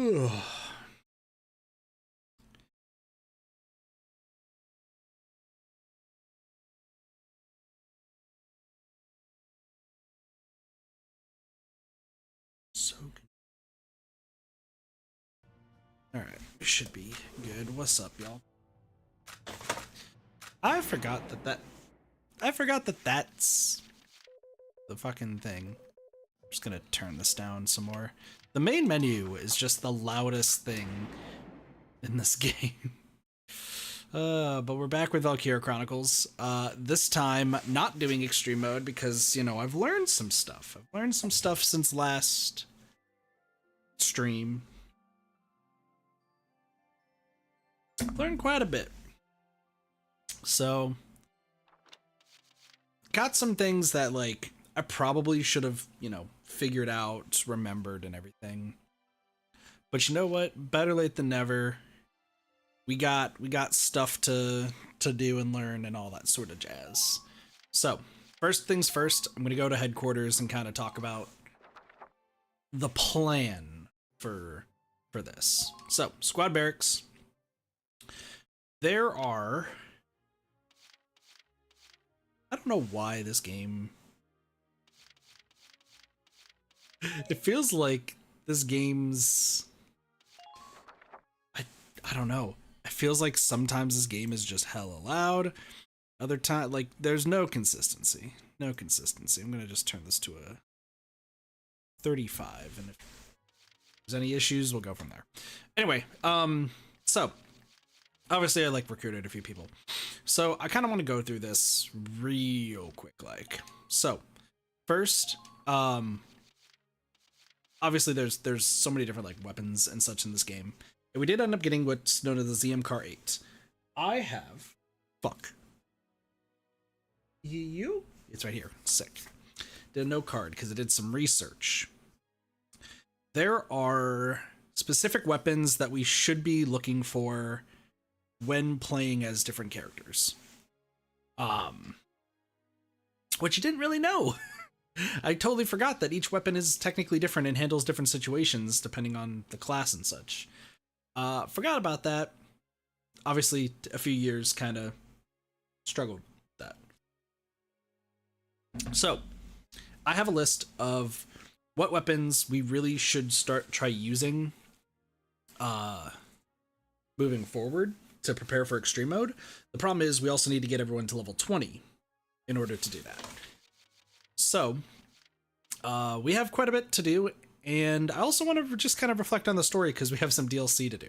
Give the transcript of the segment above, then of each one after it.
Ugh. So good. Alright, we should be good. What's up, y'all? I forgot that that's the fucking thing. I'm just gonna turn this down some more. The main menu is just the loudest thing in this game. But we're back with Valkyria Chronicles. This time, not doing extreme mode because, you know, I've learned some stuff. I've learned some stuff since last stream. I've learned quite a bit. So, got some things that, like, I probably should have, you know, figured out, remembered, and everything. But you know what? Better late than never. We got stuff to do and learn and all that sort of jazz. So, first things first, I'm gonna go to headquarters and kind of talk about the plan for this. So, squad barracks. There are, I don't know why this game, it feels like this game's, I don't know. It feels like sometimes this game is just hella loud. Other time, like, there's no consistency. No consistency. I'm gonna just turn this to a 35, and if there's any issues, we'll go from there. Anyway, so obviously I like recruited a few people. So I kind of want to go through this real quick, like. So, first, obviously there's so many different like weapons and such in this game. And we did end up getting what's known as the ZM 8. I have... Fuck. You? It's right here. Sick. Did a no card because I did some research. There are specific weapons that we should be looking for when playing as different characters. Which you didn't really know. I totally forgot that each weapon is technically different and handles different situations depending on the class and such. Forgot about that. Obviously, a few years kind of struggled with that. So, I have a list of what weapons we really should try using moving forward to prepare for extreme mode. The problem is we also need to get everyone to level 20 in order to do that. So, we have quite a bit to do. And I also want to just kind of reflect on the story because we have some DLC to do.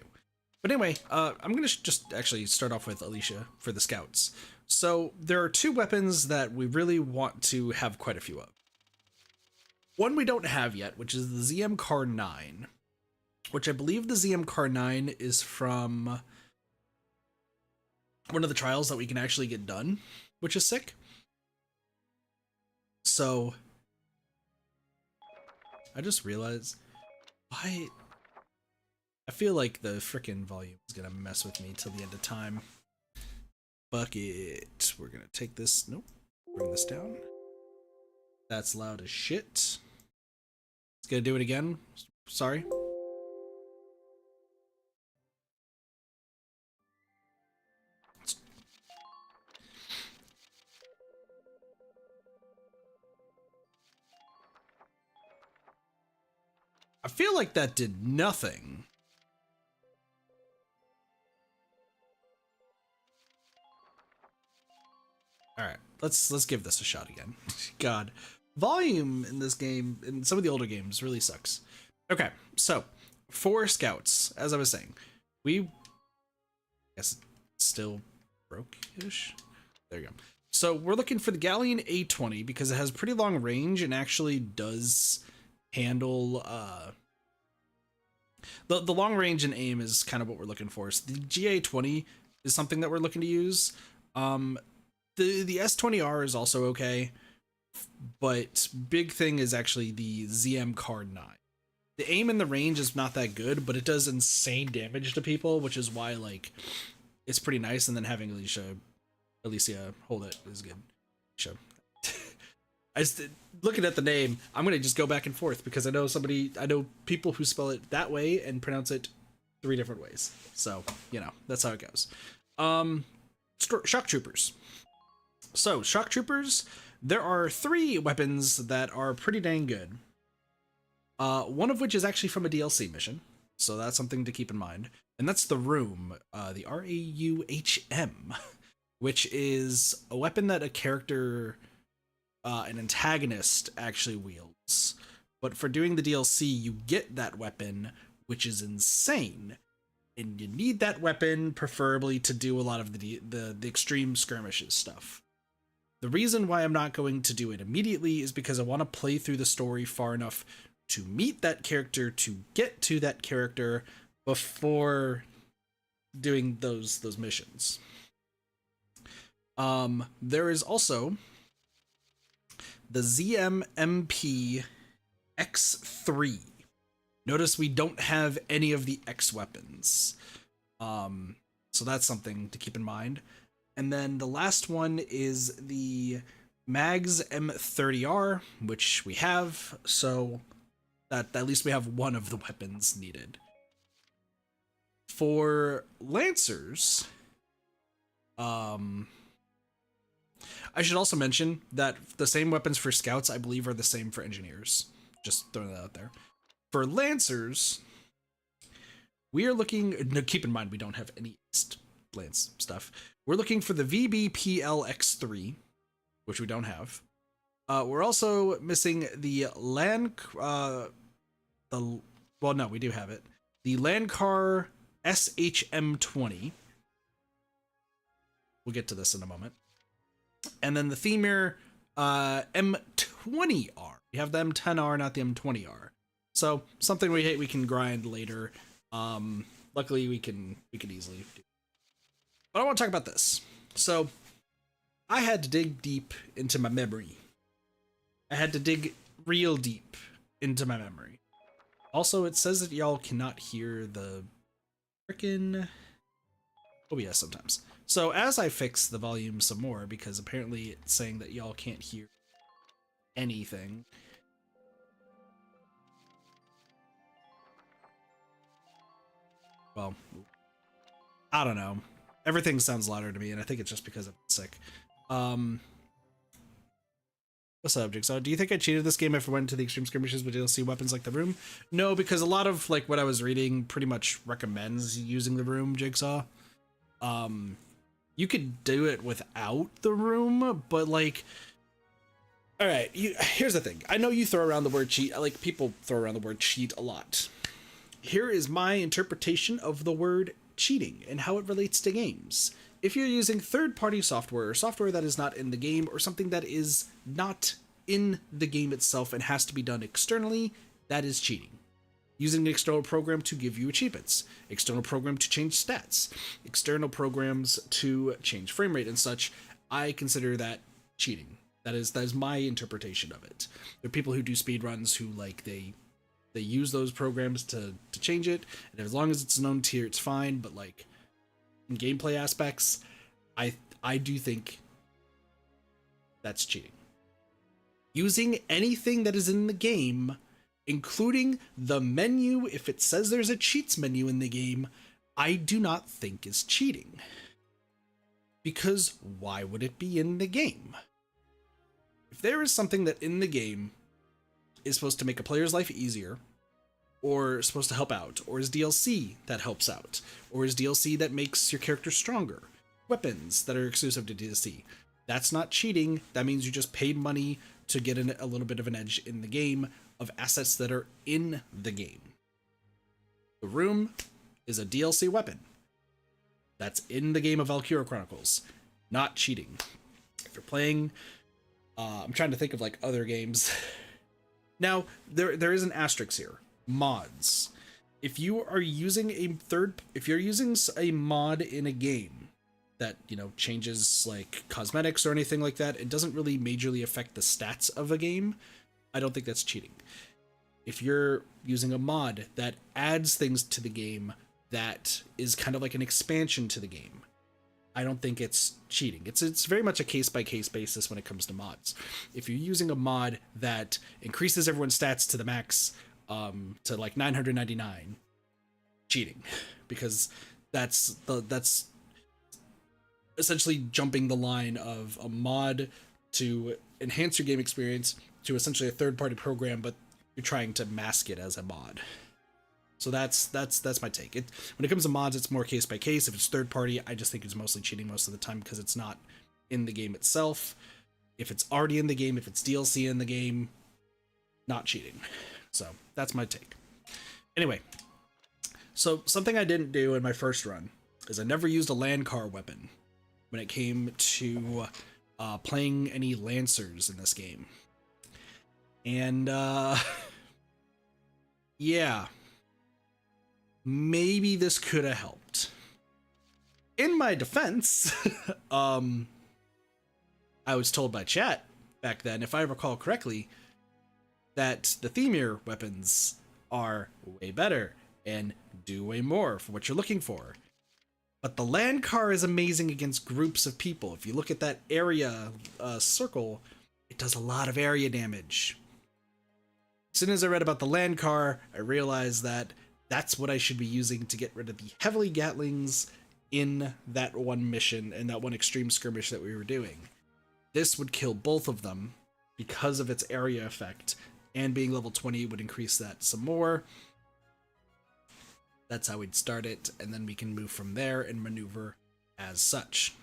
But anyway, I'm going to just actually start off with Alicia for the scouts. So there are two weapons that we really want to have quite a few of. One we don't have yet, which is the ZM 9, which I believe the ZM 9 is from one of the trials that we can actually get done, which is sick. So I just realized why I feel like the frickin' volume is gonna mess with me till the end of time. Bucket. We're gonna take this. Nope. Bring this down. That's loud as shit. It's gonna do it again. Sorry. I feel like that did nothing. All right, let's give this a shot again. God, volume in this game, in some of the older games, really sucks. Okay, so for scouts, as I was saying, I guess it's still broke-ish. There you go. So we're looking for the Galleon A20 because it has pretty long range and actually does handle the long range and aim is kind of what we're looking for. So the GA20 is something that we're looking to use. The S20R is also okay, but big thing is actually the ZM 9. The aim and the range is not that good, but it does insane damage to people, which is why like it's pretty nice. And then having Alicia hold it is good. I just, looking at the name, I'm gonna just go back and forth because I know people who spell it that way and pronounce it 3 different ways. So that's how it goes. Shock troopers. So shock troopers, there are 3 weapons that are pretty dang good. One of which is actually from a DLC mission, so that's something to keep in mind. And that's the Room, the Rauhm, which is a weapon that a character, an antagonist, actually wields. But for doing the DLC, you get that weapon, which is insane. And you need that weapon, preferably, to do a lot of the extreme skirmishes stuff. The reason why I'm not going to do it immediately is because I want to play through the story far enough to meet that character, to get to that character before doing those missions. There is also the ZMMP X3. Notice we don't have any of the X weapons. So that's something to keep in mind. And then the last one is the Mags M30R, which we have, so that at least we have one of the weapons needed. For Lancers, I should also mention that the same weapons for Scouts, I believe, are the same for Engineers. Just throwing that out there. For Lancers, we are looking... No, keep in mind, we don't have any Lance stuff. We're looking for the VBPLX3, which we don't have. We're also missing the well, no, we do have it. The Landcar SHM20. We'll get to this in a moment. And then the Themir M20R. We have the M10R, not the M20R. So something we can grind later. Luckily we can easily do. But I want to talk about this. So I had to dig deep into my memory. I had to dig real deep into my memory. Also, it says that y'all cannot hear the frickin' OBS sometimes. So as I fix the volume some more, because apparently it's saying that y'all can't hear anything. Well, I don't know. Everything sounds louder to me, and I think it's just because I'm sick. What's up, Jigsaw? Do you think I cheated this game if I went to the extreme skirmishes with DLC weapons like the Room? No, because a lot of like what I was reading pretty much recommends using the Room, Jigsaw. You could do it without the Room, but like, all right. Here's the thing. I know you throw around the word cheat. Like people throw around the word cheat a lot. Here is my interpretation of the word cheating and how it relates to games. If you're using third-party software or software that is not in the game or something that is not in the game itself and has to be done externally, that is cheating. Using an external program to give you achievements, external program to change stats, external programs to change frame rate and such, I consider that cheating. That is my interpretation of it. There are people who do speedruns who like they use those programs to change it, and as long as it's known tier, it's fine, but like in gameplay aspects, I do think that's cheating. Using anything that is in the game, including the menu, if it says there's a cheats menu in the game, I do not think is cheating. Because why would it be in the game? If there is something that in the game is supposed to make a player's life easier, or supposed to help out, or is DLC that helps out, or is DLC that makes your character stronger, weapons that are exclusive to DLC, that's not cheating. That means you just paid money to get a little bit of an edge in the game of assets that are in the game. The Room is a DLC weapon that's in the game of Valkyria Chronicles, not cheating. If you're playing, I'm trying to think of like other games. Now, there is an asterisk here. Mods. If you are using if you're using a mod in a game that, changes like cosmetics or anything like that, it doesn't really majorly affect the stats of a game, I don't think that's cheating. If you're using a mod that adds things to the game that is kind of like an expansion to the game, I don't think it's cheating. It's very much a case-by-case basis when it comes to mods. If you're using a mod that increases everyone's stats to the max, to like 999, cheating, because that's essentially jumping the line of a mod to enhance your game experience to essentially a third-party program, but you're trying to mask it as a mod. So that's my take. When it comes to mods, it's more case by case. If it's third party, I just think it's mostly cheating most of the time because it's not in the game itself. If it's already in the game, if it's DLC in the game, not cheating. So that's my take. Anyway, so something I didn't do in my first run is I never used a land car weapon when it came to playing any Lancers in this game. And yeah, maybe this could have helped. In my defense, I was told by chat back then, if I recall correctly, that the Themir weapons are way better and do way more for what you're looking for. But the land car is amazing against groups of people. If you look at that area circle, it does a lot of area damage. As soon as I read about the land car, I realized that that's what I should be using to get rid of the heavily Gatlings in that one mission and that one extreme skirmish that we were doing. This would kill both of them because of its area effect, and being level 20 would increase that some more. That's how we'd start it, and then we can move from there and maneuver as such.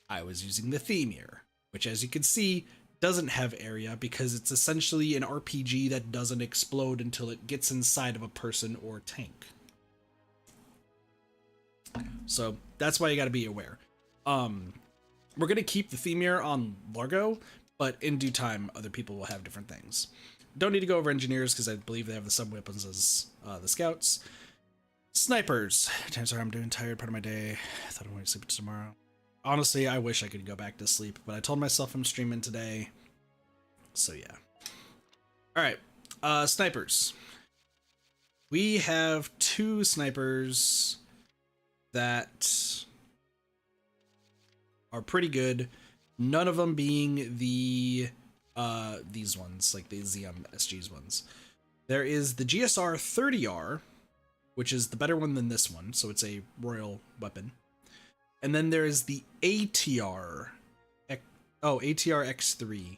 I was using the Themir, which, as you can see, doesn't have area because it's essentially an RPG that doesn't explode until it gets inside of a person or tank. So that's why you got to be aware. We're going to keep the Themir on Largo, but in due time, other people will have different things. Don't need to go over engineers because I believe they have the sub weapons as the scouts. Snipers. Times are I'm doing tired part of my day. I thought I might sleep tomorrow. Honestly, I wish I could go back to sleep, but I told myself I'm streaming today. So yeah. Alright. Snipers. We have two snipers that are pretty good. None of them being the these ones, like the SG's ones. There is the GSR 30R, which is the better one than this one, so it's a royal weapon. And then there is the ATR X3,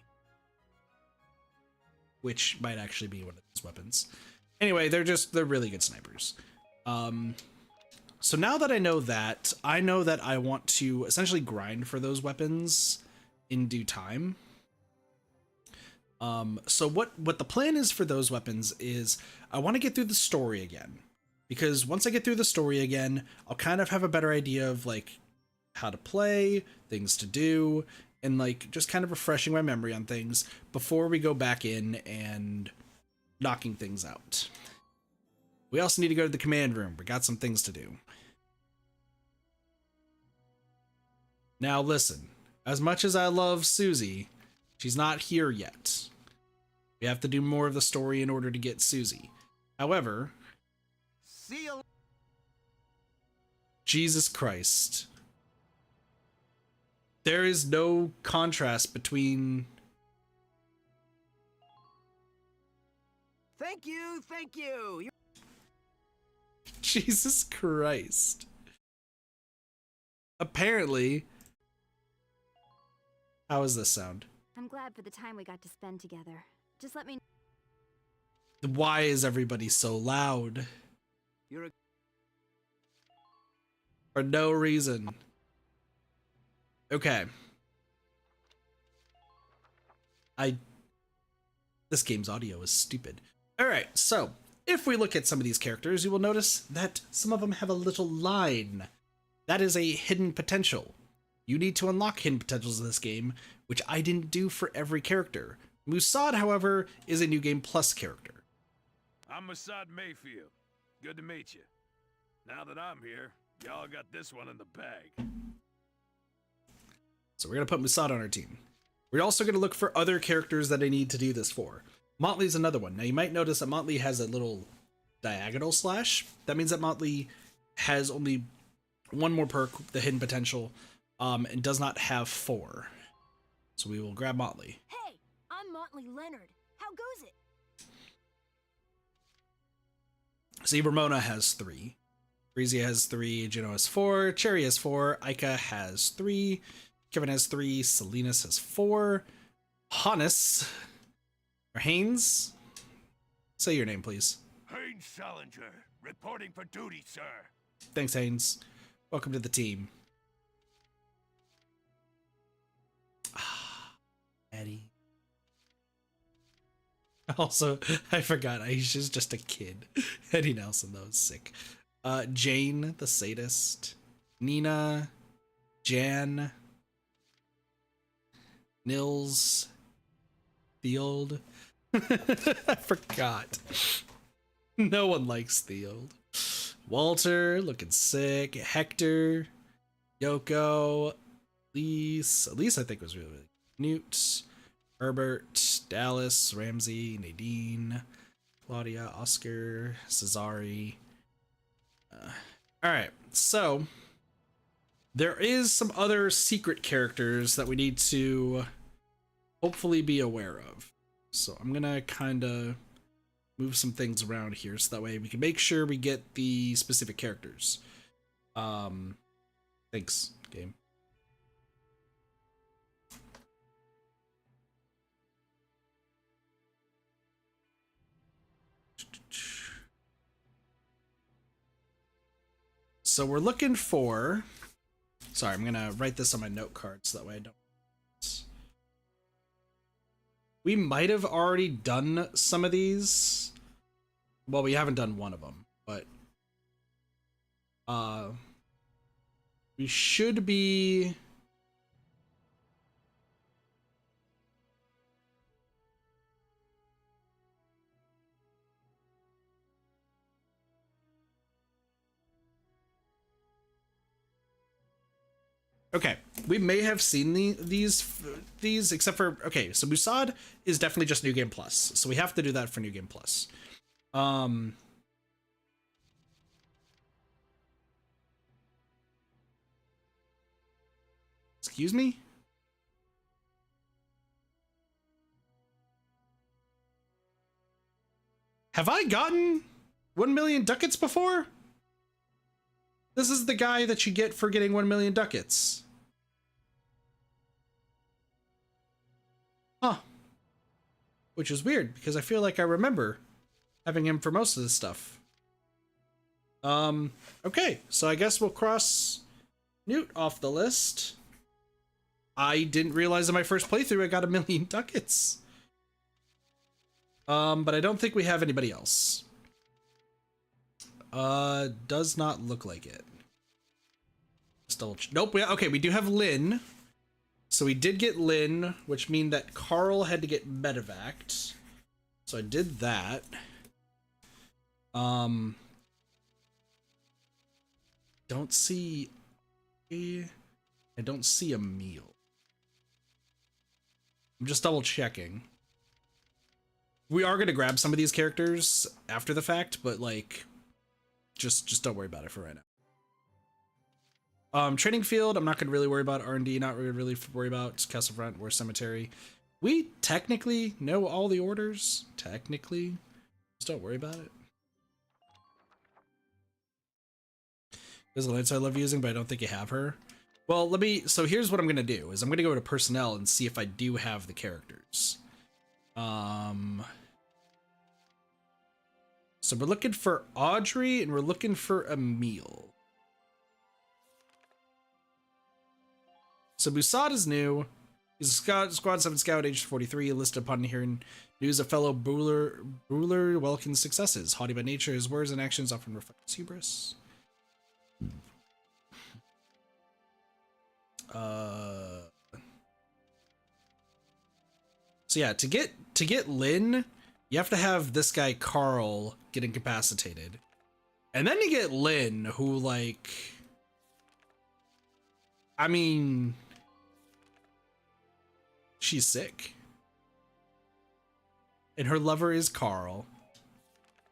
which might actually be one of these weapons. Anyway, they're really good snipers. So now that I know that I want to essentially grind for those weapons in due time. So what the plan is for those weapons is I want to get through the story again, because once I get through the story again, I'll kind of have a better idea of like how to play, things to do, and like just kind of refreshing my memory on things before we go back in and knocking things out. We also need to go to the command room. We got some things to do. Now listen, as much as I love Susie, she's not here yet. We have to do more of the story in order to get Susie. However, Jesus Christ. There is no contrast between... Thank you. Jesus Christ. Apparently... How does this sound? I'm glad for the time we got to spend together. Just let me... Why is everybody so loud? For no reason. Okay. This game's audio is stupid. Alright, so, if we look at some of these characters, you will notice that some of them have a little line. That is a hidden potential. You need to unlock hidden potentials in this game, which I didn't do for every character. Musad, however, is a New Game Plus character. I'm Musad Mayfield. Good to meet you. Now that I'm here, y'all got this one in the bag. So we're going to put Musad on our team. We're also going to look for other characters that I need to do this for. Motley's another one. Now you might notice that Motley has a little diagonal slash. That means that Motley has only one more perk, the hidden potential, and does not have 4. So we will grab Motley. Hey, I'm Motley Leonard. How goes it? See, Ramona has 3. Breezy has 3. Juno has 4. Cherry has 4. Ika has 3. Kevin has 3. Salinas has 4. Hannes, or Haynes, say your name, please. Haynes Salinger, reporting for duty, sir. Thanks, Haynes. Welcome to the team. Eddie. Also, I forgot, he's just a kid. Eddie Nelson, that was sick. Jane, the sadist. Nina. Jan. Nils. Theold. I forgot. No one likes Theold. Walter, looking sick. Hector. Yoko. Elise. Elise, I think, was really good. Newt. Herbert. Dallas. Ramsey. Nadine. Claudia. Oscar. Cesari. Alright, so there is some other secret characters that we need to hopefully be aware of. So I'm gonna kind of move some things around here so that way we can make sure we get the specific characters. Thanks, game. So we're looking for, sorry, I'm gonna write this on my note card so that way I don't. We might have already done some of these. Well, we haven't done one of them, but we should be. Okay, we may have seen these, except for, okay, so Musad is definitely just New Game Plus, so we have to do that for New Game Plus. Excuse me? Have I gotten 1 million ducats before? This is the guy that you get for getting 1 million ducats. Huh. Which is weird, because I feel like I remember having him for most of this stuff. Okay, so I guess we'll cross Newt off the list. I didn't realize in my first playthrough I got 1 million ducats. But I don't think we have anybody else. Does not look like it. Still, nope. Okay, we do have Lynn. So we did get Lynn, which means that Carl had to get medevaced. So I did that. Don't see I don't see a meal. I'm just double checking. We are going to grab some of these characters after the fact, but like just don't worry about it for right now. Training field, I'm not going to really worry about. R&D, not really worry about. Castle Front, War Cemetery. We technically know all the orders. Technically. Just don't worry about it. There's a lance I love using, but I don't think you have her. Well, so here's what I'm going to do, is I'm going to go to personnel and see if I do have the characters. So we're looking for Audrey, and we're looking for Emil. So Musad is new. He's a Squad 7 Scout, age 43, listed upon hearing news of fellow Bueller Welkin's successes. Haughty by nature, his words and actions often reflect his hubris. So yeah, to get Lynn, you have to have this guy Carl get incapacitated. And then you get Lynn, who, like, I mean, she's sick. And her lover is Carl.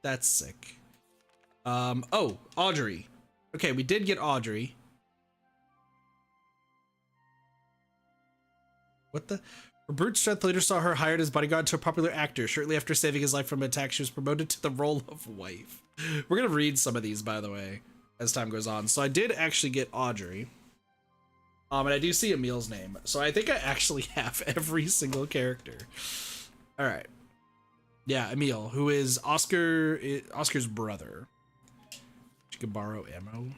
That's sick. Oh, Audrey. Okay, we did get Audrey. What the? Her brute strength later saw her hired as bodyguard to a popular actor. Shortly after saving his life from an attack, she was promoted to the role of wife. We're gonna read some of these, by the way, as time goes on. So I did actually get Audrey. And I do see Emil's name. So I think I actually have every single character. All right. Yeah, Emil, who is Oscar's brother. You can borrow ammo.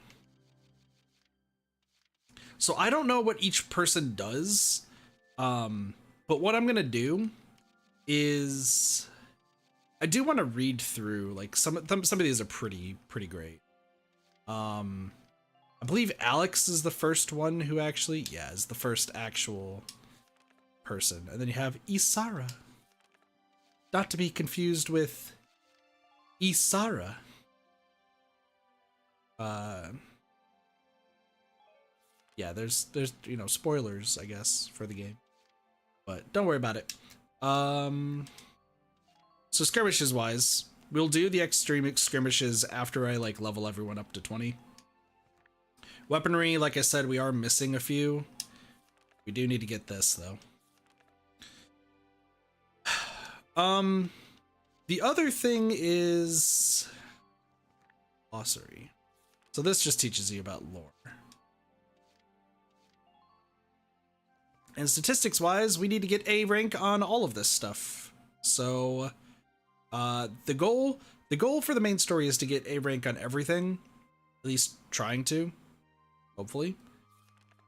So I don't know what each person does. But what I'm gonna do is I do want to read through, like, some of these are pretty great. I believe Alex is the first one who actually, yeah, is the first actual person. And then you have Isara. Not to be confused with Isara. Yeah, there's you know, spoilers, I guess, for the game. But don't worry about it. So skirmishes wise, we'll do the extreme skirmishes after I like level everyone up to 20. Weaponry, like I said, we are missing a few. We do need to get this though. The other thing is glossary. So this just teaches you about lore. And statistics wise, we need to get A rank on all of this stuff. So the goal for the main story is to get A rank on everything, at least trying to, hopefully.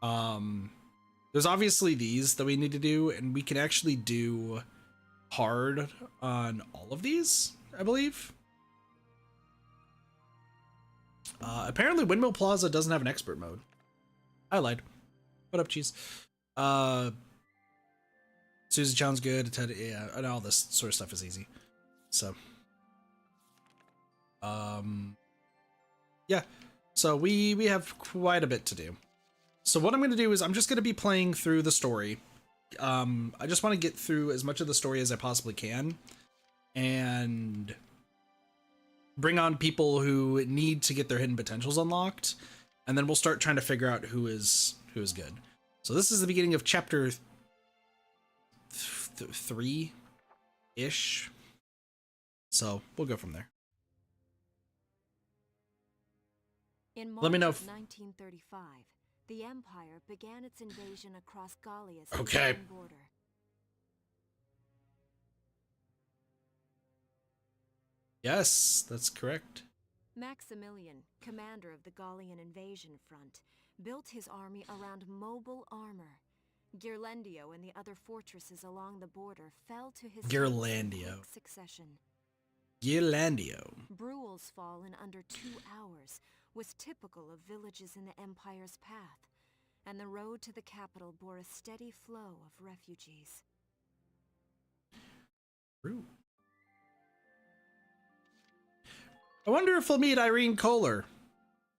There's obviously these that we need to do, and we can actually do hard on all of these, I believe. Apparently Windmill Plaza doesn't have an expert mode. I lied. What up, cheese? Susie sounds good. Yeah, and all this sort of stuff is easy. So, yeah. So we have quite a bit to do. So what I'm going to do is I'm just going to be playing through the story. I just want to get through as much of the story as I possibly can, and bring on people who need to get their hidden potentials unlocked, and then we'll start trying to figure out who is good. So this is the beginning of chapter 3-ish. So we'll go from there. In March Let me know of if 1935, the Empire began its invasion across Gallia's Okay. eastern border. Yes, that's correct. Maximilian, commander of the Gallian invasion front, built his army around mobile armor. Ghirlandaio and the other fortresses along the border fell to his Ghirlandaio. quick succession. Ghirlandaio. Bruhl's fall in under 2 hours was typical of villages in the Empire's path, and the road to the capital bore a steady flow of refugees. True. I wonder if we'll meet Irene Kohler.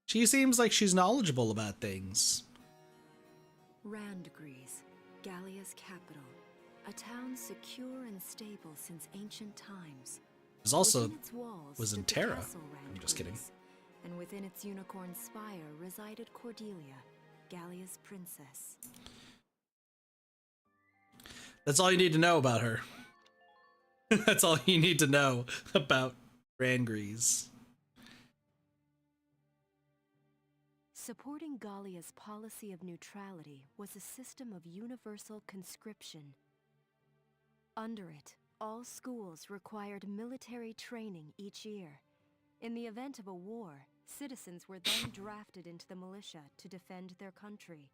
She seems like she's knowledgeable about things. Randgries, Gallia's capital, a town secure and stable since ancient times. There's also Within its walls was in stood the Terra. castle I'm just kidding. Randgries, and within its unicorn spire resided Cordelia, Gallia's princess. That's all you need to know about her. That's all you need to know about Randgries. Supporting Gallia's policy of neutrality was a system of universal conscription. Under it, all schools required military training each year. In the event of a war, citizens were then drafted into the militia to defend their country.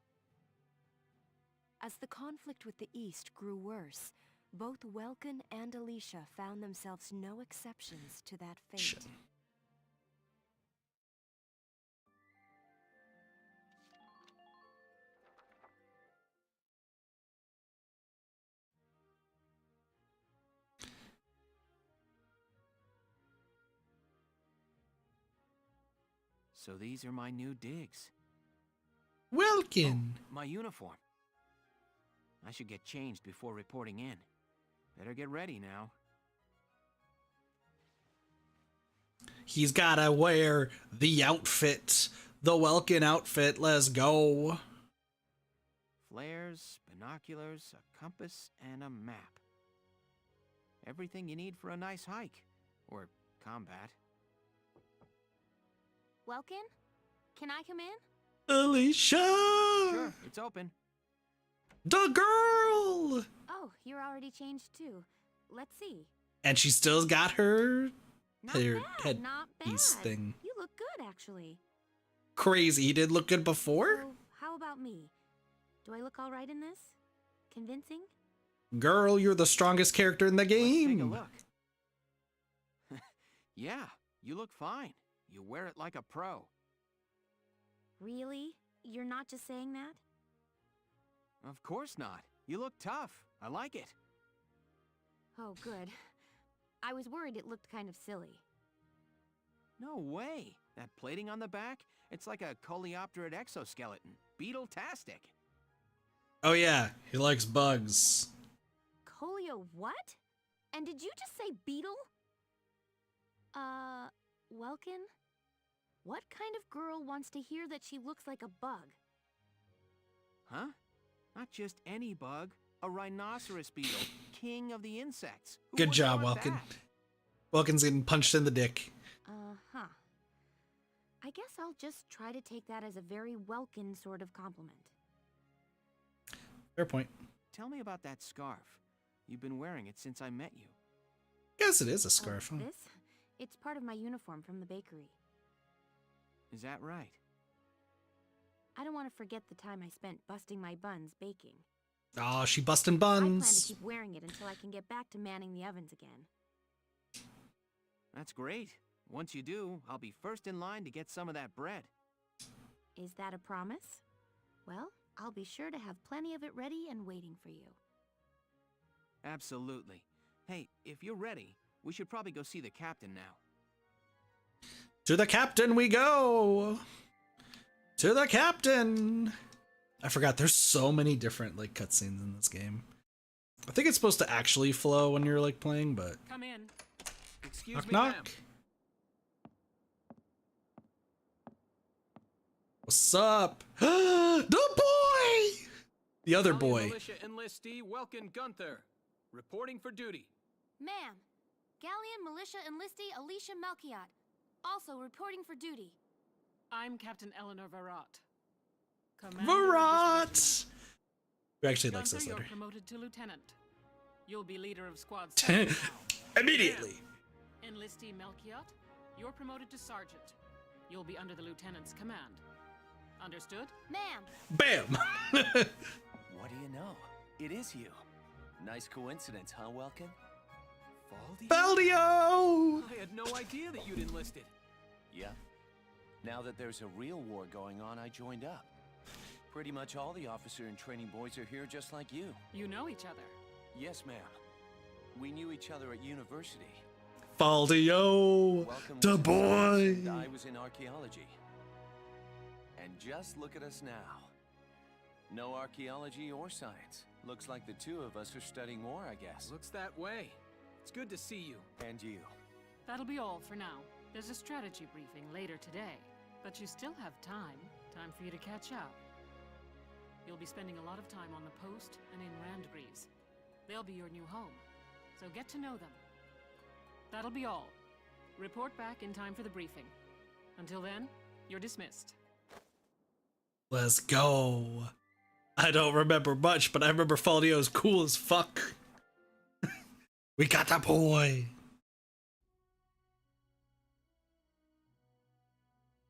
As the conflict with the East grew worse, both Welkin and Alicia found themselves no exceptions to that fate. Shit. So these are my new digs. Welkin. My uniform. I should get changed before reporting in. Better get ready now. He's gotta wear the outfit. The Welkin outfit. Let's go. Flares, binoculars, a compass, and a map. Everything you need for a nice hike. Or combat. Welkin? Can I come in? Alicia! Sure, it's open. The girl! Oh, you're already changed too. Let's see. And she still got her Not Her bad, head not bad. piece thing. You look good, actually. crazy. He did look good before? So, how about me? Do I look all right in this? Convincing? Girl, you're the strongest character in the game. Let's take a look. Yeah, you look fine. You wear it like a pro. Really? You're not just saying that? Of course not. You look tough. I like it. Oh, good. I was worried it looked kind of silly. No way. That plating on the back? It's like a coleopterate exoskeleton. Beetle-tastic. Oh yeah, he likes bugs. Colio what? And did you just say beetle? Welkin? What kind of girl wants to hear that she looks like a bug? Huh? Not just any bug. A rhinoceros beetle. King of the insects. Who Good wouldn't job, want Welkin. that? Welkin's getting punched in the dick. Uh-huh. I guess I'll just try to take that as a very Welkin sort of compliment. Fair point. Tell me about that scarf. You've been wearing it since I met you. Guess it is a scarf. Huh? This? It's part of my uniform from the bakery. Is that right? I don't want to forget the time I spent busting my buns baking. Oh, she busting I plan to buns. keep wearing it until I can get back to manning the ovens again. That's great. Once you do, I'll be first in line to get some of that bread. Is that a promise? Well, I'll be sure to have plenty of it ready and waiting for you. Absolutely. Hey, if you're ready, we should probably go see the captain now. To the captain we go. To the captain. I forgot there's so many different like cutscenes in this game. I think it's supposed to actually flow when you're like playing, but Come in. Excuse knock me, knock. ma'am. What's up? The boy! The other boy. Militia enlistee Welkin Gunther, reporting for duty. Ma'am, Galleon Militia Enlistee Alicia Melchiot, also reporting for duty. I'm Captain Eleanor Varrot. Commander of Varrot! this Who actually regiment. likes this Gunther, you're letter? promoted to lieutenant. You'll be leader of Squad 7 now. Immediately. Enlistee Melchiot, you're promoted to sergeant. You'll be under the lieutenant's command. Understood? Ma'am! Bam! What do you know? It is you. Nice coincidence, huh, Welkin? Faldi? Baldio! I had no idea that you'd enlisted. Yeah. Now that there's a real war going on, I joined up. Pretty much all the officer and training boys are here just like you. You know each other. Yes, ma'am. We knew each other at university. Baldio! Welcome The was in boy! science and I was in archaeology. And just look at us now. No archaeology or science. Looks like the two of us are studying war, I guess. Looks that way. It's good to see you. And you. That'll be all for now. There's a strategy briefing later today, but you still have time. Time for you to catch up. You'll be spending a lot of time on the post and in Randgreaves. They'll be your new home, so get to know them. That'll be all. Report back in time for the briefing. Until then, you're dismissed. Let's go. I don't remember much, but I remember Faldio's cool as fuck. We got the boy.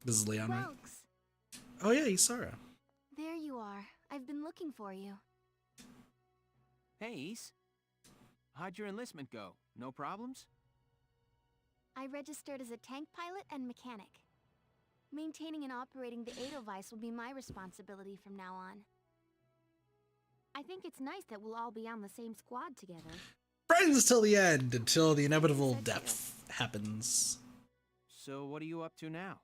This is Leon, right? Welks, Oh yeah, he's Sarah. there you are. I've been looking for you. Hey, Ace. How'd your enlistment go? No problems? I registered as a tank pilot and mechanic. Maintaining and operating the Edelweiss will be my responsibility from now on. I think it's nice that we'll all be on the same squad together. Friends till the end, until the inevitable death happens. So what are you up to now?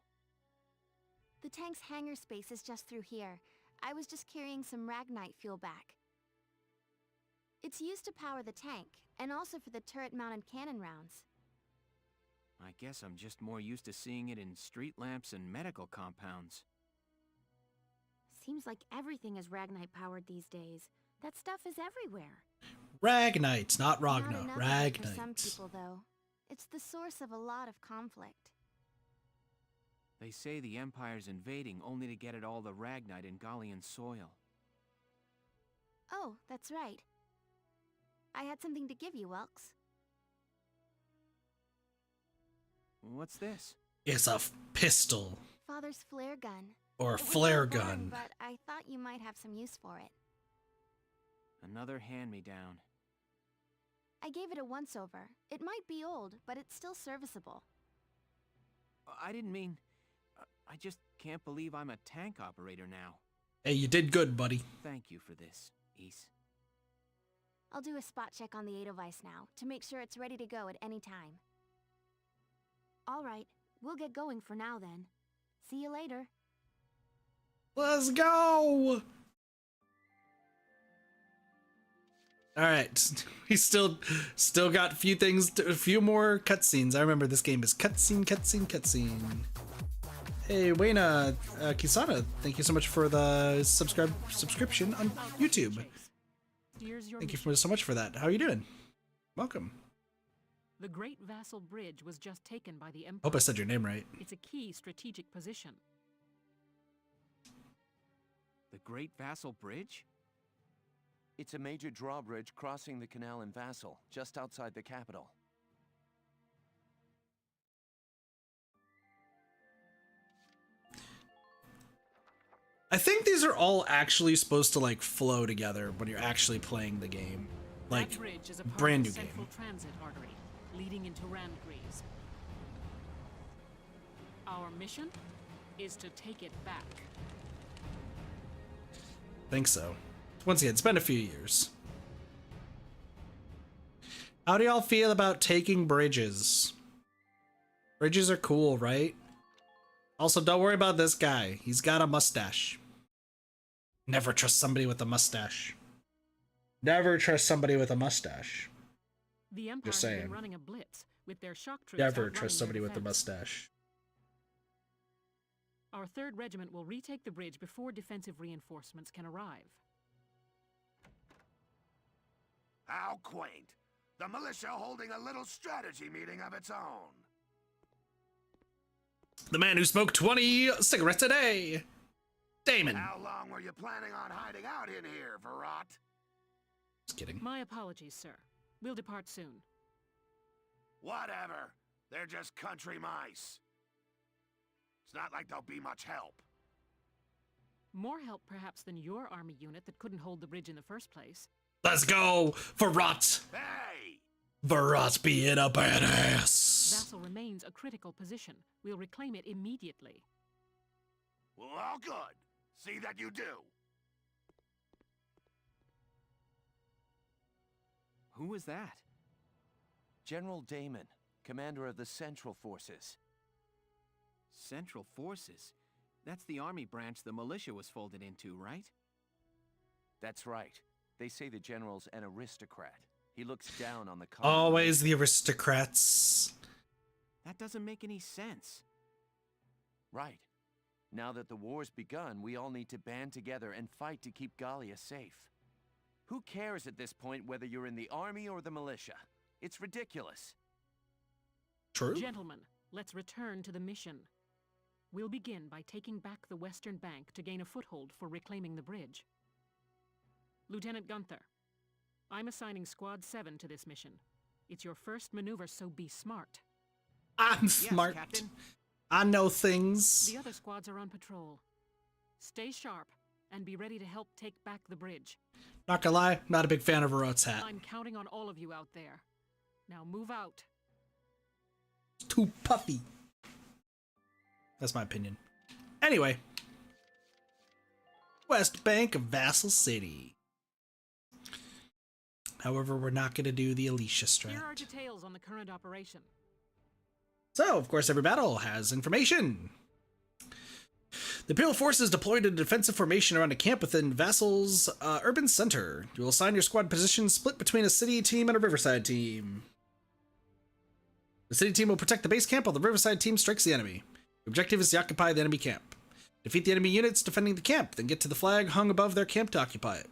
The tank's hangar space is just through here. I was just carrying some Ragnite fuel back. It's used to power the tank, and also for the turret-mounted cannon rounds. I guess I'm just more used to seeing it in street lamps and medical compounds. seems like everything is Ragnite powered these days. That stuff is everywhere. Ragnites, not Not Ragna. enough of it for some Ragnites. people, though. It's the source of a lot of conflict. They say the Empire's invading only to get at all the Ragnite in Gallian soil. Oh, that's right. I had something to give you, Welks. What's this? It's a pistol Father's flare gun. or a It was flare so boring, gun. but I thought you might have some use for it. Another hand-me-down. I gave it a once-over. It might be old, but it's still serviceable. I didn't mean... I just can't believe I'm a tank operator now. Hey, you did good, buddy. Thank you for this, Ys. I'll do a spot check on the Edelweiss now, to make sure it's ready to go at any time. Alright, we'll get going for now then. See you later. Let's go! Alright, we still got a few more cutscenes. I remember this game is cutscene. Hey, Wayna, Kisana, thank you so much for the subscription on YouTube. Thank you so much for that. How are you doing? Welcome. The Great Vassal Bridge was just taken by the Empire. Hope I said your name right. It's a key strategic position. The Great Vassal Bridge? It's a major drawbridge crossing the canal in Vassal, just outside the capital. I think these are all actually supposed to like flow together when you're actually playing the game. Like, That bridge is a part brand of new the central game. transit artery leading into Randgreaves. Our mission is to take it back. Think so. Once again, it's been a few years. How do y'all feel about taking bridges? Bridges are cool, right? Also, don't worry about this guy. He's got a mustache. Never trust somebody with a mustache. Never trust somebody with a mustache. The Empire has saying. been running a blitz with their shock troops Never outrunning trust their somebody with a defense. mustache. Our 3rd Regiment will retake the bridge before defensive reinforcements can arrive. How quaint. The militia holding a little strategy meeting of its own. The man who smoked 20 cigarettes a day. Damon. How long were you planning on hiding out in here, Verrot? Just kidding. My apologies, sir. We'll depart soon. Whatever. They're just country mice. It's not like they'll be much help. More help, perhaps, than your army unit that couldn't hold the bridge in the first place. Let's go. Verrot. Hey! Verrot being a badass. Vassal remains a critical position. We'll reclaim it immediately. Well, all good. See that you do. Who was that? General Damon, commander of the Central Forces. Central Forces? That's the army branch the militia was folded into, right? That's right. They say the general's an aristocrat. He looks down on the common Always the aristocrats. That doesn't make any sense. Right. Now that the war's begun, we all need to band together and fight to keep Gallia safe. Who cares at this point whether you're in the army or the militia? It's ridiculous. True. Gentlemen, let's return to the mission. We'll begin by taking back the western bank to gain a foothold for reclaiming the bridge. Lieutenant Gunther, I'm assigning Squad 7 to this mission. It's your first maneuver, so be smart. I'm Yes, smart. Captain. I know things. The other squads are on patrol. Stay sharp and be ready to help take back the bridge. Not gonna lie, not a big fan of Verrot's hat. I'm counting on all of you out there. Now move out. It's too puffy. That's my opinion. Anyway. West Bank of Vassal City. However, we're not gonna do the Alicia Here are strat. details on the current operation. So, of course, every battle has information. The Imperial forces deployed in a defensive formation around a camp within Vassal's urban center. You will assign your squad position split between a city team and a riverside team. The city team will protect the base camp while the riverside team strikes the enemy. The objective is to occupy the enemy camp. Defeat the enemy units defending the camp, then get to the flag hung above their camp to occupy it.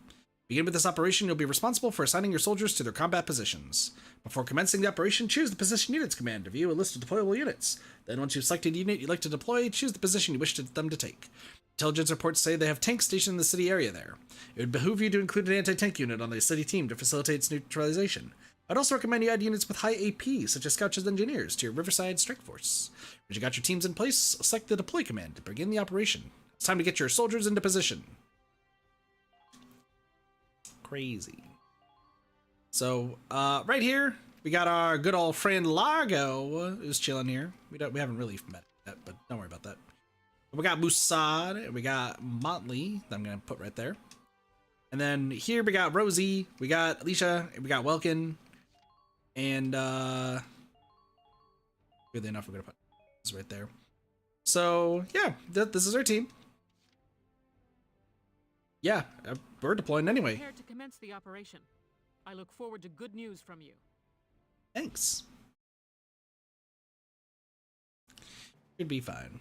Begin with this operation, you'll be responsible for assigning your soldiers to their combat positions. Before commencing the operation, choose the Position Units command to view a list of deployable units. Then once you've selected a unit you'd like to deploy, choose the position you wish them to take. Intelligence reports say they have tanks stationed in the city area there. It would behoove you to include an anti-tank unit on the city team to facilitate its neutralization. I'd also recommend you add units with high AP, such as scouts and engineers, to your Riverside Strike Force. Once you got your teams in place, select the deploy command to begin the operation. It's time to get your soldiers into position. Crazy. So, right here, we got our good old friend Largo who's chilling here. We haven't really met yet, but don't worry about that. We got Musad, and we got Motley, that I'm gonna put right there. And then here we got Rosie, we got Alicia, and we got Welkin. And weirdly enough, we're gonna put this right there. So yeah, this is our team. Yeah, we're deploying anyway. Prepare to commence the operation. I look forward to good news from you. Thanks. Should be fine.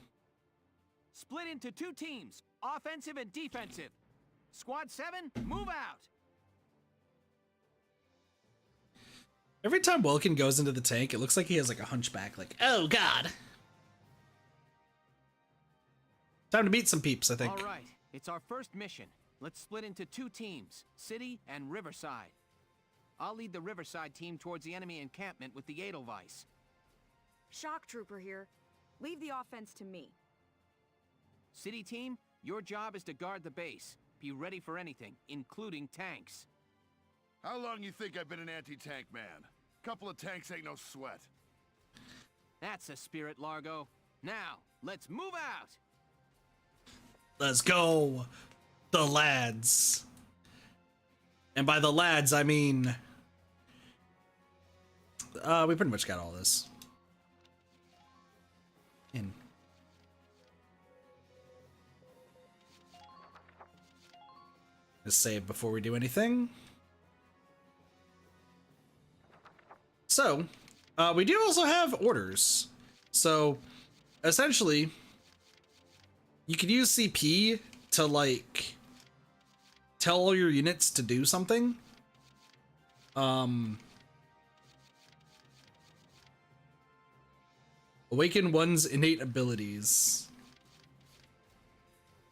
Split into 2 teams, offensive and defensive. Squad 7, move out. Every time Welkin goes into the tank, it looks like he has like a hunchback, like, oh god. Time to meet some peeps, I think. All right, it's our first mission. Let's split into 2 teams, City and Riverside. I'll lead the Riverside team towards the enemy encampment with the Edelweiss. Shock Trooper here. Leave the offense to me. City team, your job is to guard the base. Be ready for anything, including tanks. How long you think I've been an anti-tank man? Couple of tanks ain't no sweat. That's the spirit, Largo. Now, let's move out! Let's go, the lads. And by the lads, I mean... we pretty much got all this. In. Just save before we do anything. So, we do also have orders. So, essentially, you could use CP to, like, tell all your units to do something. Awaken one's innate abilities.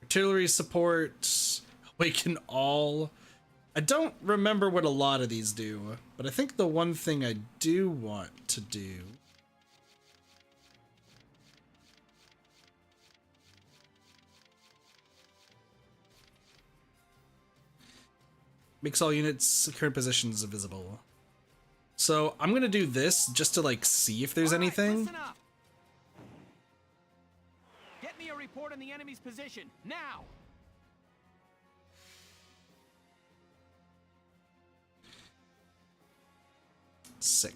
Artillery support. Awaken all. I don't remember what a lot of these do, but I think the one thing I do want to do makes all units current positions visible. So I'm gonna do this just to like see if there's anything. Listen up. Get me a report on the enemy's position now. Sick.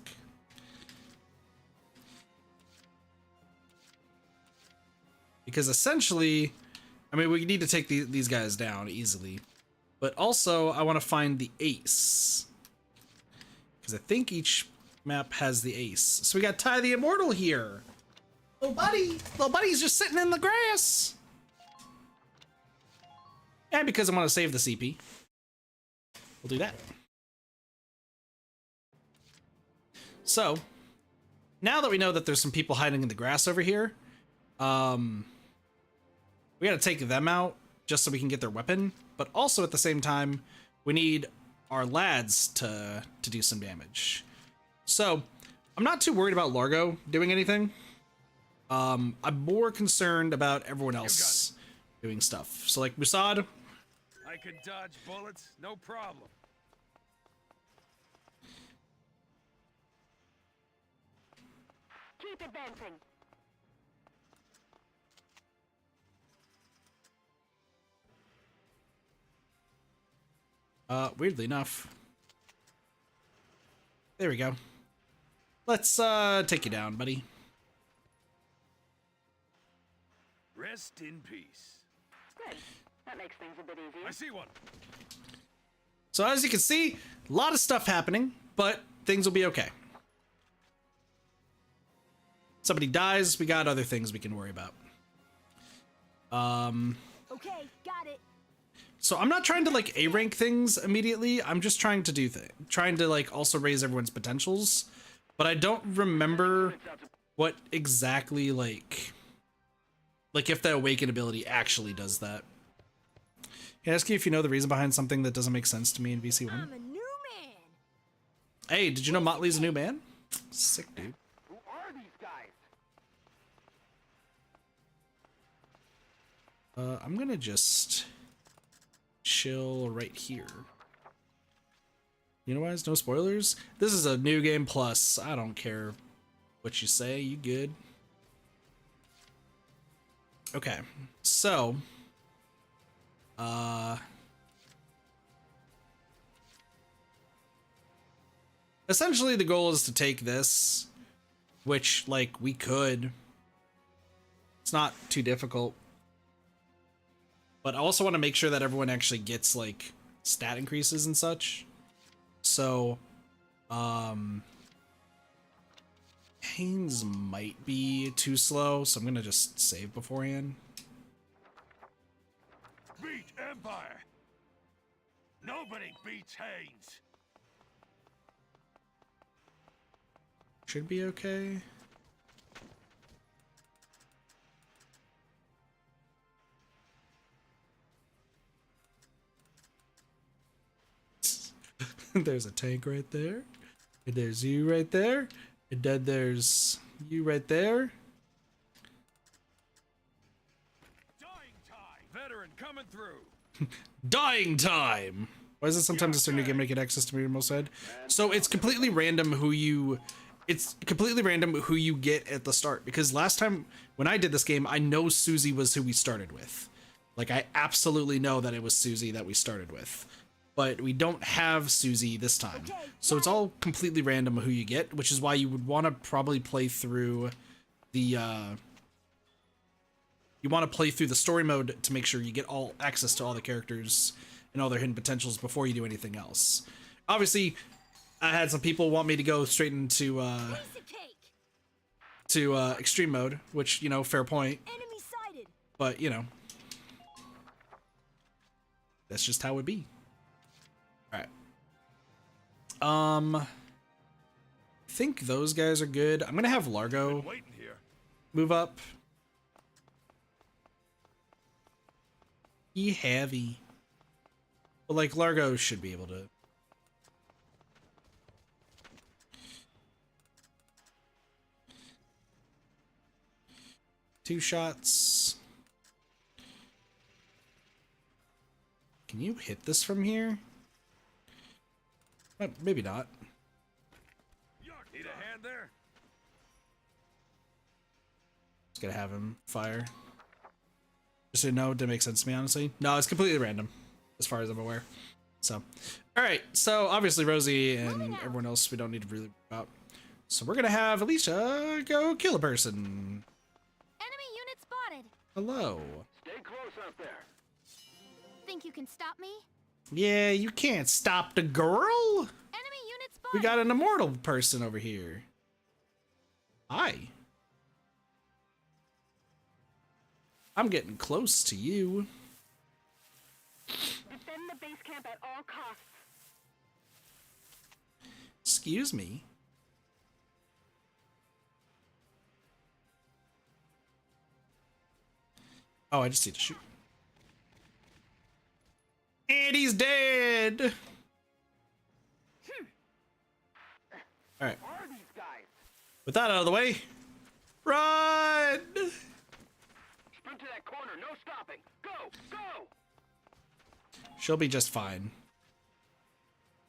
Because essentially, I mean, we need to take these guys down easily. But also, I want to find the ace. Because I think each map has the ace. So we got Ty the Immortal here. Little buddy. Little buddy's just sitting in the grass. And because I want to save the CP, we'll do that. So, now that we know that there's some people hiding in the grass over here, we gotta take them out just so we can get their weapon. But also at the same time, we need our lads to do some damage. So, I'm not too worried about Largo doing anything. I'm more concerned about everyone else doing stuff. So like Musad. I could dodge bullets, no problem. Keep advancing. Weirdly enough. There we go. Let's take you down, buddy. Rest in peace. Good. That makes things a bit easier. I see one. So as you can see, a lot of stuff happening, but things will be okay. Somebody dies, we got other things we can worry about. Okay, got it. So I'm not trying to like A rank things immediately. I'm just trying to do trying to like also raise everyone's potentials. But I don't remember what exactly like if the awaken ability actually does that. Can I ask you if you know the reason behind something that doesn't make sense to me in VC1? I'm a new man. Hey, did you know Motley's a new man? Sick, dude. Who are these guys? I'm gonna just chill right here. You know why? No spoilers. This is a new game plus. I don't care what you say. You good? Okay, so essentially the goal is to take this, which like we could. It's not too difficult. But I also want to make sure that everyone actually gets like stat increases and such. So Haynes might be too slow, so I'm gonna just save beforehand. Beat Empire! Nobody beats Haynes! Should be okay. There's a tank right there. And there's you right there. And then there's you right there. Dying time! Veteran coming through! Dying time! Why is it sometimes it's a new game to get access to me most said? So it's completely random who you get at the start, because last time when I did this game, I know Susie was who we started with. Like I absolutely know that it was Susie that we started with. But we don't have Susie this time. So it's all completely random who you get, which is why you would want to probably play through the story mode to make sure you get all access to all the characters and all their hidden potentials before you do anything else. Obviously, I had some people want me to go straight into extreme mode, which, you know, fair point. Enemy sighted. But, you know, that's just how it be. All right. I think those guys are good. I'm gonna have Largo Waiting here. move up. He heavy. But like Largo should be able to. Two shots. Can you hit this from here? Maybe not. Need a hand there? Just gonna have him fire. Just so you know, it didn't make sense to me, honestly. No, it's completely random, as far as I'm aware. So, alright, so obviously Rosie and everyone else we don't need to really worry about. So we're gonna have Alicia go kill a person. Enemy unit spotted. Hello. Stay close out there. Think you can stop me? Yeah, you can't stop the girl. Enemy unit spotted. We got an immortal person over here. Hi. I'm getting close to you. Defend the base camp at all costs. Excuse me. Oh, I just need to shoot. And he's dead. All right. Who are these guys? With that out of the way, run! Sprint to that corner, no stopping. Go, go! She'll be just fine.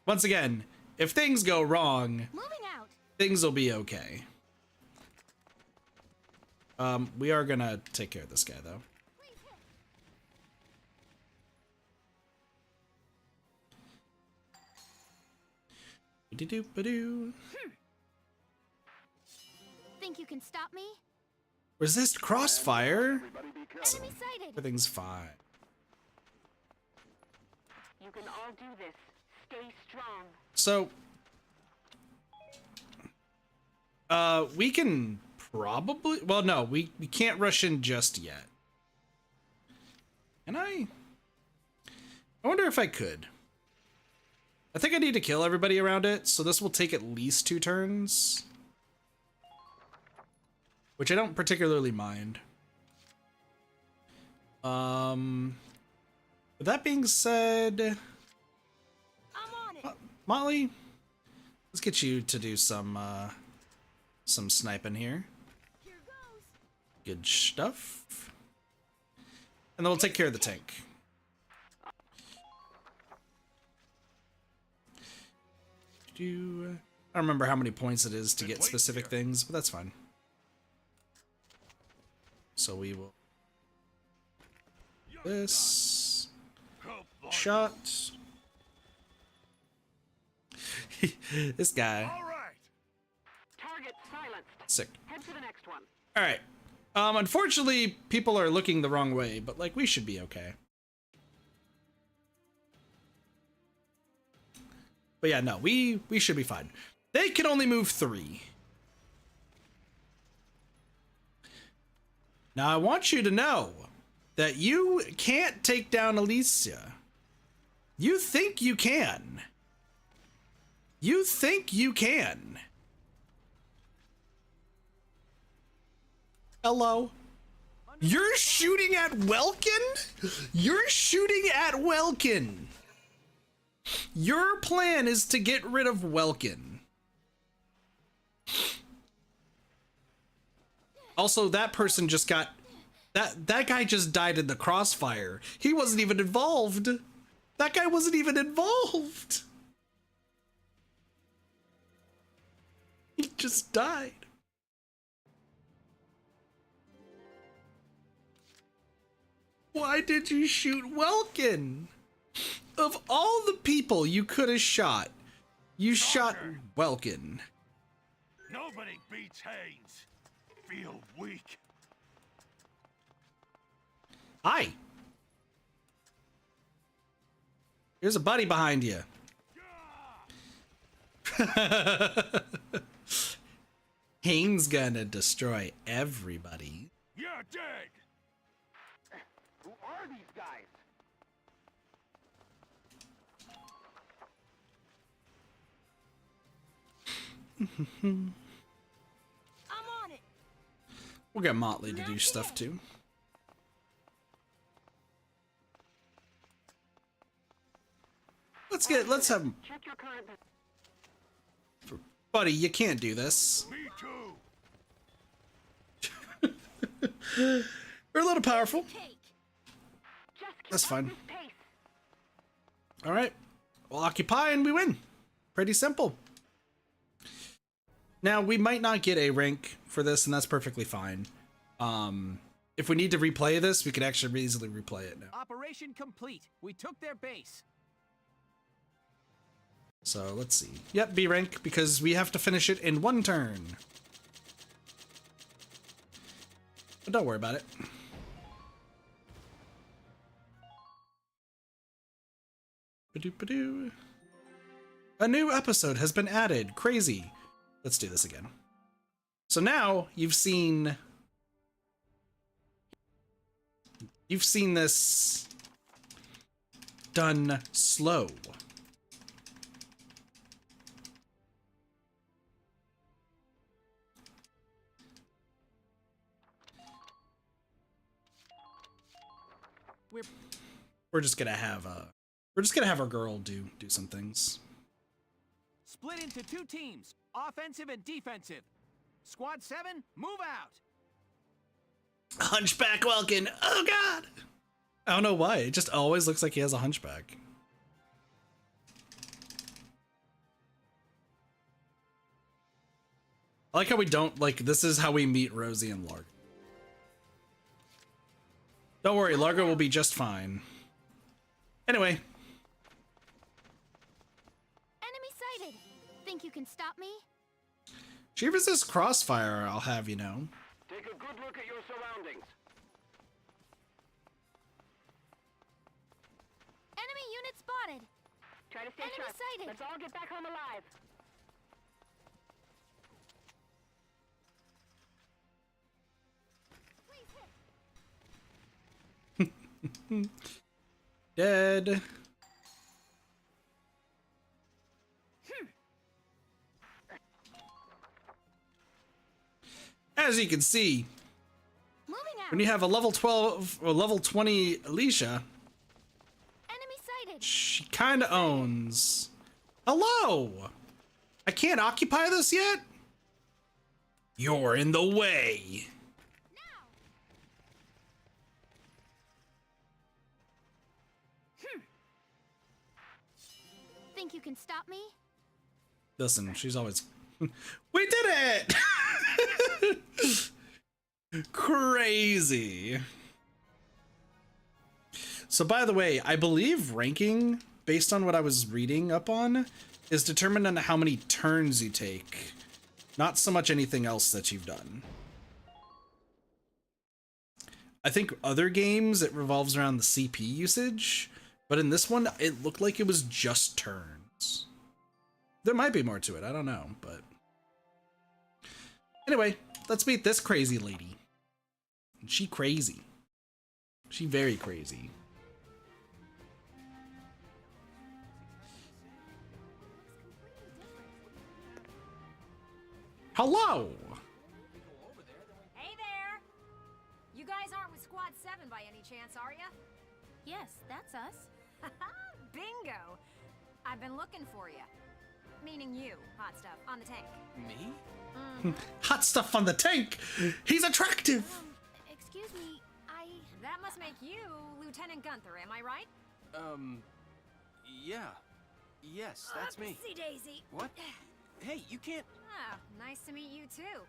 Once again, if things go wrong, Moving out. things will be okay. We are gonna take care of this guy though. Ba-doo. Think you can stop me? Resist crossfire. Enemy sighted. Everything's fine. You can all do this. Stay strong. So, we can probably, well, no, we can't rush in just yet. Can I? I wonder if I could. I think I need to kill everybody around it, so this will take at least 2 turns. Which I don't particularly mind. With that being said, I'm on it. Molly, let's get you to do some sniping here. Here goes. Good stuff. And then we'll take care of the tank. I don't remember how many points it is to get specific things, but that's fine. So we will... This... Shot. This guy. All right. Target silenced. Sick. Head to the next one. Alright. Unfortunately, people are looking the wrong way, but, like, we should be okay. But yeah, no, we should be fine. They can only move 3. Now, I want you to know that you can't take down Alicia. You think you can. You think you can. Hello? You're shooting at Welkin? You're shooting at Welkin. Your plan is to get rid of Welkin. Also, that person just got... That guy just died in the crossfire. He wasn't even involved. That guy wasn't even involved. He just died. Why did you shoot Welkin? Of all the people you could have shot, you shot Welkin. Nobody beats Haynes. Feel weak. Hi. There's a buddy behind you. Haynes gonna destroy everybody. You're dead. Who are these guys? I'm on it. We'll get Motley to do stuff too. Let's have him. Check your current. Buddy, you can't do this. Me too. We're a little powerful. Take. That's fine. Alright. We'll occupy and we win. Pretty simple. Now, we might not get a rank for this, and that's perfectly fine. If we need to replay this, we could actually easily replay it now. Operation complete. We took their base. So, let's see. Yep, B rank, because we have to finish it in 1 turn. But don't worry about it. Ba-doop-ba-doo. A new episode has been added. Crazy. Let's do this again. So now you've seen this done slow. We're just gonna have our girl do some things. Split into 2 teams, offensive and defensive. Squad 7, move out. Hunchback Welkin. Oh god. I don't know why. It just always looks like he has a hunchback. I like how we don't this is how we meet Rosie and Largo. Don't worry, Largo will be just fine. Anyway. Enemy sighted. Think you can stop me? She resists crossfire, I'll have you know. Take a good look at your surroundings. Enemy unit spotted. Try to stay Enemy sharp. sighted. Let's all get back home alive. Please hit. Dead. As you can see, Moving out. when you have a level 12 or level 20 Alicia, Enemy sighted. she kind of owns. Hello! I can't occupy this yet? You're in the way. Think you can stop me? Listen, she's always. We did it! Crazy. So, by the way, I believe ranking, based on what I was reading up on, is determined on how many turns you take, not so much anything else that you've done. I think other games, it revolves around the CP usage, but in this one, it looked like it was just turns. There might be more to it, I don't know, but... Anyway, let's meet this crazy lady. She crazy. She very crazy. Hello! Hey there! You guys aren't with Squad 7 by any chance, are ya? Yes, that's us. Bingo! I've been looking for you. Meaning you, hot stuff, on the tank. Me? Hot stuff on the tank! He's attractive! Excuse me, That must make you Lieutenant Gunther, am I right? Yeah. Yes, that's me. Upsy daisy. What? Hey, you can't... Ah, nice to meet you too.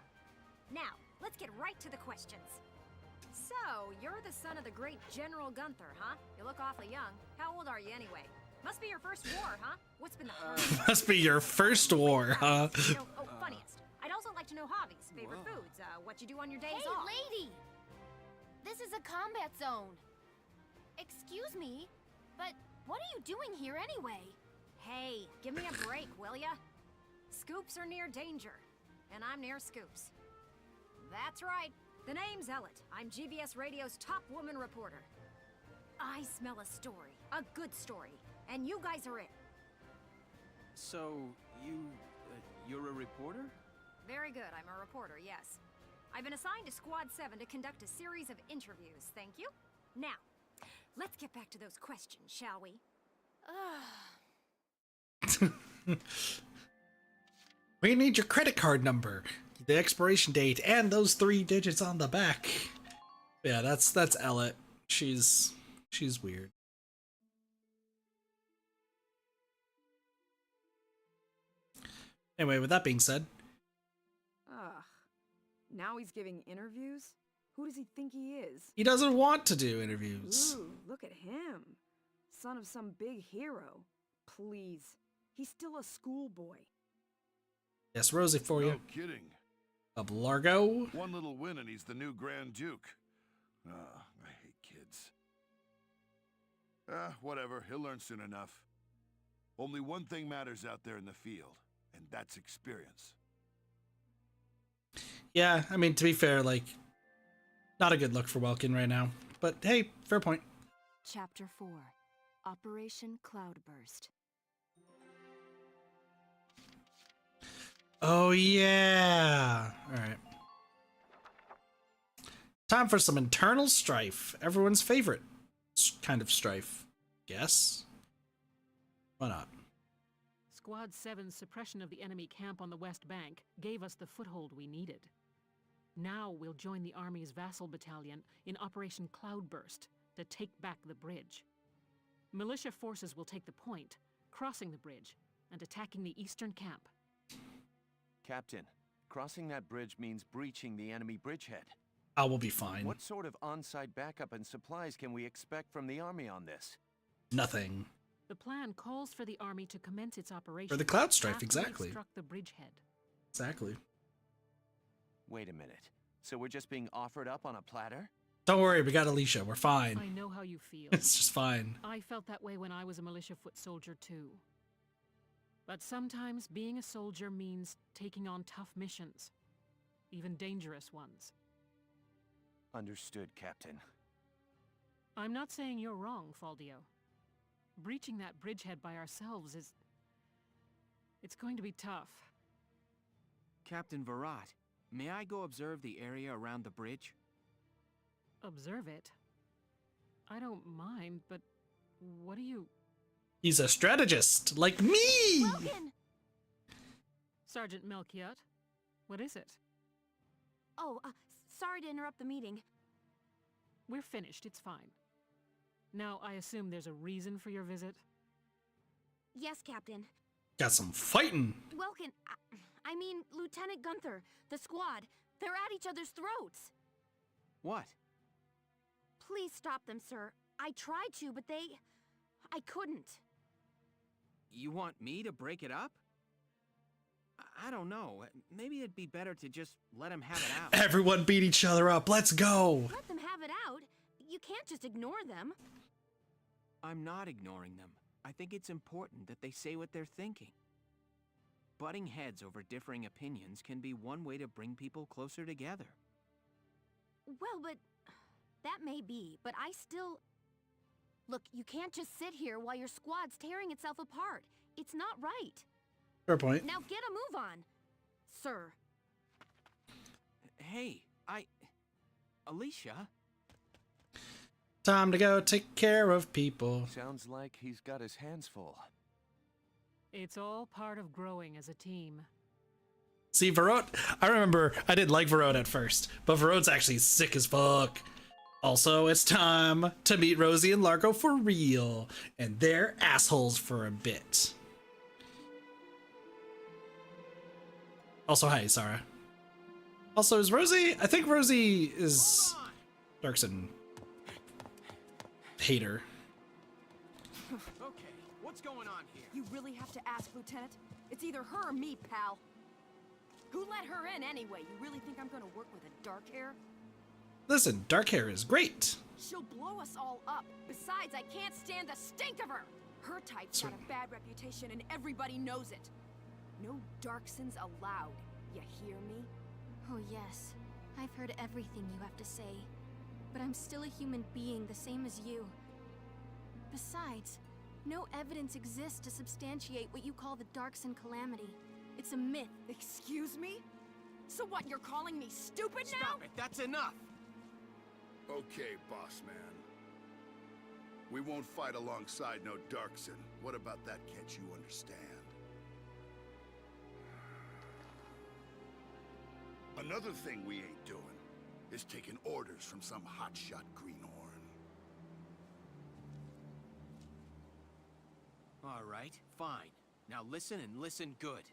Now, let's get right to the questions. So, you're the son of the great General Gunther, huh? You look awfully young. How old are you anyway? Must be your first war, huh? What's been the hardest? Must be your first war, huh? Funniest. I'd also like to know hobbies, favorite foods, what you do on your days Hey, off. lady! This is a combat zone. Excuse me, but what are you doing here anyway? Hey, give me a break, will ya? Scoops are near danger, and I'm near scoops. That's right. The name's Ellet. I'm GBS Radio's top woman reporter. I smell a story, a good story, and you guys are it. So, you're a reporter? Very good, I'm a reporter, yes. I've been assigned to Squad 7 to conduct a series of interviews, thank you. Now, let's get back to those questions, shall we? We need your credit card number, the expiration date, and those 3 digits on the back. Yeah, that's Ellet. She's weird. Anyway, with that being said, Ugh. Now he's giving interviews? Who does he think he is? he doesn't want to do interviews. Ooh, look at him. Son of some big hero. Please. He's still a schoolboy. Yes, Rosie for you. No kidding. Up Largo. One little win and he's the new Grand Duke. I hate kids. Whatever. He'll learn soon enough. Only one thing matters out there in the field, and that's experience. Yeah, I mean, to be fair, like, not a good look for Welkin right now. But hey, fair point. Chapter 4, Operation Cloudburst. Oh, yeah. All right. Time for some internal strife. Everyone's favorite kind of strife. Guess? Why not? Squad 7's suppression of the enemy camp on the West Bank gave us the foothold we needed. Now we'll join the Army's vassal battalion in Operation Cloudburst to take back the bridge. Militia forces will take the point, crossing the bridge, and attacking the eastern camp. Captain, crossing that bridge means breaching the enemy bridgehead. I will be fine. What sort of on-site backup and supplies can we expect from the Army on this? Nothing. The plan calls for the Army to commence its operation For the cloud strife, after exactly. we've struck the bridgehead. Exactly. Wait a minute. So we're just being offered up on a platter? Don't worry, we got Alicia. We're fine. I know how you feel. It's just fine. I felt that way when I was a militia foot soldier too. But sometimes being a soldier means taking on tough missions, even dangerous ones. Understood, Captain. I'm not saying you're wrong, Faldio. Breaching that bridgehead by ourselves is... it's going to be tough. Captain Virat, may I go observe the area around the bridge? Observe it? I don't mind, but what do you... He's a strategist, like me! Welkin! Sergeant Melchiot, what is it? Oh, sorry to interrupt the meeting. We're finished, it's fine. Now, I assume there's a reason for your visit? Yes, Captain. Got some fighting. Welkin, I mean, Lieutenant Gunther, the squad, they're at each other's throats. What? Please stop them, sir. I tried to, but I couldn't. You want me to break it up? I don't know. Maybe it'd be better to just let them have it out. Everyone beat each other up. Let's go. Let them have it out? You can't just ignore them. I'm not ignoring them. I think it's important that they say what they're thinking. Butting heads over differing opinions can be one way to bring people closer together. Well, but that may be, but I still... Look, you can't just sit here while your squad's tearing itself apart. It's not right. Fair point. Now get a move on, sir. Hey, Alicia? Time to go take care of people. Sounds like he's got his hands full. It's all part of growing as a team. See, Varot, I remember I didn't like Varot at first, but Varot's actually sick as fuck. Also, it's time to meet Rosie and Largo for real, and they're assholes for a bit. Also, hi, Sarah. Also, is Rosie... I think Rosie is... Darkson. Hater. Okay, what's going on here? You really have to ask, Lieutenant? It's either her or me, pal. Who let her in anyway? You really think I'm gonna work with a dark hair? Listen, dark hair is great. She'll blow us all up. Besides, I can't stand the stink of her. Her type's got a bad reputation and everybody knows it. No Darksons allowed. You hear me? Oh yes, I've heard everything you have to say. But I'm still a human being the same as you. Besides, no evidence exists to substantiate what you call the Darkson calamity. It's a myth. Excuse me? So what, you're calling me stupid now? Stop it, that's enough! Okay, boss man. We won't fight alongside no Darkson. What about that can't you understand? Another thing we ain't doing is taking orders from some hotshot greenhorn. All right, fine. Now listen and listen good.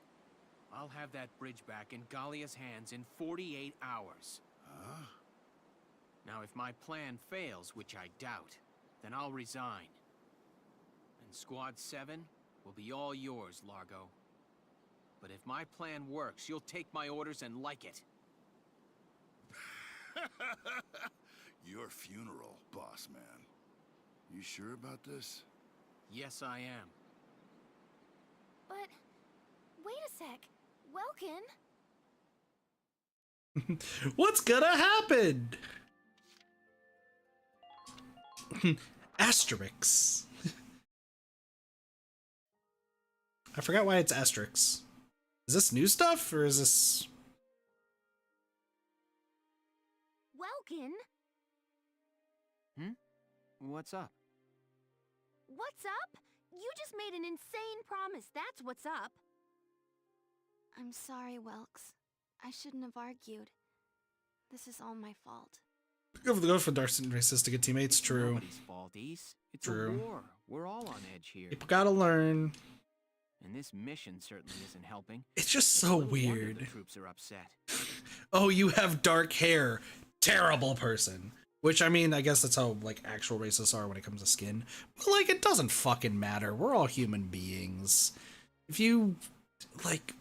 I'll have that bridge back in Gallia's hands in 48 hours. Huh? Now, if my plan fails, which I doubt, then I'll resign. And Squad 7 will be all yours, Largo. But if my plan works, you'll take my orders and like it. Your funeral, boss man. You sure about this? Yes, I am. But, wait a sec. Welkin? What's gonna happen? Asterix. I forgot why it's Asterix. Is this new stuff or is this... Welkin? What's up? What's up? You just made an insane promise, that's what's up. I'm sorry, Welks. I shouldn't have argued. This is all my fault. Go for Darkson races to get teammates, true. Nobody's fault, Ace. It's True. a war. We're all on edge here. People gotta learn. And this mission certainly isn't helping. It's just It's so no wonder weird. The troops are upset. Oh, you have dark hair. Terrible person. Which, I mean, I guess that's how, like, actual racists are when it comes to skin. But, like, it doesn't fucking matter. We're all human beings. If you, like...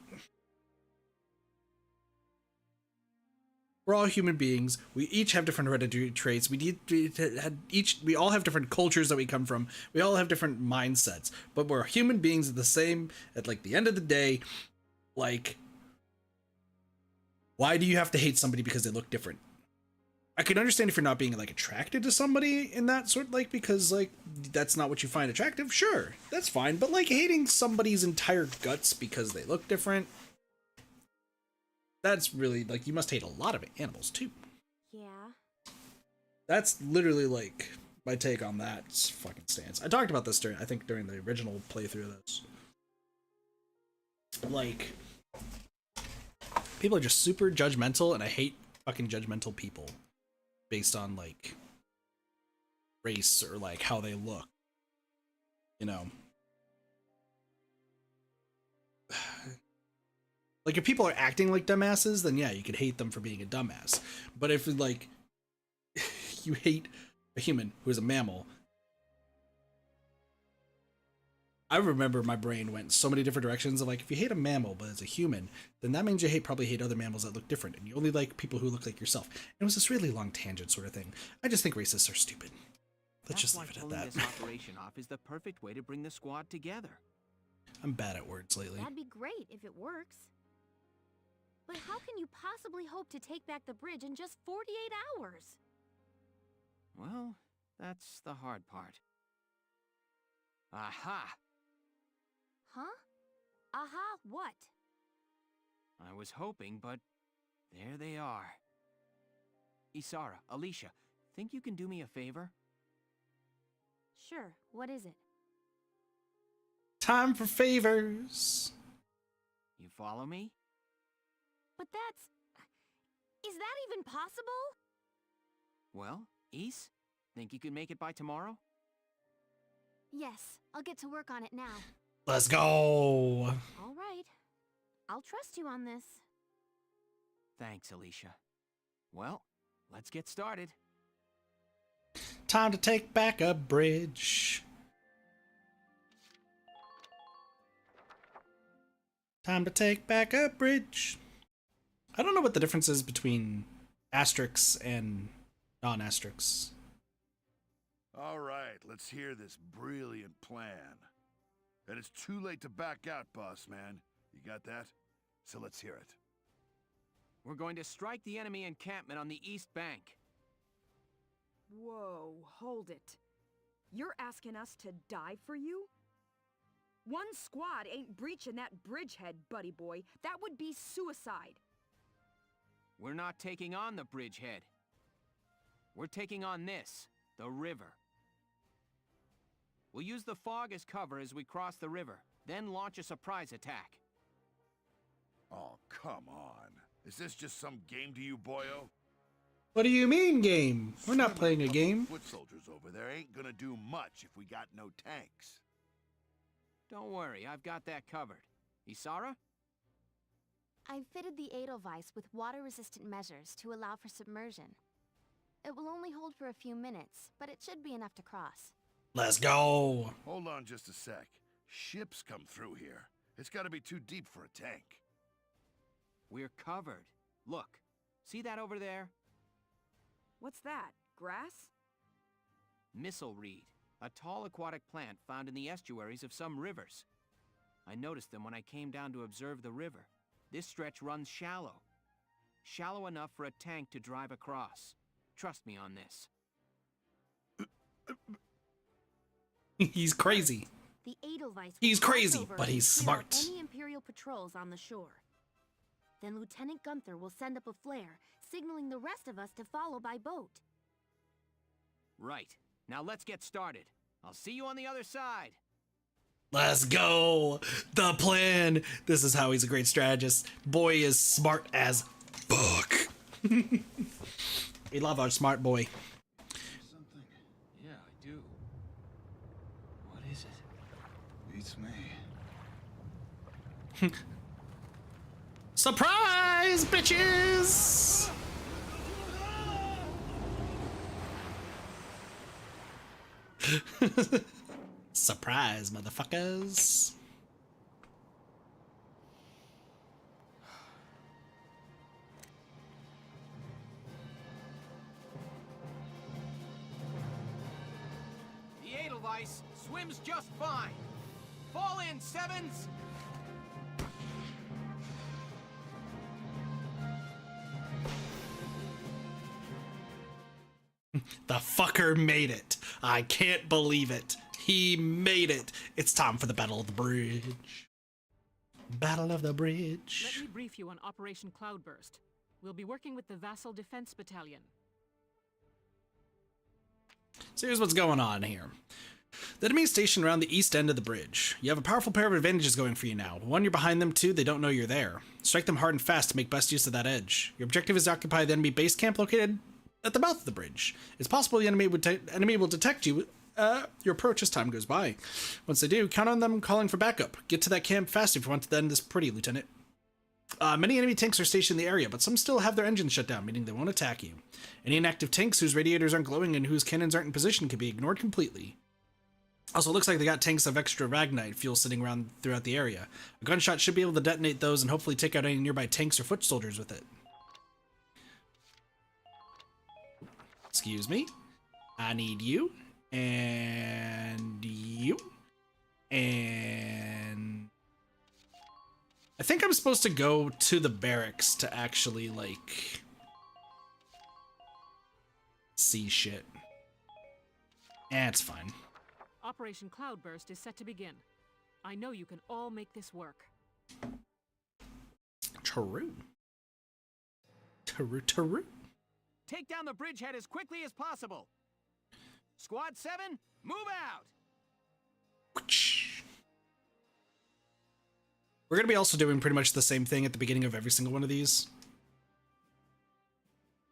We're all human beings. We each have different hereditary traits. We all have different cultures that we come from. We all have different mindsets. But we're human beings the same at, like, the end of the day. Like, why do you have to hate somebody because they look different? I could understand if you're not being like attracted to somebody in that sort, like, because like that's not what you find attractive. Sure, that's fine. But like hating somebody's entire guts because they look different, that's really like, you must hate a lot of animals too. Yeah. That's literally like my take on that fucking stance. I talked about this during the original playthrough of this. Like, people are just super judgmental, and I hate fucking judgmental people based on like race or like how they look, you know. Like, if people are acting like dumbasses, then yeah, you could hate them for being a dumbass. But if like you hate a human who is a mammal, I remember my brain went so many different directions of like, if you hate a mammal but it's a human, then that means you probably hate other mammals that look different, and you only like people who look like yourself. And it was this really long tangent sort of thing. I just think racists are stupid. Let's just leave it at that. This operation off is the perfect way to bring the squad together. I'm bad at words lately. That'd be great if it works. But how can you possibly hope to take back the bridge in just 48 hours? Well, that's the hard part. Aha! Huh? Aha, what? I was hoping, but there they are. Isara, Alicia, think you can do me a favor? Sure, what is it? Time for favors. You follow me? But that's... Is that even possible? Well, Is, think you can make it by tomorrow? Yes, I'll get to work on it now. Let's go. All right. I'll trust you on this. Thanks, Alicia. Well, let's get started. Time to take back a bridge. Time to take back a bridge. I don't know what the difference is between asterisks and non-asterisks. All right, let's hear this brilliant plan. And it's too late to back out, boss man. You got that? So let's hear it. We're going to strike the enemy encampment on the east bank. Whoa, hold it. You're asking us to die for you? One squad ain't breaching that bridgehead, buddy boy. That would be suicide. We're not taking on the bridgehead. We're taking on this, the river. We'll use the fog as cover as we cross the river, then launch a surprise attack. Oh, come on. Is this just some game to you, boyo? What do you mean, game? We're not playing a game. Foot soldiers over there ain't gonna do much if we got no tanks. Don't worry, I've got that covered. Isara? I've fitted the Edelweiss with water-resistant measures to allow for submersion. It will only hold for a few minutes, but it should be enough to cross. Let's go. Hold on just a sec. Ships come through here. It's gotta be too deep for a tank. We're covered. Look, see that over there? What's that? Grass? Missile reed, a tall aquatic plant found in the estuaries of some rivers. I noticed them when I came down to observe the river. This stretch runs shallow. Shallow enough for a tank to drive across. Trust me on this. He's crazy. The Edelweiss He's will cross crazy, over but and he's clear out smart. Any Imperial patrols on the shore. Then Lieutenant Gunther will send up a flare, signaling the rest of us to follow by boat. Right. Now let's get started. I'll see you on the other side. Let's go. The plan. This is how he's a great strategist. Boy is smart as fuck. We love our smart boy. Something. Yeah, I do. What is it? Beats me. Surprise, bitches! Surprise, motherfuckers. The Edelweiss swims just fine. Fall in, Sevens! The fucker made it. I can't believe it. He made it. It's time for the Battle of the Bridge. Battle of the Bridge. Let me brief you on Operation Cloudburst. We'll be working with the Vassal Defense Battalion. So here's what's going on here. The enemy is stationed around the east end of the bridge. You have a powerful pair of advantages going for you now. One, you're behind them. Two, they don't know you're there. Strike them hard and fast to make best use of that edge. Your objective is to occupy the enemy base camp located at the mouth of the bridge. It's possible the enemy will detect you your approach as time goes by. Once they do, count on them calling for backup. Get to that camp fast if you want to end this pretty, Lieutenant. Many enemy tanks are stationed in the area, but some still have their engines shut down, meaning they won't attack you. Any inactive tanks whose radiators aren't glowing and whose cannons aren't in position can be ignored completely. Also, it looks like they got tanks of extra Ragnite fuel sitting around throughout the area. A gunshot should be able to detonate those and hopefully take out any nearby tanks or foot soldiers with it. Excuse me. I need you. And you. And I think I'm supposed to go to the barracks to actually, like, see shit. It's fine. Operation Cloudburst is set to begin. I know you can all make this work. True. True. Take down the bridgehead as quickly as possible. Squad 7, move out! We're going to be also doing pretty much the same thing at the beginning of every single one of these.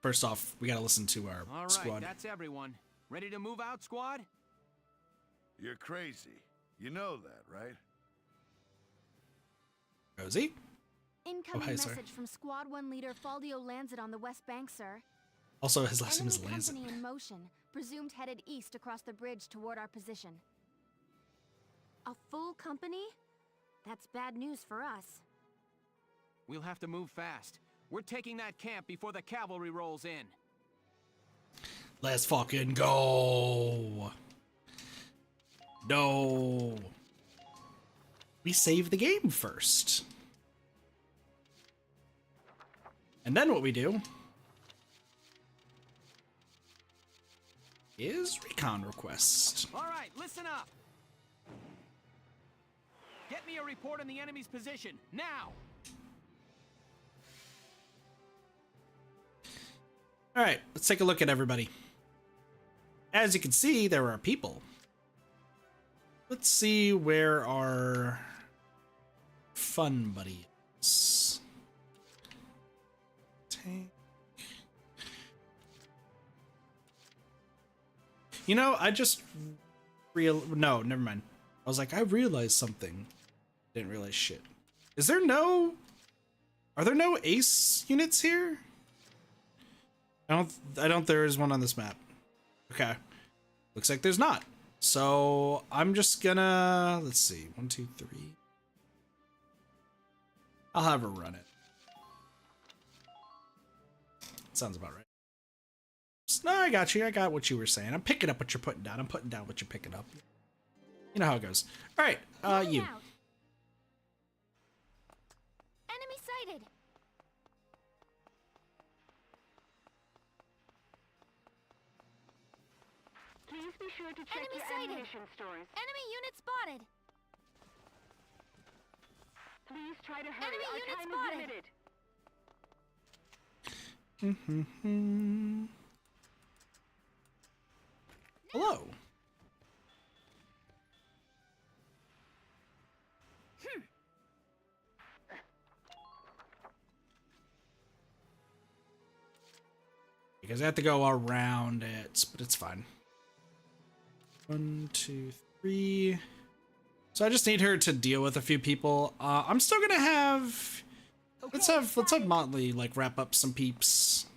First off, we got to listen to our All right, squad. That's everyone. Ready to move out, squad? You're crazy. You know that, right? Rosie? Incoming hi, sir. message from Squad 1 leader Faldio Lancet on the West Bank, sir. Also, his last name is Enemy Lancet. company in motion, presumed headed east across the bridge toward our position. A full company? That's bad news for us. We'll have to move fast. We're taking that camp before the cavalry rolls in. Let's fucking go. No. We save the game first. And then what we do is recon request. All right, listen up. Get me a report on the enemy's position, now! All right, let's take a look at everybody. As you can see, there are people. Let's see where our fun buddy is. Tank. You know, I just no, never mind. I was like, I realized something. Didn't realize shit. Is there no... Are there no ace units here? I don't there is one on this map. Okay. Looks like there's not. So I'm just gonna, let's see, 1, 2, 3. I'll have her run it. Sounds about right. No, I got you. I got what you were saying. I'm picking up what you're putting down. I'm putting down what you're picking up. You know how it goes. All right, you. Out. Enemy sighted. Please be sure to check Enemy your sighted. ammunition stores. Enemy unit spotted. Please try to hurry. Enemy Our unit time spotted. is limited. Hello. Because I have to go around it, but it's fine. 1, 2, 3. So I just need her to deal with a few people. I'm still gonna have. Let's have Motley like wrap up some peeps.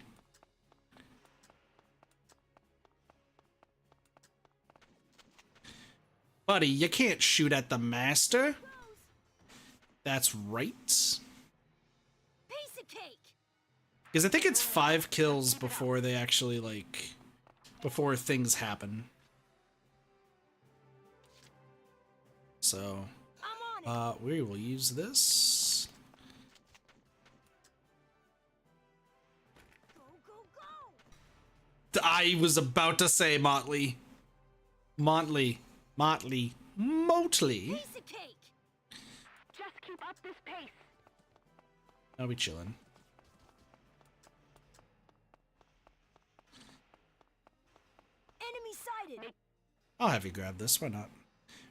Buddy, you can't shoot at the master. That's right. Piece of cake. Because I think it's 5 kills before they actually, like, before things happen. So, we will use this. Go, go, I was about to say Motley. Motley. Motley. Motley. Piece of cake. Just keep up this pace. I'll be chilling. Enemy sighted. I'll have you grab this. Why not?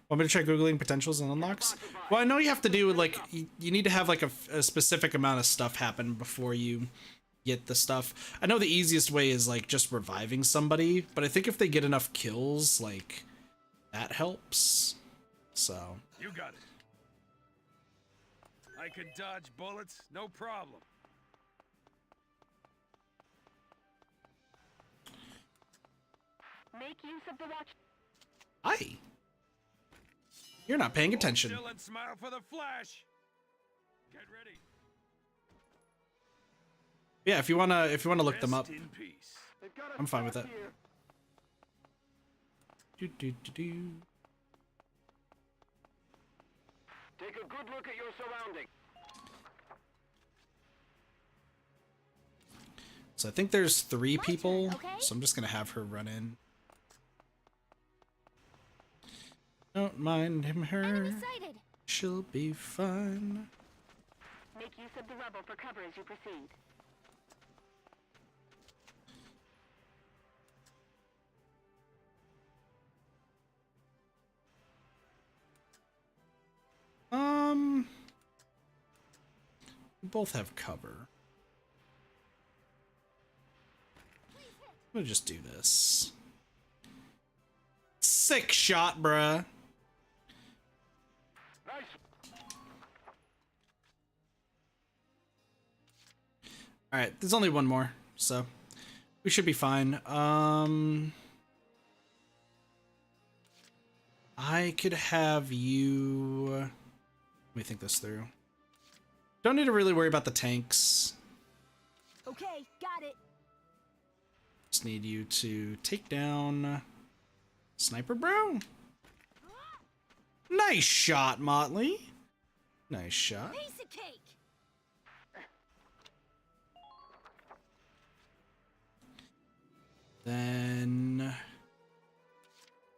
Want me to try Googling potentials and unlocks? Well, I know you have to do, like, you need to have, like, a specific amount of stuff happen before you get the stuff. I know the easiest way is, like, just reviving somebody, but I think if they get enough kills, like, that helps. So. You got it. I can dodge bullets, no problem. Make use of the watch. Aye. You're not paying attention. Hold still and smile for the flash. Get ready. Yeah, if you wanna look them up, Rest in peace. I'm fine with that. Do, do, do, do. Take a good look at your surroundings. So I think there's 3 people, okay? so I'm just gonna have her run in. Don't mind him, her. Enemy sighted. She'll be fine. Make use of the rubble for cover as you proceed. We both have cover. I'm gonna just do this. Sick shot, bruh. Alright, there's only one more, so we should be fine. I could have you... Let me think this through. Don't need to really worry about the tanks. Okay, got it. Just need you to take down Sniper Bro. Nice shot, Motley. Nice shot. Piece of cake. Then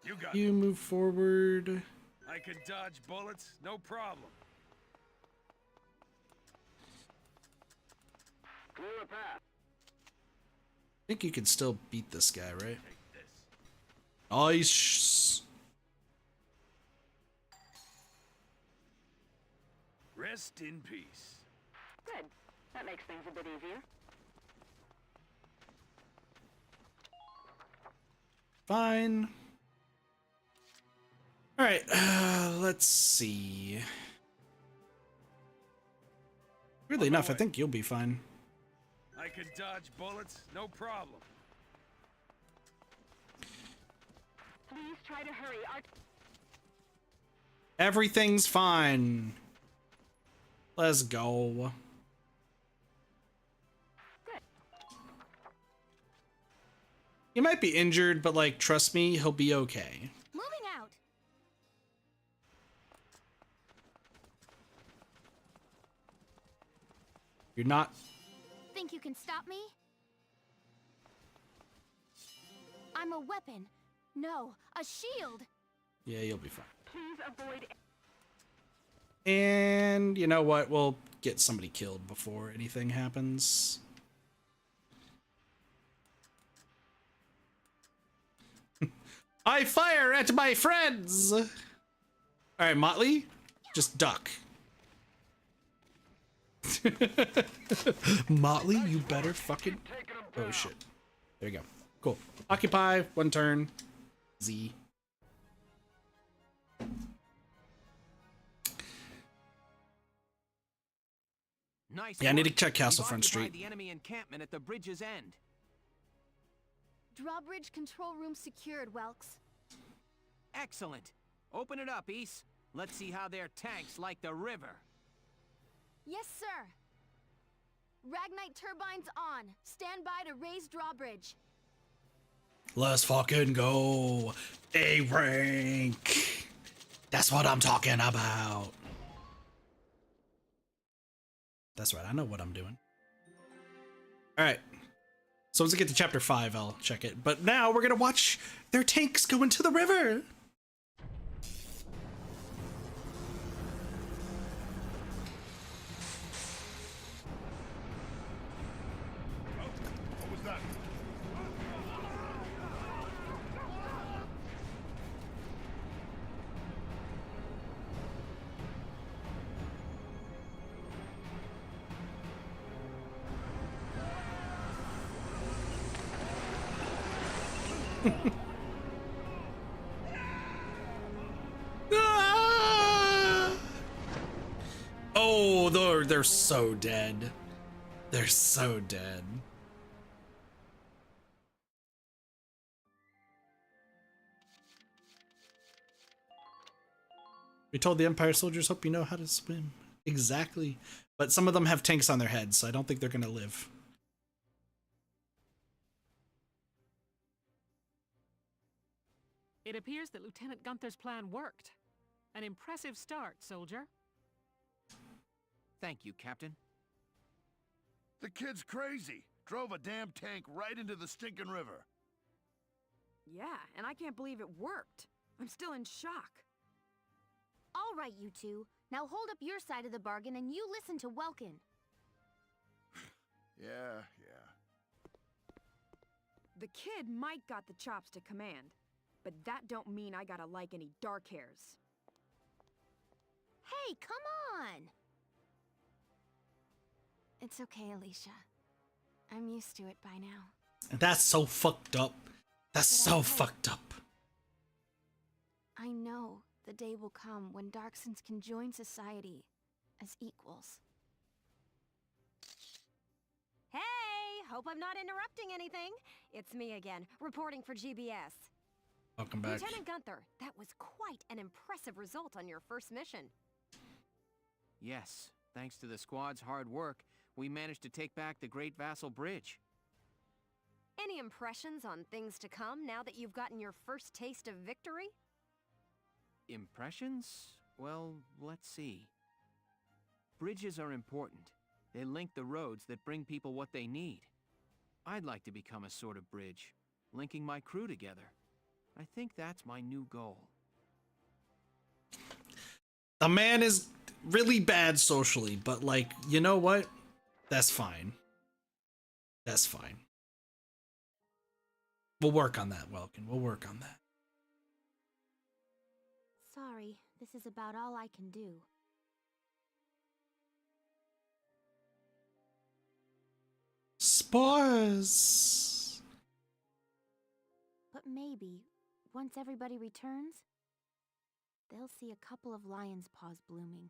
You got you it. move forward. I can dodge bullets, no problem. Clear a path. I think you can still beat this guy, right? Take this. Nice. Rest in peace. Good. That makes things a bit easier. Fine. All right, let's see. Weirdly enough, I think you'll be fine. I can dodge bullets, no problem. Please try to hurry. Everything's fine. Let's go. He might be injured, but like, trust me, he'll be okay. Moving out. You're not. Think you can stop me? I'm a weapon. No, a shield. Yeah, you'll be fine. Please avoid. And you know what? We'll get somebody killed before anything happens. I fire at my friends! Alright, Motley, just duck. Motley, you better fucking... Oh shit. There you go. Cool. Occupy, 1 turn. Z. Nice. Yeah, I need to work. check Castle We've Front occupied Street. the enemy encampment at the bridge's end. Drawbridge control room secured, Welks. Excellent. Open it up, East. Let's see how their tanks like the river. Yes, sir. Ragnite turbines on. Stand by to raise drawbridge. Let's fucking go. A rank. That's what I'm talking about. That's right, I know what I'm doing. Alright. So once we get to chapter 5, I'll check it. But now we're gonna watch their tanks go into the river. What was that? Ah! Oh, they're so dead. They're so dead. We told the Empire soldiers, hope you know how to swim. Exactly. But some of them have tanks on their heads, so I don't think they're gonna live. It appears that Lieutenant Gunther's plan worked. An impressive start, soldier. Thank you, Captain. The kid's crazy. Drove a damn tank right into the stinking river. Yeah, and I can't believe it worked. I'm still in shock. All right, you two. Now hold up your side of the bargain and you listen to Welkin. Yeah. The kid might got the chops to command, but that don't mean I gotta like any dark hairs. Hey, come on! It's okay, Alicia. I'm used to it by now. That's so fucked up. That's so fucked up. I know the day will come when Darksons can join society as equals. Hey! Hope I'm not interrupting anything. It's me again, reporting for GBS. Welcome back. Lieutenant Gunther, that was quite an impressive result on your first mission. Yes, thanks to the squad's hard work, we managed to take back the Great Vassal Bridge. Any impressions on things to come now that you've gotten your first taste of victory? Impressions? Well, let's see. Bridges are important. They link the roads that bring people what they need. I'd like to become a sort of bridge, linking my crew together. I think that's my new goal. The man is really bad socially, but like, you know what? That's fine. That's fine. We'll work on that, Welkin. We'll work on that. Sorry, this is about all I can do. Spores! But maybe, once everybody returns, they'll see a couple of lion's paws blooming,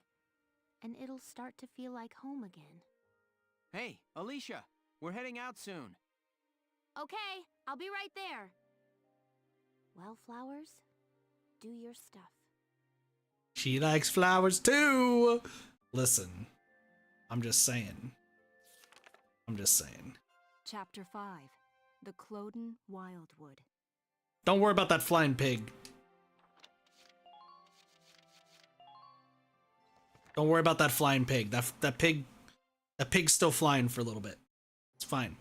and it'll start to feel like home again. Hey, Alicia, we're heading out soon. Okay, I'll be right there. Well, flowers, do your stuff. She likes flowers too! Listen, I'm just saying. Chapter 5. The Cloden Wildwood. Don't worry about that flying pig. Don't worry about that flying pig. That pig's still flying for a little bit. It's fine.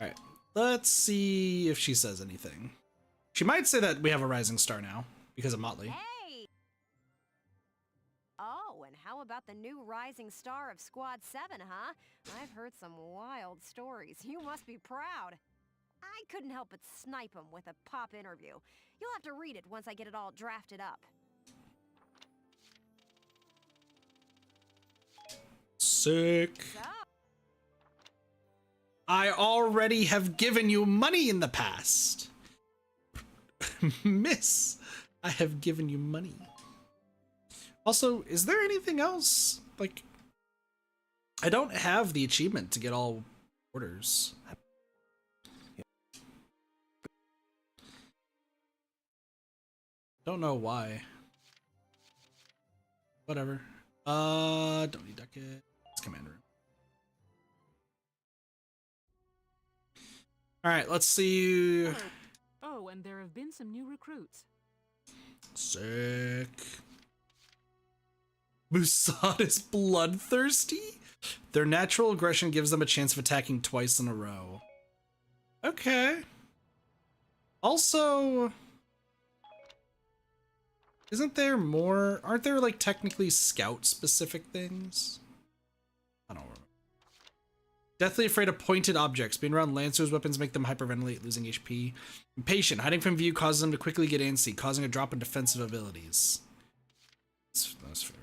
Alright. Let's see if she says anything. She might say that we have a rising star now because of Motley. Hey! Oh, and how about the new rising star of Squad 7, huh? I've heard some wild stories. You must be proud. I couldn't help but snipe him with a pop interview. You'll have to read it once I get it all drafted up. Sick. So, I already have given you money in the past. Miss, I have given you money. Also, is there anything else? Like, I don't have the achievement to get all orders. Don't know why. Whatever. Don't need ducket. It's commander. All right, let's see. Oh, and there have been some new recruits. Sick. Musad is bloodthirsty? Their natural aggression gives them a chance of attacking twice in a row. Okay. Also, isn't there more? Aren't there like technically scout specific things? I don't remember. Deathly afraid of pointed objects. Being around Lancer's weapons make them hyperventilate, losing HP. Impatient. Hiding from view causes them to quickly get antsy, causing a drop in defensive abilities. That's fair.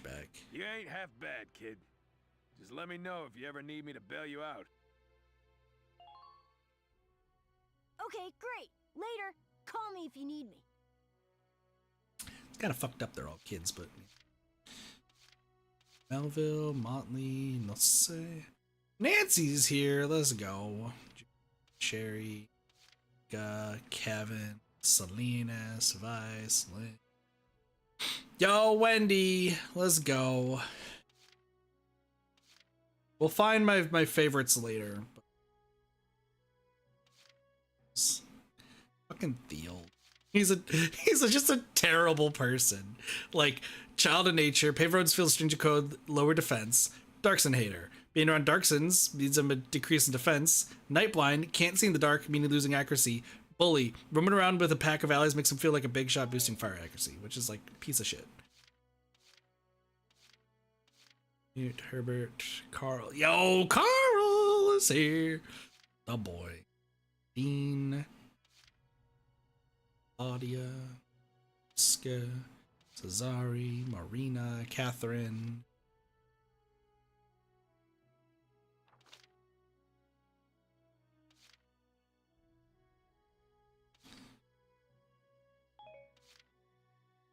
Back. You ain't half bad, kid. Just let me know if you ever need me to bail you out. Okay, great. Later. Call me if you need me. It's kind of fucked up. They're all kids, but Melville, Motley, Noce. Nancy's here. Let's go. Sherry, Kevin, Salinas, Vice, Lynn. Yo, Wendy, let's go. We'll find my favorites later. Fucking Theo. He's just a terrible person. Like, child of nature, paved roads feel stringent code, lower defense. Darkson hater. Being around Darksons means him a decrease in defense. Night blind, can't see in the dark, meaning losing accuracy. Bully, roaming around with a pack of allies makes him feel like a big shot boosting fire accuracy, which is like a piece of shit. Mute, Herbert, Carl. Yo, Carl is here. The boy. Dean. Claudia. Ska. Cesari. Marina. Catherine.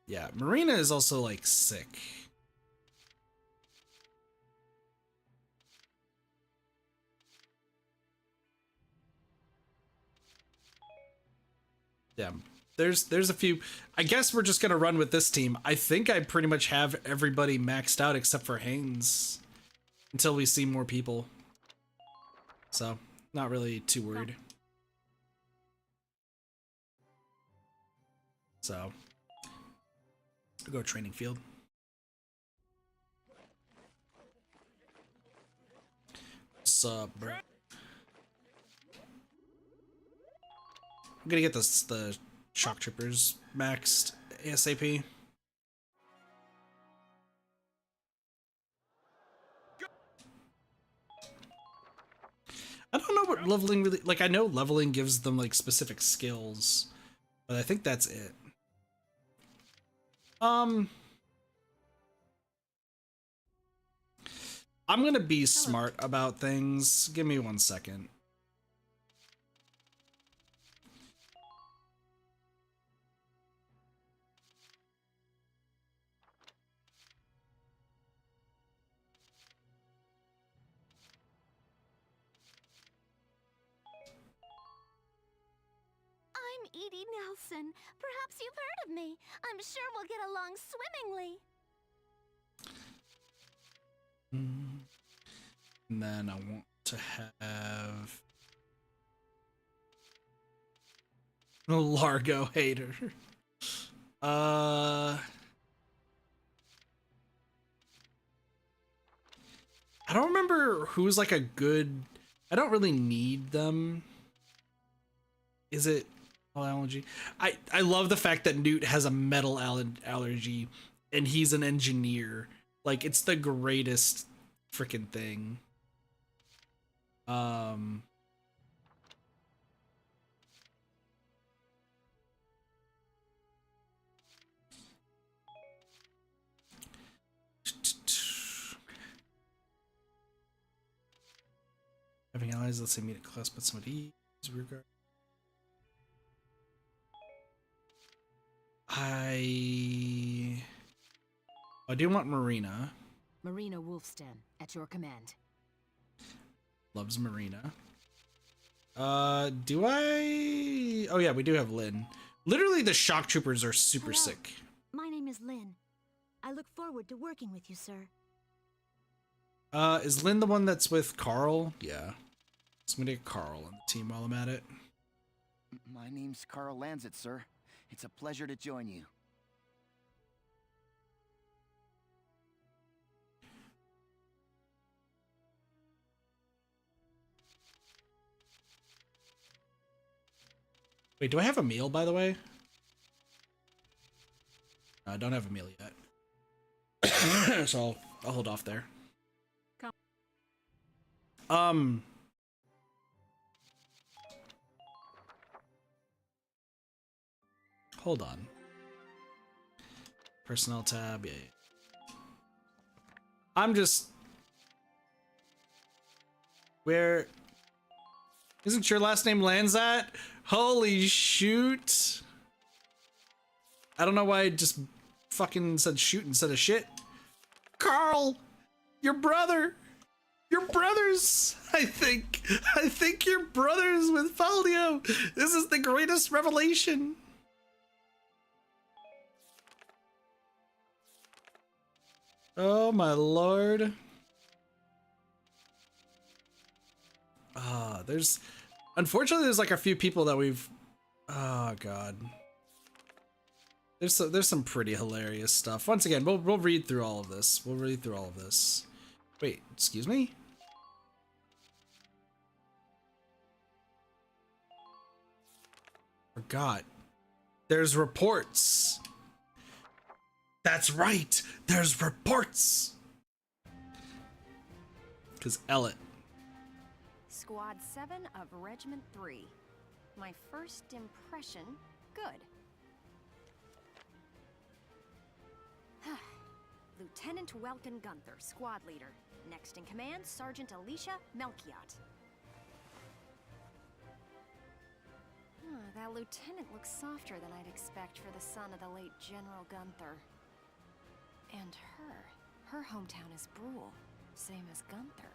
Yeah, Marina is also like sick. Yeah, there's a few. I guess we're just gonna run with this team. I think I pretty much have everybody maxed out except for Haynes until we see more people. So, not really too worried. So, we'll go training field. What's up, bro? I'm gonna get the shock troopers maxed ASAP. I don't know what leveling really, like, I know leveling gives them like specific skills, but I think that's it. I'm gonna be smart about things. Give me 1 second. I'm Edie Nelson. Perhaps you've heard of me. I'm sure we'll get along swimmingly. And then I want to have a Largo hater. I don't remember who's like a good. I don't really need them. Is it allergy? I love the fact that Newt has a metal allergy and he's an engineer. Like, it's the greatest freaking thing. Having allies, let's say meet at class, but somebody regard. I do want Marina. Marina Wolfston, at your command. Loves Marina. Do I? Oh yeah, we do have Lynn. Literally, the shock troopers are super Hello. sick. My name is Lynn. I look forward to working with you, sir. Is Lynn the one that's with Carl? Yeah. So I'm gonna get Carl on the team while I'm at it. My name's Carl Lanzett, sir. It's a pleasure to join you. Wait, do I have a meal, by the way? No, I don't have a meal yet. So I'll hold off there. Hold on. Personnel tab, yeah. I'm just... Where... Isn't your last name Lanzat? Holy shoot. I don't know why I just fucking said shoot instead of shit. Carl! Your brother! Your brothers! I think you're brothers with Faldio! This is the greatest revelation! Oh my lord. There's... Unfortunately, there's like a few people that we've... Oh god. There's some pretty hilarious stuff. Once again, we'll read through all of this. We'll read through all of this. Wait, excuse me? Forgot. There's reports. That's right. There's reports. Because Ellet. Squad 7 of Regiment 3. My first impression, good. Lieutenant Welkin Gunther, squad leader. Next in command, Sergeant Alicia Melchiot. That lieutenant looks softer than I'd expect for the son of the late General Gunther. And her hometown is Brule, same as Gunther.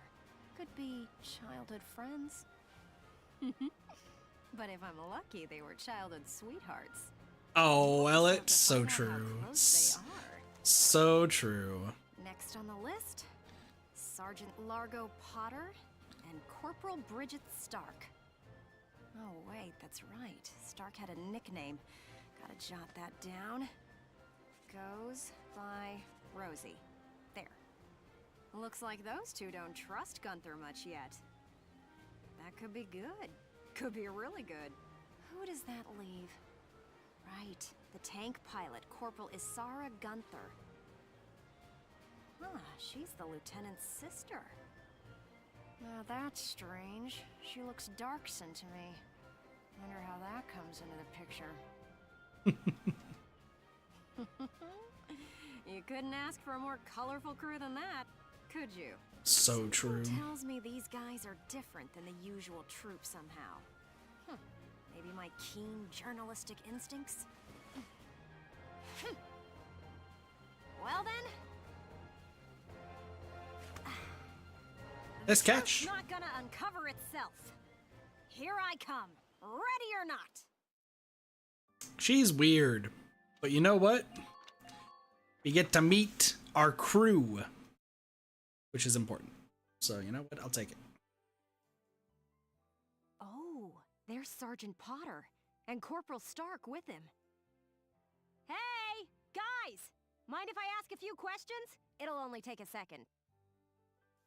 Could be childhood friends. But if I'm lucky, they were childhood sweethearts. Oh, Ellet, so true. So true. Next on the list, Sergeant Largo Potter and Corporal Bridget Stark. Oh wait, that's right. Stark had a nickname. Gotta jot that down. Goes by Rosie. There. Looks like those two don't trust Gunther much yet. That could be good. Could be really good. Who does that leave? Right, the tank pilot, Corporal Isara Gunther. She's the lieutenant's sister. Now that's strange. She looks dark-skinned to me. Wonder how that comes into the picture. You couldn't ask for a more colorful crew than that, could you? So true. Something tells me these guys are different than the usual troop somehow. Maybe my keen journalistic instincts? Well then. Nice catch. It's not gonna uncover itself. Here I come, ready or not. She's weird, but you know what? We get to meet our crew, which is important. So you know what? I'll take it. Oh, there's Sergeant Potter and Corporal Stark with him. Hey, guys! Mind if I ask a few questions? It'll only take a second.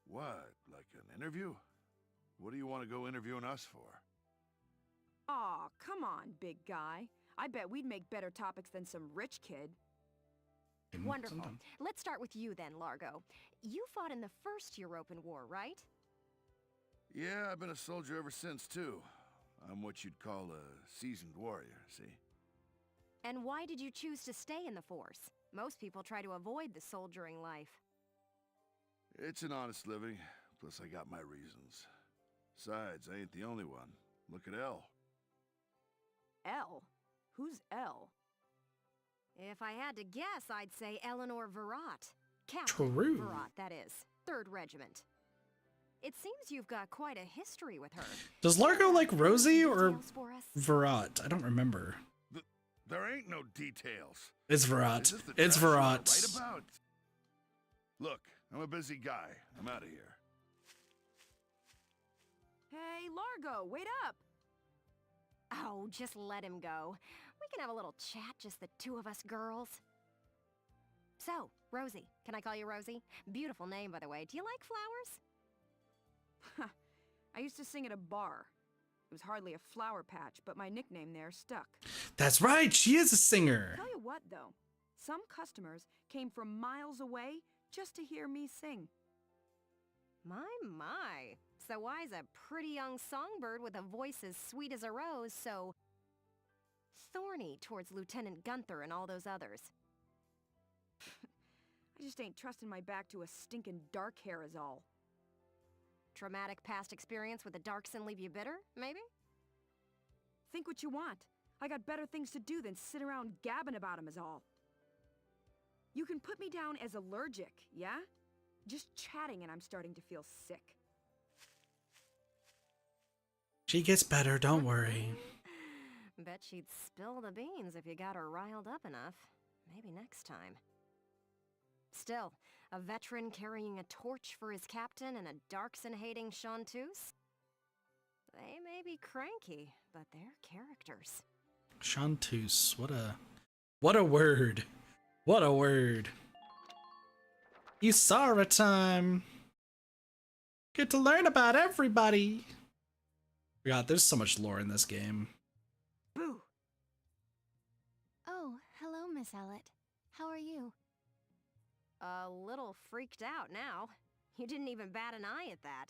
What? Like an interview? What do you want to go interviewing us for? Aw, come on, big guy. I bet we'd make better topics than some rich kid. Wonderful. Let's start with you then, Largo. You fought in the First European War, right? Yeah, I've been a soldier ever since, too. I'm what you'd call a seasoned warrior, see? And why did you choose to stay in the Force? Most people try to avoid the soldiering life. It's an honest living, plus I got my reasons. Besides, I ain't the only one. Look at Elle. Elle? Who's Elle? If I had to guess, I'd say Eleanor Virat. Captain True. Virat, that is. 3rd Regiment. It seems you've got quite a history with her. Does Largo like Rosie or Details for us? Virat? I don't remember. There ain't no details. It's Virat. Is this the It's trash you wanna Virat. write about? Look, I'm a busy guy. I'm out of here. Hey, Largo, wait up! Oh, just let him go. We can have a little chat, just the two of us girls. So, Rosie. Can I call you Rosie? Beautiful name, by the way. Do you like flowers? I used to sing at a bar. It was hardly a flower patch, but my nickname there stuck. That's right, she is a singer. Tell you what, though. Some customers came from miles away just to hear me sing. My. So why's a pretty young songbird with a voice as sweet as a rose so thorny towards Lieutenant Gunther and all those others? I just ain't trusting my back to a stinking dark hair is all. Traumatic past experience with the Darkson leave you bitter, maybe? Think what you want. I got better things to do than sit around gabbing about 'em is all. You can put me down as allergic, yeah? Just chatting and I'm starting to feel sick. She gets better, don't worry. Bet she'd spill the beans if you got her riled up enough. Maybe next time. Still, a veteran carrying a torch for his captain and a Darkson-hating chanteuse? They may be cranky, but they're characters. Chanteuse, what a word. What a word. Isara time. Get to learn about everybody. God, there's so much lore in this game. Boo! Oh, hello, Miss Ellett. How are you? A little freaked out now. You didn't even bat an eye at that.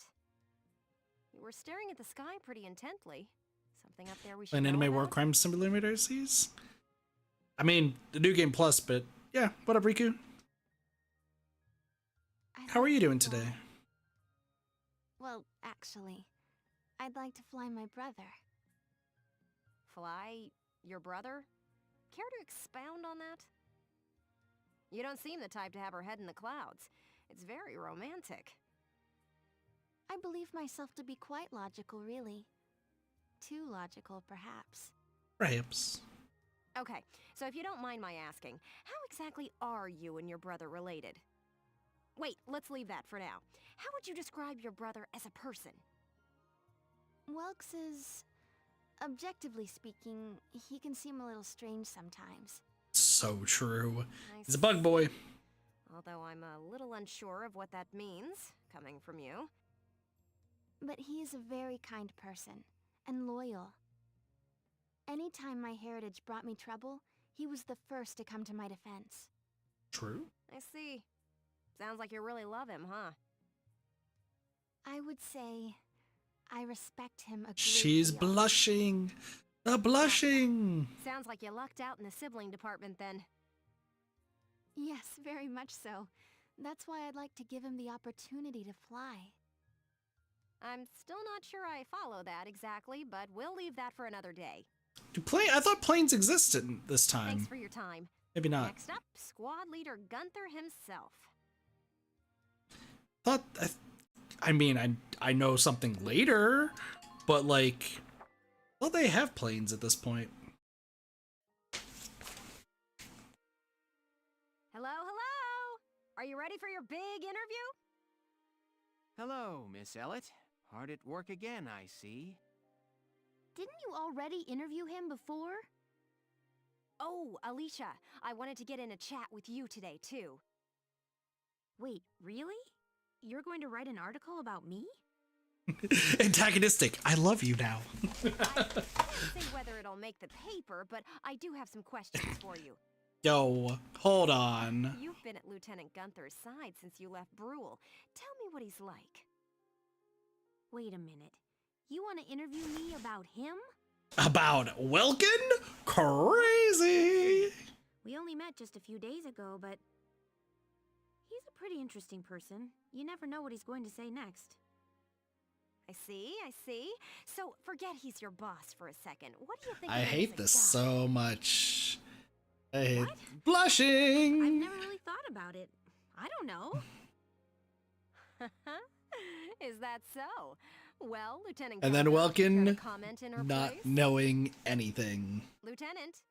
You were staring at the sky pretty intently. Something up there we should An know anime war about? crime simulator sees? I mean, the new game plus, but yeah, what up, Riku? How are you doing today? Well, actually, I'd like to fly my brother. Fly your brother? Care to expound on that? You don't seem the type to have her head in the clouds. It's very romantic. I believe myself to be quite logical, really. Too logical, perhaps. Perhaps. Okay, so if you don't mind my asking, how exactly are you and your brother related? Wait, let's leave that for now. How would you describe your brother as a person? Welks is... objectively speaking, he can seem a little strange sometimes. So true. I He's a bug boy. Although I'm a little unsure of what that means, coming from you. But he is a very kind person, and loyal. Anytime my heritage brought me trouble, he was the first to come to my defense. True. I see. Sounds like you really love him, huh? I would say I respect him a great She's deal. blushing. The blushing. Sounds like you lucked out in the sibling department then. Yes, very much so. That's why I'd like to give him the opportunity to fly. I'm still not sure I follow that exactly, but we'll leave that for another day. I thought planes existed this time. Thanks for your time. Maybe not. Next up, squad leader Gunther himself. I mean, I know something later, but like, well, they have planes at this point. Hello, hello! Are you ready for your big interview? Hello, Miss Ellett. Hard at work again, I see. Didn't you already interview him before? Oh, Alicia, I wanted to get in a chat with you today, too. Wait, really? You're going to write an article about me? Antagonistic. I love you now. I can't say whether it'll make the paper, but I do have some questions for you. Yo, hold on. You've been at Lieutenant Gunther's side since you left Brule. Tell me what he's like. Wait a minute. You want to interview me about him? About Welkin? Crazy. We only met just a few days ago, but he's a pretty interesting person. You never know what he's going to say next. I see. So, forget he's your boss for a second. What do you think I of him hate as a this guy? so much. I hate What? blushing. I've never really thought about it. I don't know. Is that so? Well, Lieutenant And then Gunther, would you care Welkin to comment in her not place? knowing anything. Lieutenant,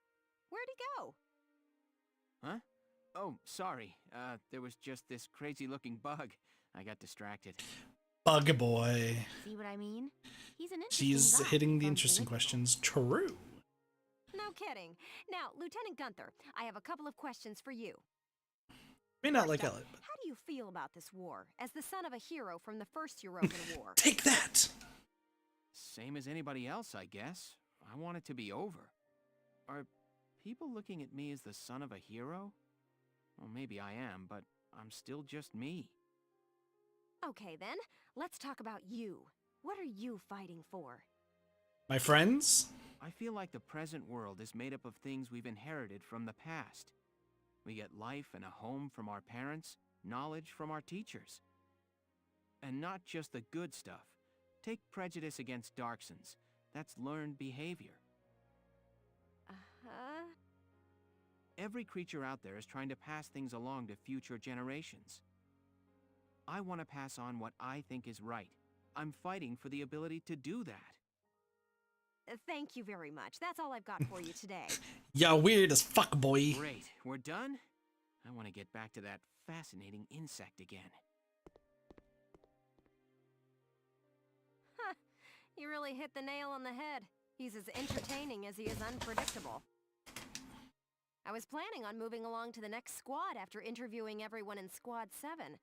where'd he go? Huh? Oh, sorry. There was just this crazy-looking bug. I got distracted. Bug boy. See what I mean? He's an interesting She's guy, hitting the if interesting unpredictable. questions. True. No kidding. Now, Lieutenant Gunther, I have a couple of questions for you. May not First like up, Elliot. how do you feel about this war, as the son of a hero from the First European War? Take that. Same as anybody else, I guess. I want it to be over. Are people looking at me as the son of a hero? Well, maybe I am, but I'm still just me. Okay then, let's talk about you. What are you fighting for? My friends? I feel like the present world is made up of things we've inherited from the past. We get life and a home from our parents, knowledge from our teachers. And not just the good stuff. Take prejudice against Darksons. That's learned behavior. Uh-huh. Every creature out there is trying to pass things along to future generations. I want to pass on what I think is right. I'm fighting for the ability to do that. Thank you very much. That's all I've got for you today. Yeah, weird as fuck, boy. Great. We're done? I want to get back to that fascinating insect again. Huh. You really hit the nail on the head. He's as entertaining as he is unpredictable. I was planning on moving along to the next squad after interviewing everyone in Squad 7.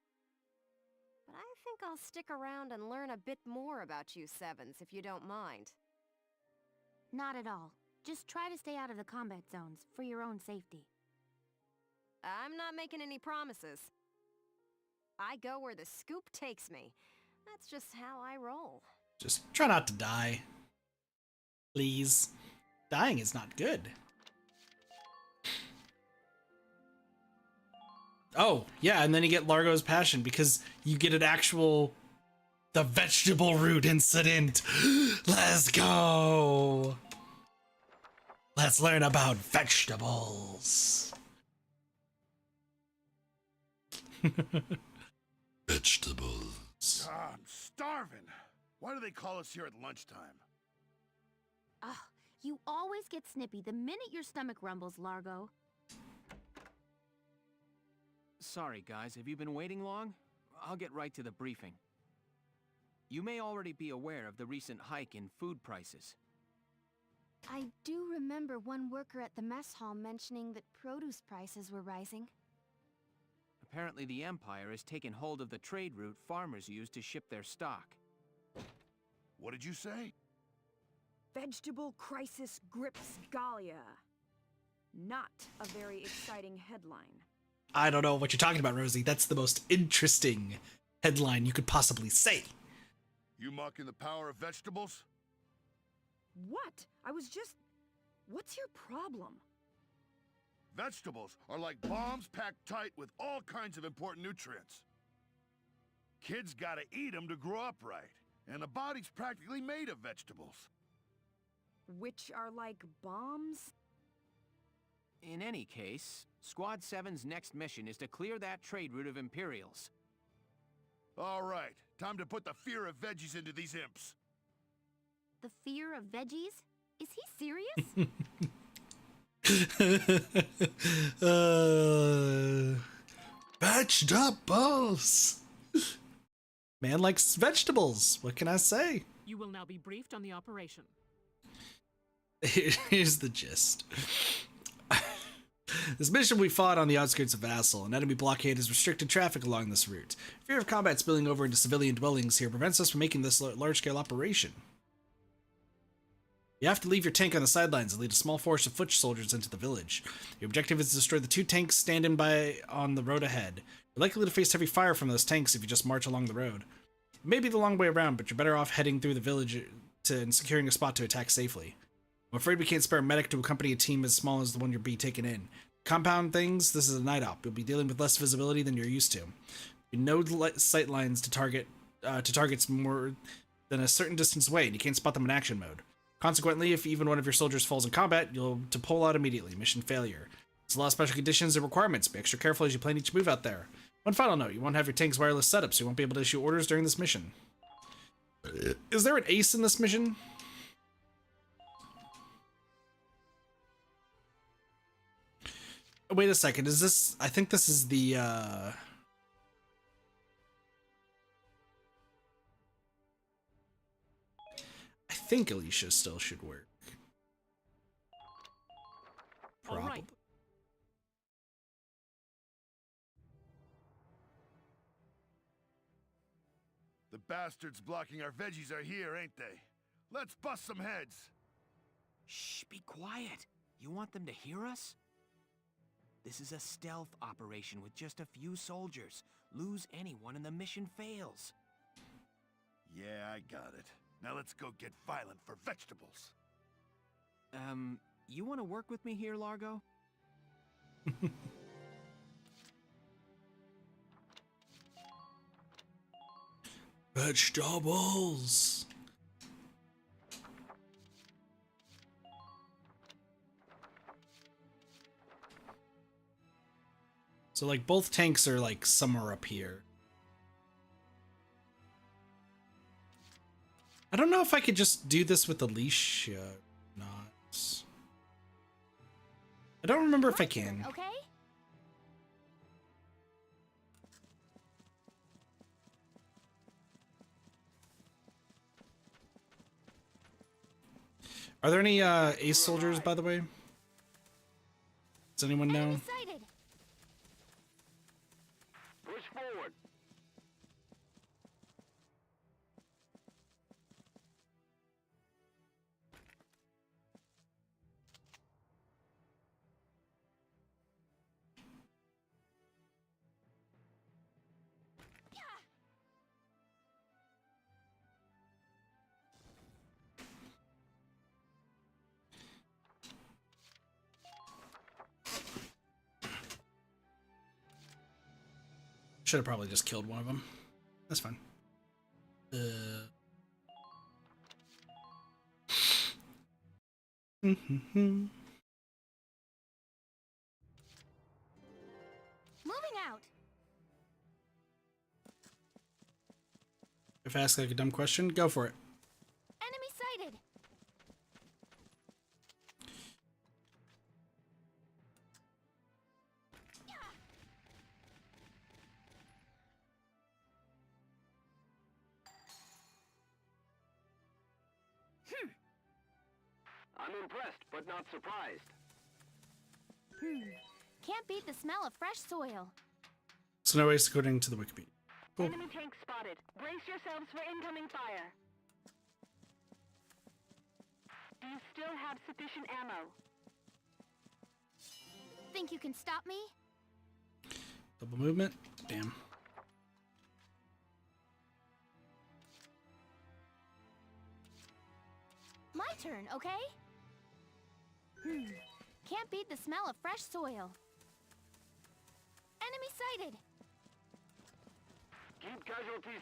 But I think I'll stick around and learn a bit more about you Sevens, if you don't mind. Not at all. Just try to stay out of the combat zones, for your own safety. I'm not making any promises. I go where the scoop takes me. That's just how I roll. Just try not to die. Please. Dying is not good. Oh, yeah, and then you get Largo's passion because you get an actual... the vegetable root incident. Let's go. Let's learn about vegetables. Vegetables. I'm starving. Why do they call us here at lunchtime? Ugh, you always get snippy the minute your stomach rumbles, Largo. Sorry, guys. Have you been waiting long? I'll get right to the briefing. You may already be aware of the recent hike in food prices. I do remember one worker at the mess hall mentioning that produce prices were rising. Apparently the Empire has taken hold of the trade route farmers use to ship their stock. What did you say? Vegetable crisis grips Gallia. Not a very exciting headline. I don't know what you're talking about, Rosie. That's the most interesting headline you could possibly say. You mocking the power of vegetables? What? I was just... What's your problem? Vegetables are like bombs packed tight with all kinds of important nutrients. Kids gotta eat them to grow up right, and the body's practically made of vegetables. Which are like bombs? In any case, Squad 7's next mission is to clear that trade route of Imperials. All right, time to put the fear of veggies into these imps. The fear of veggies? Is he serious? Vegetables. Man likes vegetables. What can I say? You will now be briefed on the operation. Here's the gist. This mission we fought on the outskirts of Vassal. An enemy blockade has restricted traffic along this route. Fear of combat spilling over into civilian dwellings here prevents us from making this large-scale operation. You have to leave your tank on the sidelines and lead a small force of foot soldiers into the village. Your objective is to destroy the 2 tanks standing by on the road ahead. You're likely to face heavy fire from those tanks if you just march along the road. It may be the long way around, but you're better off heading through the village and securing a spot to attack safely. I'm afraid we can't spare a medic to accompany a team as small as the one you're being taken in. Compound things, this is a night op. You'll be dealing with less visibility than you're used to. No sight lines to targets more than a certain distance away, and you can't spot them in action mode. Consequently, if even one of your soldiers falls in combat, you'll to pull out immediately. Mission failure. There's a lot of special conditions and requirements. Be extra careful as you plan each move out there. One final note, you won't have your tank's wireless setup, so you won't be able to issue orders during this mission. Is there an ace in this mission? Wait a second, is this... I think this is the, I think Alicia still should work. Probably. All right. The bastards blocking our veggies are here, ain't they? Let's bust some heads. Shh, be quiet. You want them to hear us? This is a stealth operation with just a few soldiers. Lose anyone and the mission fails. Yeah, I got it. Now let's go get violent for vegetables. You want to work with me here, Largo? Vegetables. So like both tanks are like somewhere up here. I don't know if I could just do this with Alicia or not. I don't remember if I can. Okay? Are there any ace soldiers, by the way? Does anyone know? Enemy sighted. Push forward. Should have probably just killed one of them. That's fine. Moving out. If I ask like a dumb question, go for it. Enemy sighted. I'm impressed, but not surprised. Can't beat the smell of fresh soil. So no waste according to the Wikipedia. Cool. Enemy tank spotted. Brace yourselves for incoming fire. Do you still have sufficient ammo? Think you can stop me? Double movement. Damn. My turn, okay? Can't beat the smell of fresh soil. Enemy sighted. Keep casualties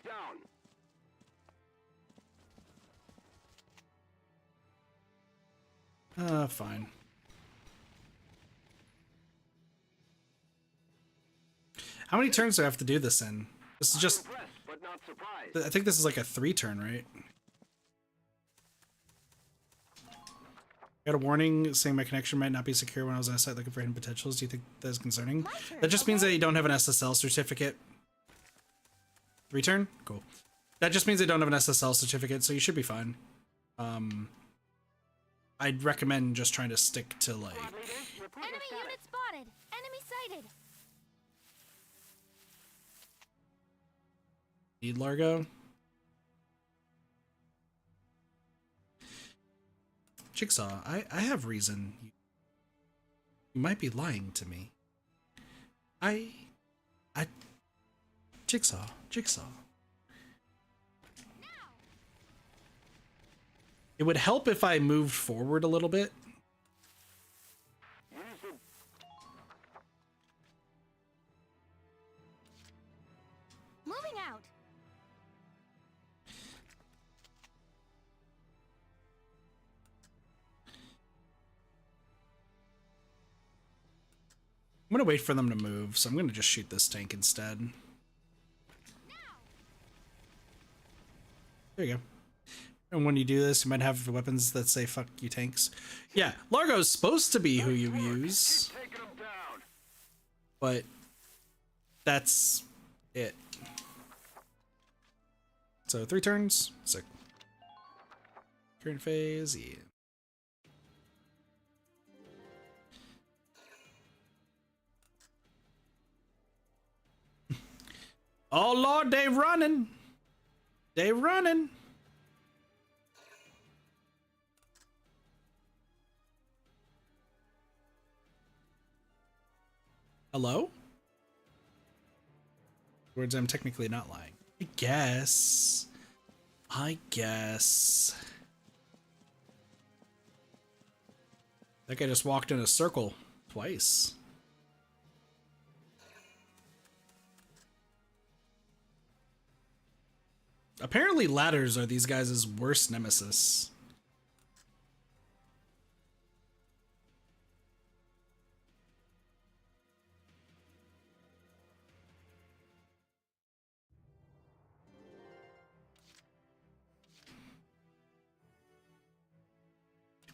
down. Fine. How many turns do I have to do this in? This is just... Impressed, but not surprised. I think this is like a 3-turn, right? Got a warning saying my connection might not be secure when I was on a site looking for hidden potentials. Do you think that is concerning? That just means that you don't have an SSL certificate. 3-turn? Cool. That just means they don't have an SSL certificate, so you should be fine. I'd recommend just trying to stick to like... Enemy unit spotted. Enemy sighted. Need Largo? Jigsaw, I have reason. You might be lying to me. Jigsaw. It would help if I moved forward a little bit. Moving out. I'm gonna wait for them to move, so I'm gonna just shoot this tank instead. There you go. And when you do this, you might have weapons that say "fuck you, tanks." Yeah, Largo's supposed to be who you use, but that's it. So 3 turns. Sick. Current phase. Yeah. Oh Lord, they running. They running. Hello? Words I'm technically not lying. I guess. That guy just walked in a circle twice. Apparently ladders are these guys' worst nemesis.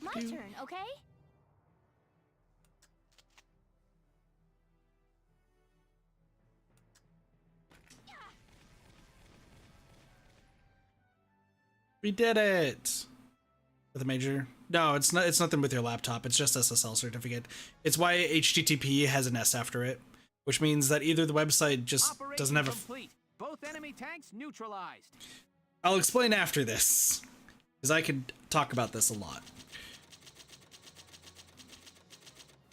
My turn, okay? We did it! With a major? No, it's not. It's nothing with your laptop. It's just SSL certificate. It's why HTTP has an S after it, which means that either the website just doesn't have a. Complete. Both enemy tanks neutralized. I'll explain after this, because I could talk about this a lot.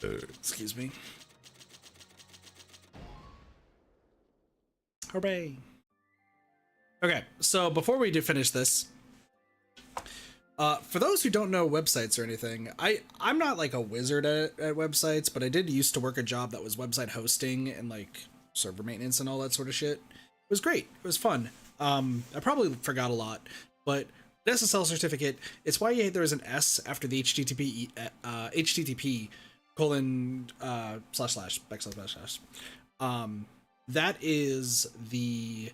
Excuse me. Hooray! Okay, so before we do finish this. For those who don't know websites or anything, I'm not like a wizard at websites, but I did used to work a job that was website hosting and like server maintenance and all that sort of shit. It was great. It was fun. I probably forgot a lot, but the SSL certificate, it's why there's an S after the HTTP, HTTP colon // that is the,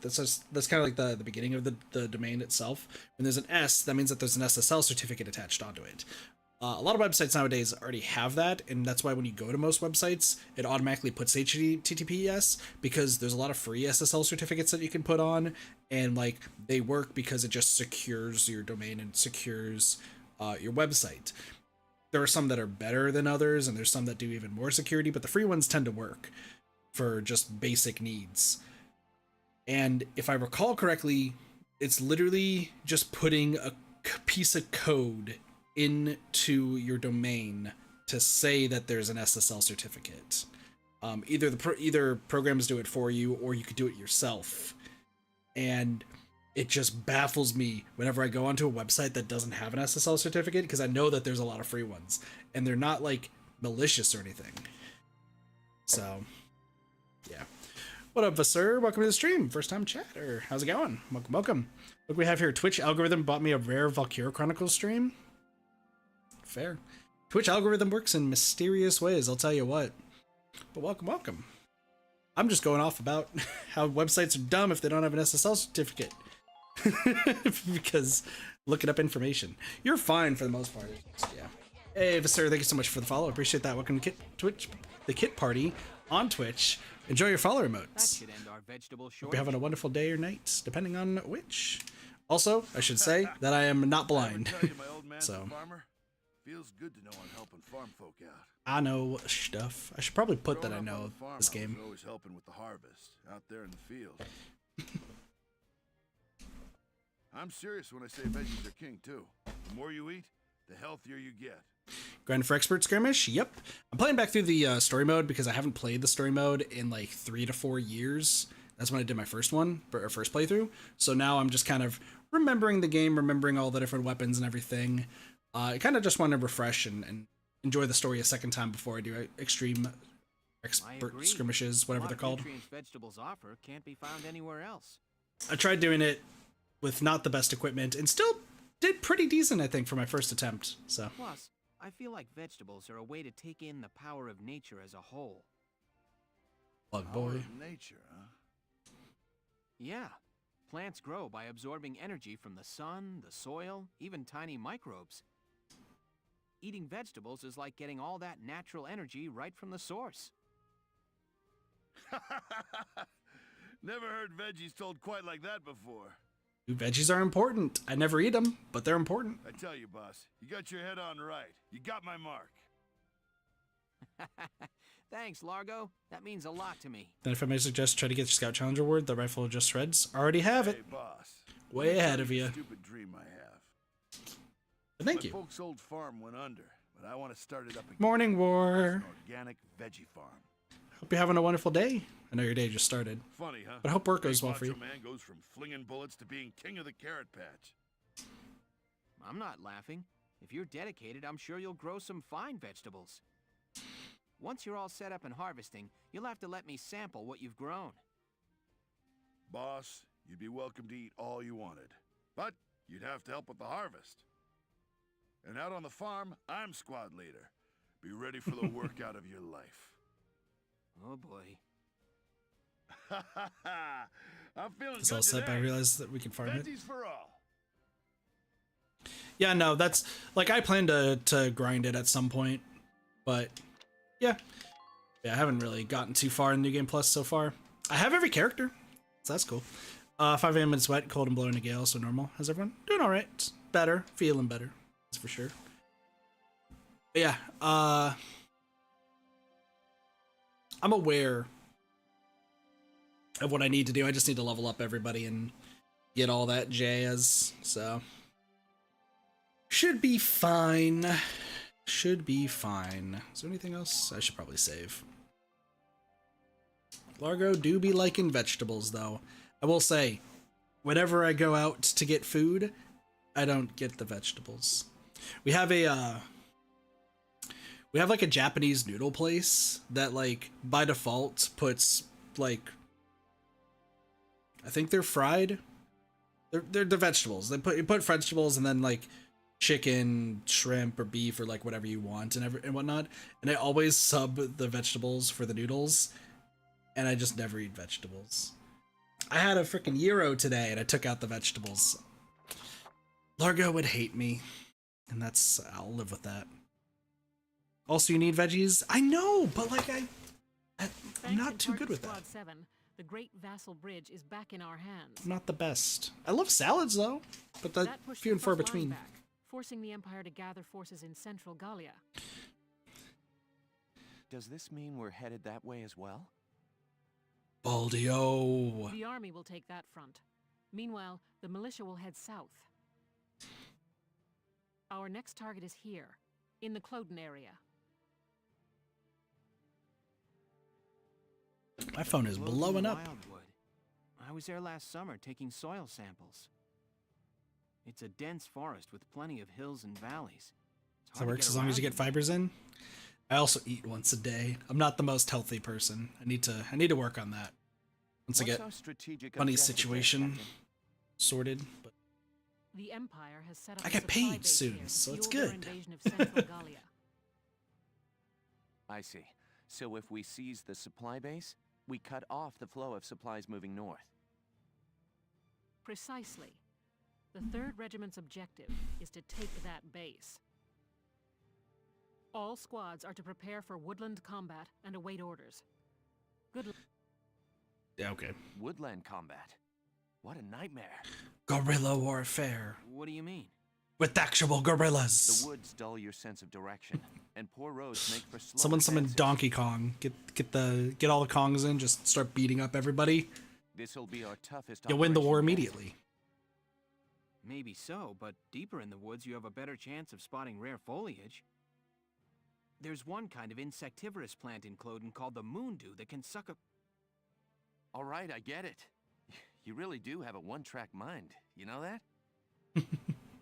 that's kind of like the beginning of the domain itself. When there's an S, that means that there's an SSL certificate attached onto it. A lot of websites nowadays already have that, and that's why when you go to most websites, it automatically puts HTTPS, because there's a lot of free SSL certificates that you can put on, and like they work because it just secures your domain and secures your website. There are some that are better than others, and there's some that do even more security, but the free ones tend to work for just basic needs. And if I recall correctly, it's literally just putting a piece of code into your domain to say that there's an SSL certificate. Either programs do it for you, or you could do it yourself. And it just baffles me whenever I go onto a website that doesn't have an SSL certificate, because I know that there's a lot of free ones, and they're not like malicious or anything. So, yeah. What up, sir? Welcome to the stream. First time chatter. How's it going? Welcome, welcome. Look, we have here Twitch algorithm bought me a rare Valkyria Chronicles stream. Fair. Twitch algorithm works in mysterious ways, I'll tell you what. But welcome, welcome. I'm just going off about how websites are dumb if they don't have an SSL certificate. Because looking up information. You're fine for the most part. Yeah. Hey, sir, thank you so much for the follow. Appreciate that. Welcome to Twitch, the Kit Party on Twitch. Enjoy your follow emotes. That should end our vegetable shortage. Hope you're having a wonderful day or night, depending on which. Also, I should say that I am not blind. So feels good to know I'm helping farm folk out. I know stuff. I should probably put that I know this game. I was always helping with the harvest out there in the field. I'm serious when I say veggies are king too. The more you eat, the healthier you get. Grind for expert skirmish? Yep. I'm playing back through the story mode because I haven't played the story mode in like 3 to 4 years. That's when I did my first one, or first playthrough. So now I'm just kind of remembering the game, remembering all the different weapons and everything. I kind of just want to refresh and enjoy the story a second time before I do extreme expert skirmishes, whatever they're called. Vegetables offer can't be found anywhere else. I tried doing it with not the best equipment and still did pretty decent, I think, for my first attempt. So. Plus, I feel like vegetables are a way to take in the power of nature as a whole. Bug boy. Nature, huh? Yeah. Plants grow by absorbing energy from the sun, the soil, even tiny microbes. Eating vegetables is like getting all that natural energy right from the source. Never heard veggies told quite like that before. Veggies are important. I never eat them, but they're important. I tell you, boss, you got your head on right. You got my mark. Thanks, Largo. That means a lot to me. Then if I may suggest, try to get your Scout Challenger award. The rifle just shreds. Already have it. Hey, boss. Way ahead of you. Stupid dream I have. Thank you. My folks' old farm went under. but I want to start it up again. Morning, War. An organic veggie farm. Hope you're having a wonderful day. I know your day just started. Funny, huh? But I hope work goes Big well for you. Macho Man goes from flinging bullets to being king of the carrot patch. I'm not laughing. If you're dedicated, I'm sure you'll grow some fine vegetables. Once you're all set up and harvesting, you'll have to let me sample what you've grown. Boss, you'd be welcome to eat all you wanted, but you'd have to help with the harvest. And out on the farm, I'm squad leader. Be ready for the workout of your life. Oh boy. I'm feeling It's good all set. today. I realized that we can farm it. Veggies for all. Yeah, no, that's like I plan to grind it at some point, but yeah, I haven't really gotten too far in New Game Plus so far. I have every character, so that's cool. 5 a.m. in sweat, cold and blowing a gale, so normal. How's everyone? Doing all right. Better, feeling better. That's for sure. But yeah, I'm aware of what I need to do. I just need to level up everybody and get all that jazz. So should be fine. Should be fine. Is there anything else? I should probably save. Largo do be liking vegetables, though. I will say, whenever I go out to get food, I don't get the vegetables. We have like a Japanese noodle place that like by default puts like, I think they're fried. They're the vegetables. You put vegetables and then like chicken, shrimp, or beef, or like whatever you want and whatnot. And I always sub the vegetables for the noodles, and I just never eat vegetables. I had a freaking gyro today, and I took out the vegetables. Largo would hate me, and I'll live with that. Also, you need veggies? I know, but like I'm not too good with that. Squad 7, the Great Vassal Bridge is back in our hands. I'm not the best. I love salads though, but that pushed few the and far first line between. back, forcing the Empire to gather forces in central Gallia. Does this mean we're headed that way as well? Baldio. The army will take that front. Meanwhile, the militia will head south. Our next target is here, in the Cloden area. My phone is blowing up. Wildwood. I was there last summer taking soil samples. It's a dense forest with plenty of hills and valleys. So that works as long as you get fibers in. I also eat once a day. I'm not the most healthy person. I need to work on that. Once I get money situation sorted. But The Empire has set up I a get supply paid base soon, here to so it's fuel their good. invasion of central Gallia. I see. So if we seize the supply base, we cut off the flow of supplies moving north. Precisely. The 3rd Regiment's objective is to take that base. All squads are to prepare for woodland combat and await orders. Good luck. Yeah, okay. Woodland combat? What a nightmare. Guerrilla warfare. What do you mean? With actual gorillas. The woods dull your sense of direction, and poor roads make for slow Someone summon advances. Donkey Kong. Get all the Kongs in, just start beating up everybody. This'll be our toughest You'll win the war operation yet. immediately. Maybe so, but deeper in the woods you have a better chance of spotting rare foliage. There's one kind of insectivorous plant in Cloden called the moondew that can suck a... All right, I get it. You really do have a one-track mind. You know that?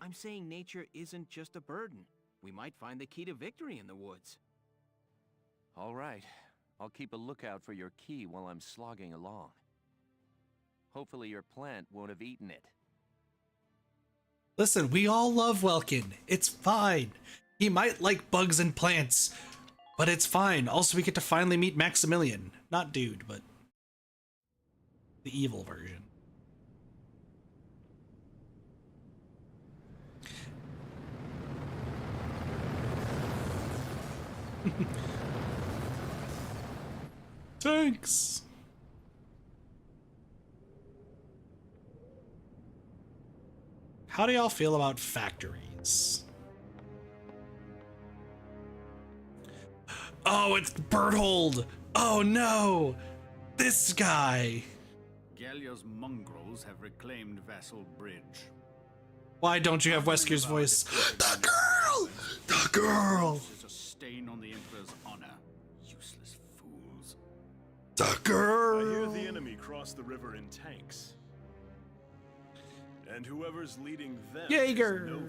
I'm saying nature isn't just a burden. We might find the key to victory in the woods. All right. I'll keep a lookout for your key while I'm slogging along. Hopefully your plant won't have eaten it. Listen, we all love Welkin. It's fine. He might like bugs and plants, but it's fine. Also, we get to finally meet Maximilian. Not dude, but the evil version. Thanks. How do y'all feel about factories? Oh, it's Berthold! Oh no! This guy! Gallia's mongrels have reclaimed Vassal Bridge. Why don't you have Wesker's voice? The girl! The girl! This is a stain on the Emperor's honor. Useless fools. The girl! I hear the enemy cross the river in tanks. And whoever's leading them Jaeger! is no fool.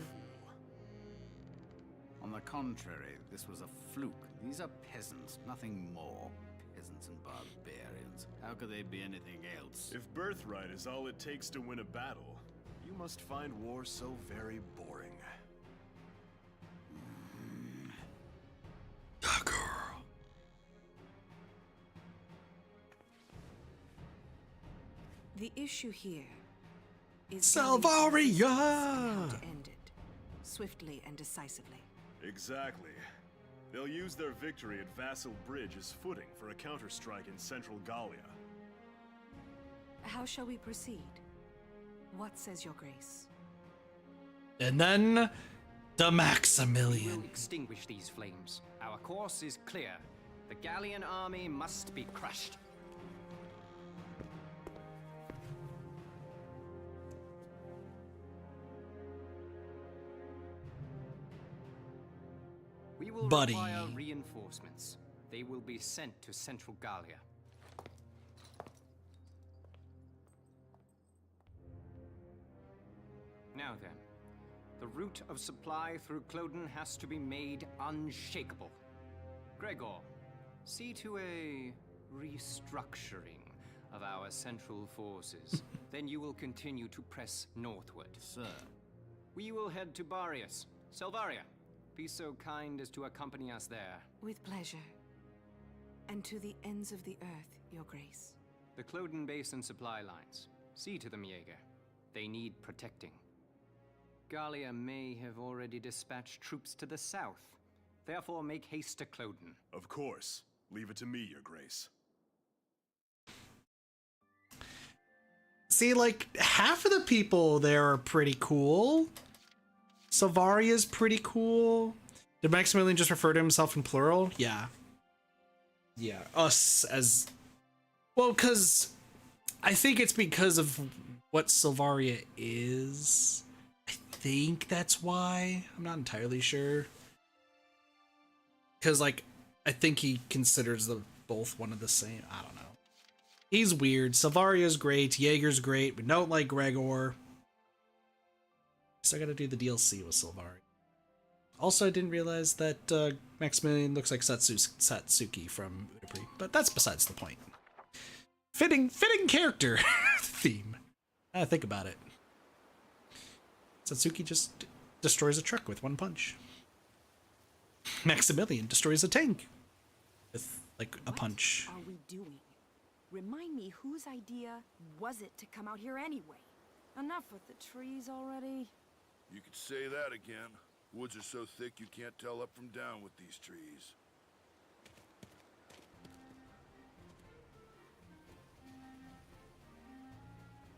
On the contrary, this was a fluke. These are peasants, nothing more. Peasants and barbarians. How could they be anything else? If birthright is all it takes to win a battle, you must find war so very boring. The girl. The issue here is Salvaria! how to end it swiftly and decisively. Exactly. They'll use their victory at Vassal Bridge as footing for a counterstrike in central Gallia. How shall we proceed? What says your grace? And then the We Maximilian. will extinguish these flames. Our course is clear. The Gallian army must be crushed. We will Buddy. require reinforcements. They will be sent to central Gallia. Now then, the route of supply through Cloden has to be made unshakable. Gregor, see to a restructuring of our central forces. Then you will continue to press northward. Sir. We will head to Barius. Selvaria, be so kind as to accompany us there. With pleasure. And to the ends of the earth, your grace. The Cloden Basin supply lines. See to them, Jaeger. They need protecting. Gallia may have already dispatched troops to the south. Therefore, make haste to Cloden. Of course. Leave it to me, Your Grace. See, like, half of the people there are pretty cool. Salvaria's pretty cool. Did Maximilian just refer to himself in plural? Yeah. Yeah, us as... Well, because... I think it's because of what Salvaria is. I think that's why. I'm not entirely sure. Because, like, I think he considers them both one of the same. I don't know. He's weird. Salvaria's great. Jaeger's great. We don't like Gregor. So I gotta do the DLC with Salvaria. Also, I didn't realize that Maximilian looks like Satsuki from Udapri, but that's besides the point. Fitting character theme. I think about it. Satsuki just destroys a truck with one punch. Maximilian destroys a tank with, like, a punch. What are we doing? Remind me, whose idea was it to come out here anyway? Enough with the trees already. You could say that again. Woods are so thick you can't tell up from down with these trees.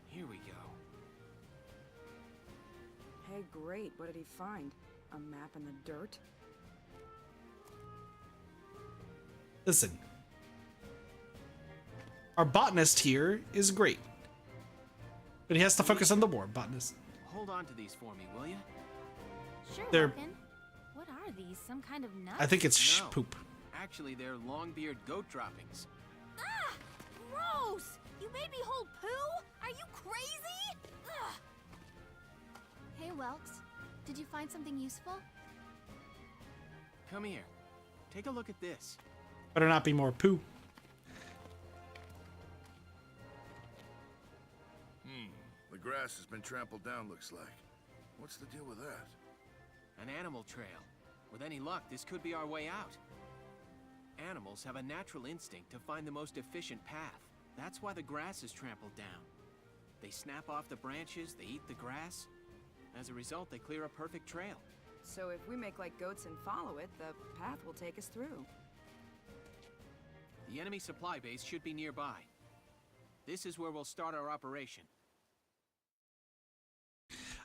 Here we go. Hey, great. What did he find? A map in the dirt? Listen. Our botanist here is great. But he has to focus on the war, botanist. Hold on to these for me, will you? Sure, They're- Vulcan. What are these? Some kind of nuts? I think it's No. poop. Actually, they're longbeard goat droppings. Ah! Gross! You made me hold poo? Are you crazy? Ugh. Hey, Welks. Did you find something useful? Come here. Take a look at this. Better not be more poo. The grass has been trampled down, looks like. What's the deal with that? An animal trail. With any luck, this could be our way out. Animals have a natural instinct to find the most efficient path. That's why the grass is trampled down. They snap off the branches, they eat the grass. As a result, they clear a perfect trail. So if we make like goats and follow it, the path will take us through. The enemy supply base should be nearby. This is where we'll start our operation.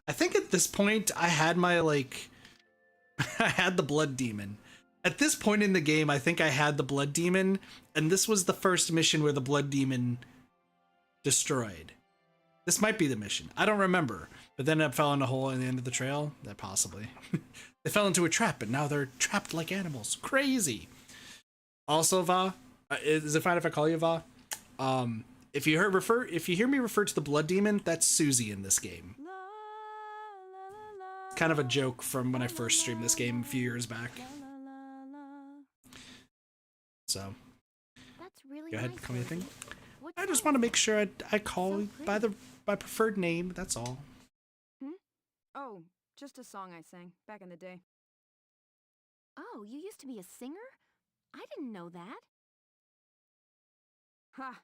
I think at this point I had my, like, I had the blood demon. At this point in the game, I think I had the blood demon, and this was the first mission where the blood demon destroyed. This might be the mission. I don't remember. But then it fell in a hole in the end of the trail. That possibly. They fell into a trap, and now they're trapped like animals. Crazy. Also, Va, is it fine if I call you Va? If you hear me refer to the blood demon, that's Susie in this game. Kind of a joke from when I first streamed this game a few years back. So, That's really go ahead, nice, call me a thing. Rosie. What I just song want to is make it? sure I call So by pretty. my preferred name. That's all. Oh, just a song I sang back in the day. Oh, you used to be a singer? I didn't know that. Ha!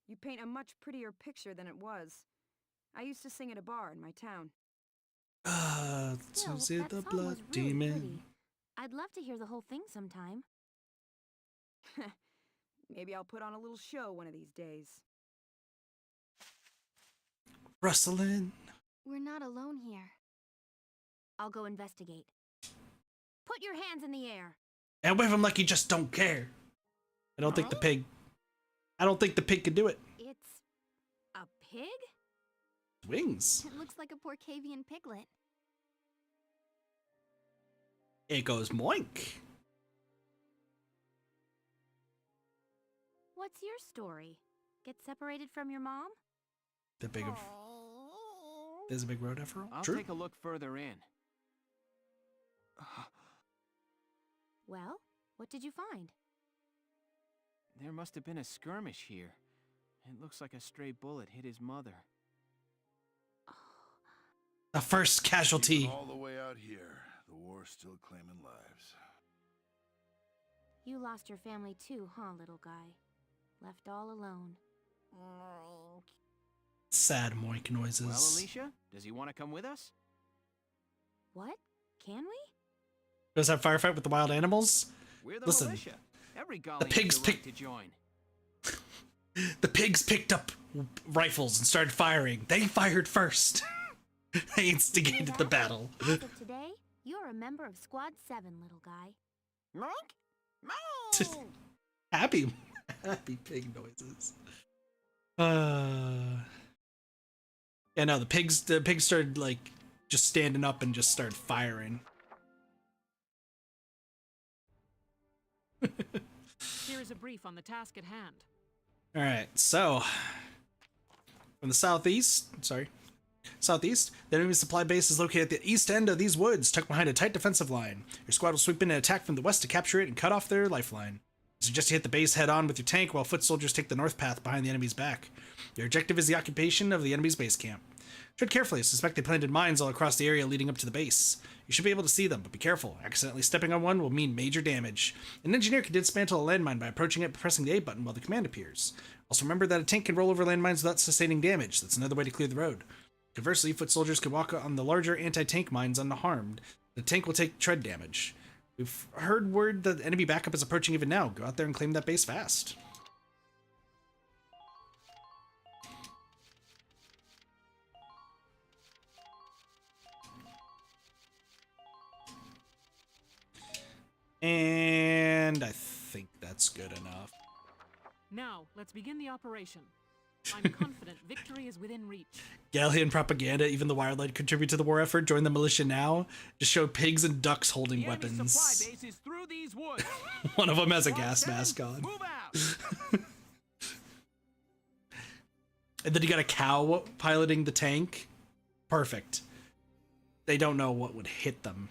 You paint a much prettier picture than it was. I used to sing at a bar in my town. Still, Susie that the song blood was really demon. pretty. I'd love to hear the whole thing sometime. Maybe I'll put on a little show one of these days. Rustling. We're not alone here. I'll go investigate. Put your hands in the air. And wave him like you just don't care. I don't think the pig could do it. It's a pig? Wings. It looks like a Porcavian piglet. It goes moink. What's your story? Get separated from your mom? There's a big road after all. I'll True. take a look further in. Well, what did you find? There must have been a skirmish here. It looks like a stray bullet hit his mother. The first casualty. Even all the way out here, the war's still claiming lives. You lost your family too, huh, little guy? Left all alone. Sad moink noises. Well, Alicia, does he want to come with us? What? Can we? Does have firefight with the wild animals? We're the Listen, militia. Every Gallian the pigs has the right pick- to join. The pigs picked up rifles and started firing. They fired first. They instigated the battle. As of today, you're a member of Squad 7, little guy. happy pig noises. Yeah, no, the pigs started like just standing up and just started firing. Here is a brief on the task at hand. All right, so from the southeast, the enemy supply base is located at the east end of these woods, tucked behind a tight defensive line. Your squad will sweep in and attack from the west to capture it and cut off their lifeline. I suggest you hit the base head on with your tank while foot soldiers take the north path behind the enemy's back. Your objective is the occupation of the enemy's base camp. Tread carefully. I suspect they planted mines all across the area leading up to the base. You should be able to see them, but be careful. Accidentally stepping on one will mean major damage. An engineer can dismantle a landmine by approaching it and pressing the A button while the command appears. Also remember that a tank can roll over landmines without sustaining damage. That's another way to clear the road. Conversely, foot soldiers can walk on the larger anti-tank mines unharmed. The tank will take tread damage. We've heard word that enemy backup is approaching even now. Go out there and claim that base fast. And I think that's good enough. Now, let's begin the operation. I'm confident victory is within reach. Gallian propaganda, even the wildlife contribute to the war effort. Join the militia now. Just show pigs and ducks holding The enemy weapons. supply base is through these woods. One of them has a Squad gas 7, mask on. Move out. And then you got a cow piloting the tank. Perfect. They don't know what would hit them.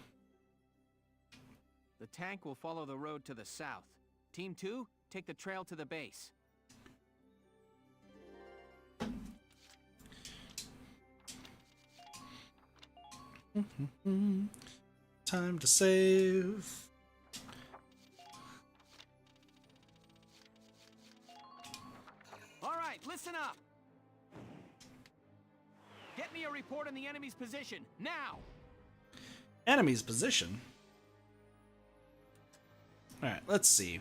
The tank will follow the road to the south. Team 2, take the trail to the base. Time to save. All right, listen up. Get me a report on the enemy's position, now! Enemy's position. Alright, let's see.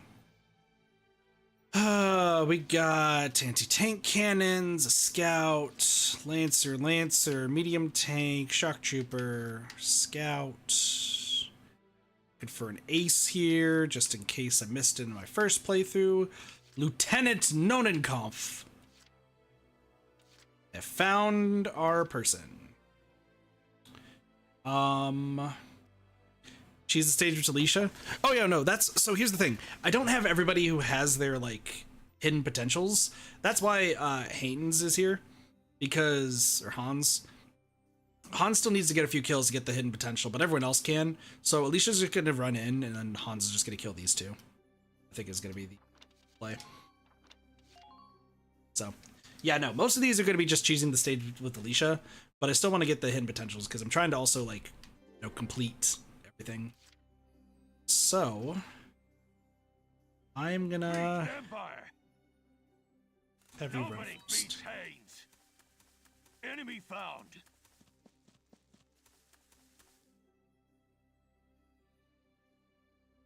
We got anti-tank cannons, a scout, lancer, medium tank, shock trooper, scout. Good for an ace here, just in case I missed it in my first playthrough. Lieutenant Nonenkampf. I found our person. She's the stage with Alicia. Oh yeah, no, that's so here's the thing. I don't have everybody who has their like hidden potentials. That's why Haynes is here. Because or Hans still needs to get a few kills to get the hidden potential, but everyone else can. So Alicia's just gonna run in and then Hans is just gonna kill these two. I think is gonna be the play. So yeah, no, most of these are gonna be just choosing the stage with Alicia, but I still want to get the hidden potentials because I'm trying to also like, you know, complete everything. So I'm gonna have you run first. Enemy found.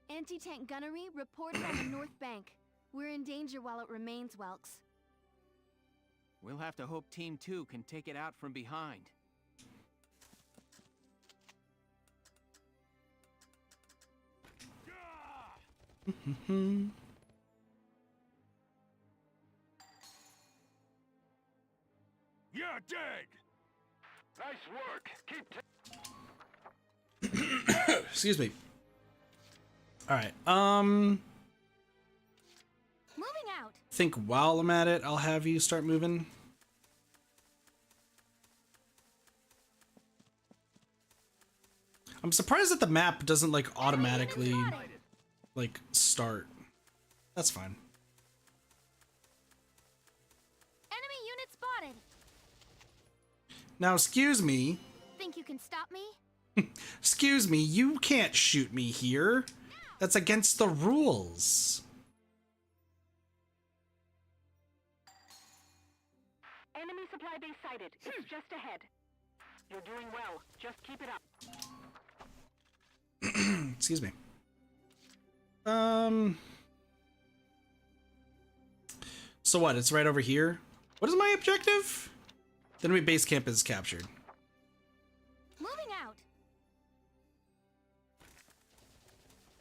Anti-tank gunnery reported on the north bank. We're in danger while it remains, Welks. We'll have to hope Team 2 can take it out from behind. You're dead. Nice work. Keep Excuse me. All right. Moving out. Think while I'm at it, I'll have you start moving. I'm surprised that the map doesn't like automatically like start. That's fine. Enemy unit spotted. Now, excuse me. Think you can stop me? Excuse me, you can't shoot me here. That's against the rules. Enemy supply base sighted. It's just ahead. You're doing well. Just keep it up. Excuse me. So what? It's right over here. What is my objective? The enemy base camp is captured. Moving out.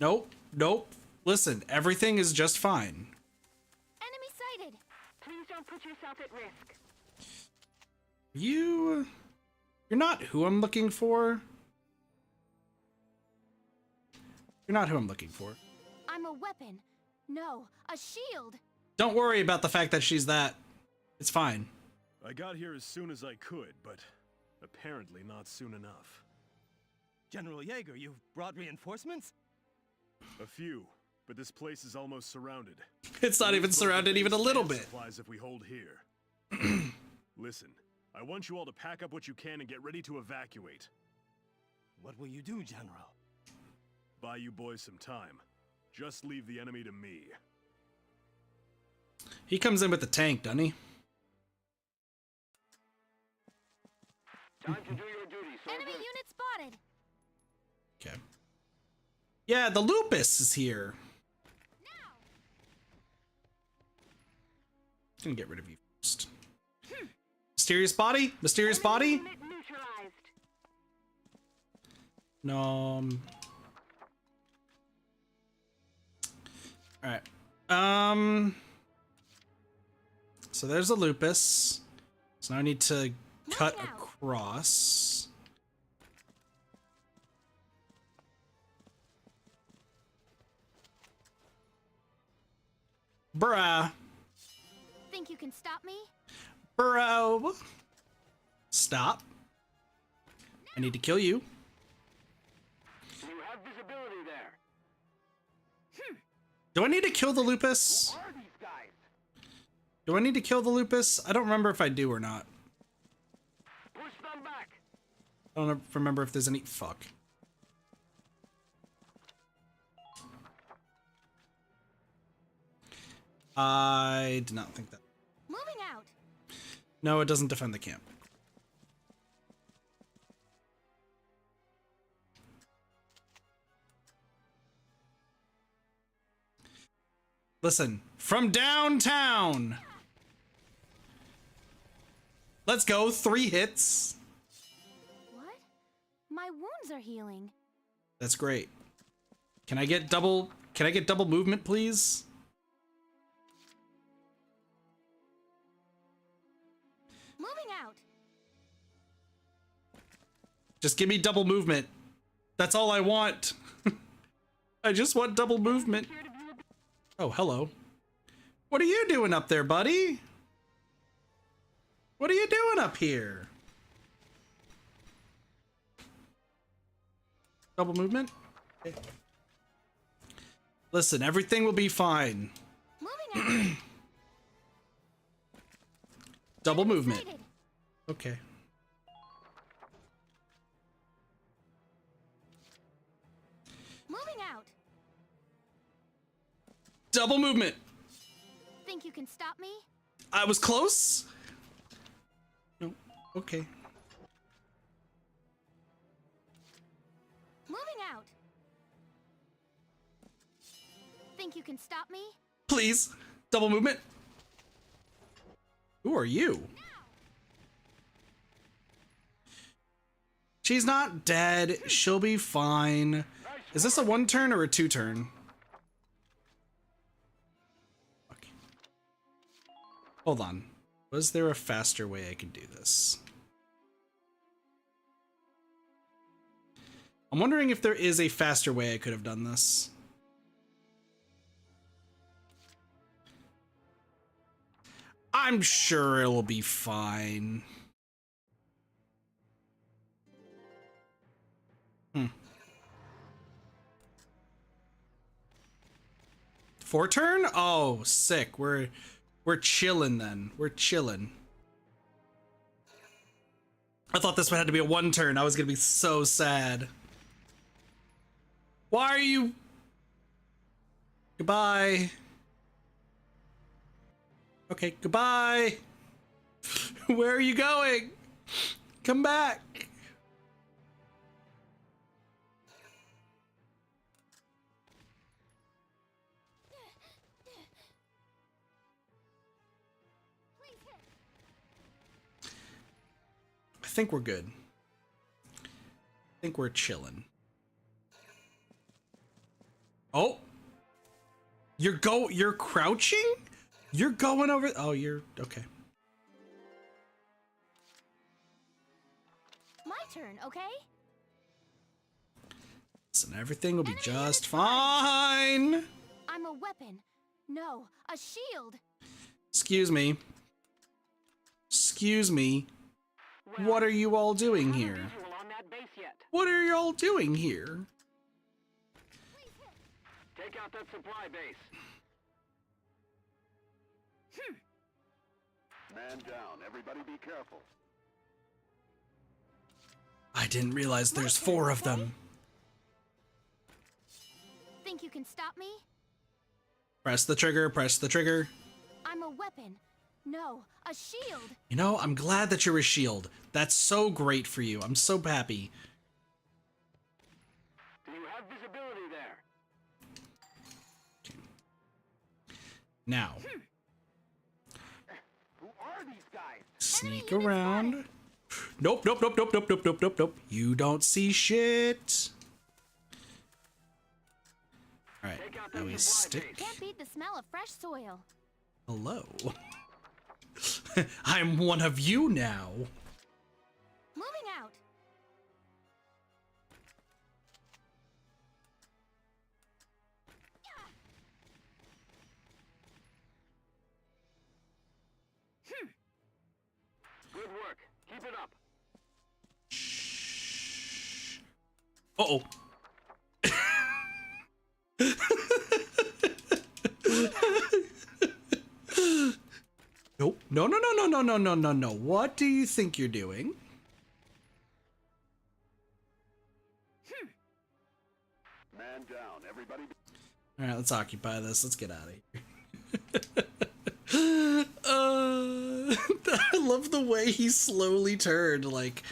Nope. Nope. Listen, everything is just fine. Enemy sighted. Please don't put yourself at risk. You're not who I'm looking for. You're not who I'm looking for. I'm a weapon. No, a shield. Don't worry about the fact that she's that. It's fine. I got here as soon as I could, but apparently not soon enough. General Jaeger, you've brought reinforcements? A few, but this place is almost surrounded. It's not even surrounded even a little bit. Supplies if we hold here. Listen, I want you all to pack up what you can and get ready to evacuate. What will you do, General? Buy you boys some time. Just leave the enemy to me. He comes in with the tank, doesn't he? Time to do your duty, soldier. Enemy unit spotted. Okay. Yeah, the lupus is here. Gonna get rid of you first. Mysterious body? Mysterious body? No. Alright. So there's a lupus. So now I need to cut across. Bruh. Think you can stop me? Bro. Stop. I need to kill you. You have visibility there. Do I need to kill the lupus? Who are these guys? Do I need to kill the lupus? I don't remember if I do or not. Push them back. I don't remember if there's any... Fuck. I did not think that. Moving out. No, it doesn't defend the camp. Listen, from downtown. Let's go, 3 hits. What? My wounds are healing. That's great. Can I get double movement, please? Moving Just give me double movement. That's all I want. I just want double movement. Oh, hello. What are you doing up there, buddy? What are you doing up here? Double movement? Okay. Listen, everything will be fine. Moving out. Double movement. Okay. Moving out. Double movement. Think you can stop me? I was close. No. Okay. Moving out. Think you can stop me? Please. Double movement. Who are you? She's not dead. She'll be fine. Is this a 1 turn or a 2 turn? Okay. Hold on. Was there a faster way I could do this? I'm wondering if there is a faster way I could have done this. I'm sure it'll be fine. 4 turn? Oh, sick. We're chilling then. We're chilling. I thought this one had to be a 1 turn. I was gonna be so sad. Why are you? Goodbye. Okay, goodbye. Where are you going? Come back. I think we're good. I think we're chilling. Oh. You're crouching? You're going over. Oh, you're okay. My turn, okay? Listen, everything will be just fine. I'm a weapon. No, a shield. Excuse me. Excuse me. What are you all doing here? What are you all doing here? Take out that supply base. Man down. Everybody be careful. I didn't realize there's 4 of them. Think you can stop me? Press the trigger, press the trigger. I'm a weapon. No, a shield. You know, I'm glad that you're a shield. That's so great for you. I'm so happy. Do you have visibility there? Now. Who are these guys? Sneak around. Nope, nope, nope, nope, nope, nope, nope, nope, nope. You don't see shit. Alright, now we stick. Can't beat the smell of fresh soil. Hello. I'm one of you now. Moving out. Good work. Keep it up. Uh-oh. Nope. No, no, no, no, no, no, no, no, no. What do you think you're doing? Man down. Everybody. All right, let's occupy this. Let's get out of here. I love the way he slowly turned, like,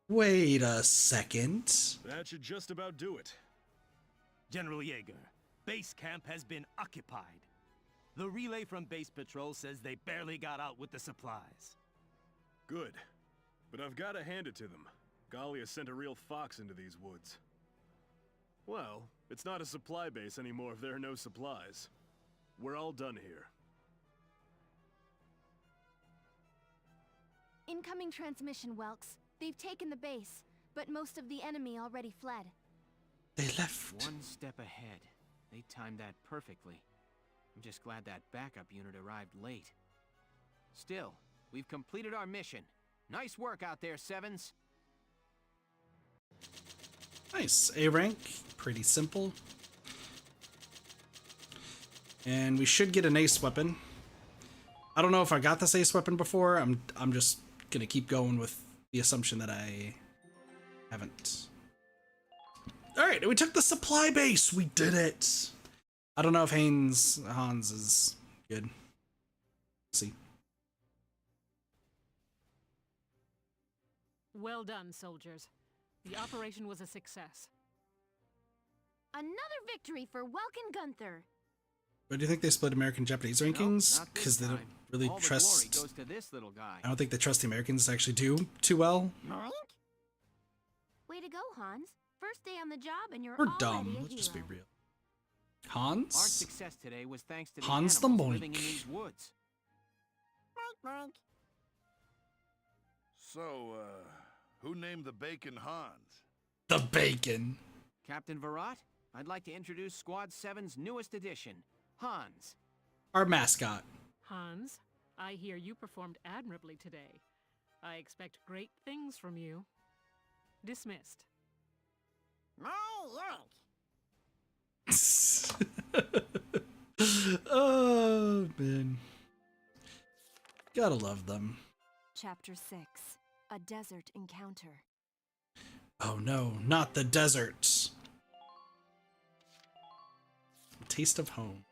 wait a second. That should just about do it. General Jaeger, base camp has been occupied. The relay from base patrol says they barely got out with the supplies. Good. But I've got to hand it to them. Gallia sent a real fox into these woods. Well, it's not a supply base anymore if there are no supplies. We're all done here. Incoming transmission, Welks. They've taken the base, but most of the enemy already fled. They left. One step ahead. They timed that perfectly. I'm just glad that backup unit arrived late. Still, we've completed our mission. Nice work out there, Sevens. Nice. A rank. Pretty simple. And we should get an ace weapon. I don't know if I got this ace weapon before. I'm just gonna keep going with the assumption that I haven't. Alright, we took the supply base! We did it! I don't know if Hans is good. Let's see. Well done, soldiers. The operation was a success. Another victory for Welkin Gunther. But do you think they split American Japanese rankings? Because they don't really All trust. The glory goes to this little guy. I don't think they trust the Americans to actually do too well. Way to go, Hans. First day on the job and you're We're already dumb. a Let's just be hero. real. Hans? Our success today was thanks to the Hans the animals living in Moink. these woods. So, who named the bacon Hans? The bacon. Captain Virat, I'd like to introduce Squad 7's newest addition, Hans. Our mascot. Hans, I hear you performed admirably today. I expect great things from you. Dismissed. Oh, man. Gotta love them. Chapter 6. A Desert Encounter. Oh no, not the desert. Taste of home.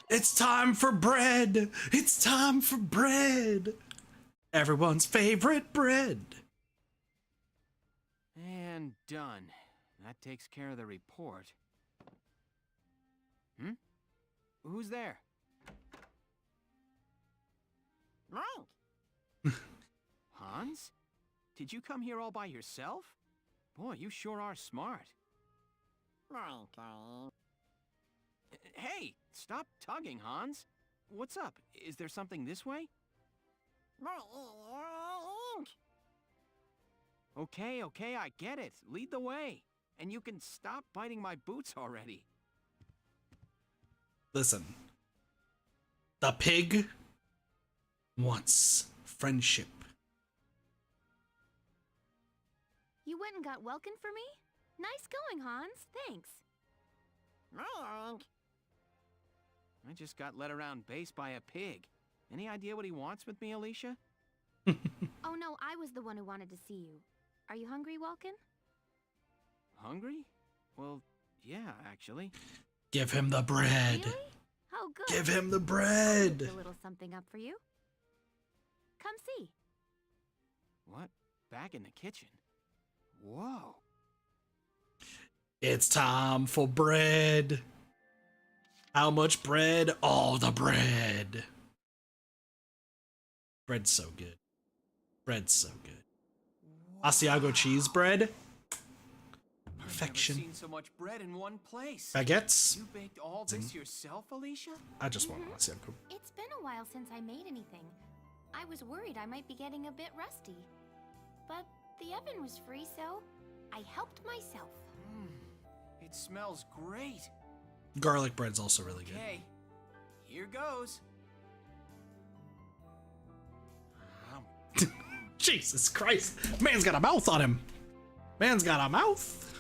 It's time for bread! It's time for bread! Everyone's favorite bread! And done. That takes care of the report. Who's there? Hans? Did you come here all by yourself? Boy, you sure are smart. Hey, stop tugging, Hans. What's up? Is there something this way? Okay, I get it. Lead the way. And you can stop biting my boots already. Listen. The pig wants friendship. You went and got Welkin for me? Nice going, Hans. Thanks. I just got led around base by a pig. Any idea what he wants with me, Alicia? Oh no, I was the one who wanted to see you. Are you hungry, Welkin? Hungry? Well, yeah, actually. Give him the bread. Really? Oh, good. Give him the I'll bread. cook a little something up for you. Come see. What? Back in the kitchen? Whoa. It's time for bread. How much bread? All the bread. Bread's so good. Bread's so good. Asiago cheese bread. Perfection. I've never seen so much bread in one place. Baguettes. You baked all this yourself, Alicia? I just want Asiago. It's been a while since I made anything. I was worried I might be getting a bit rusty. But the oven was free, so I helped myself. It smells great. Garlic bread's also really good. Okay, here goes. Jesus Christ. Man's got a mouth on him. Man's got a mouth.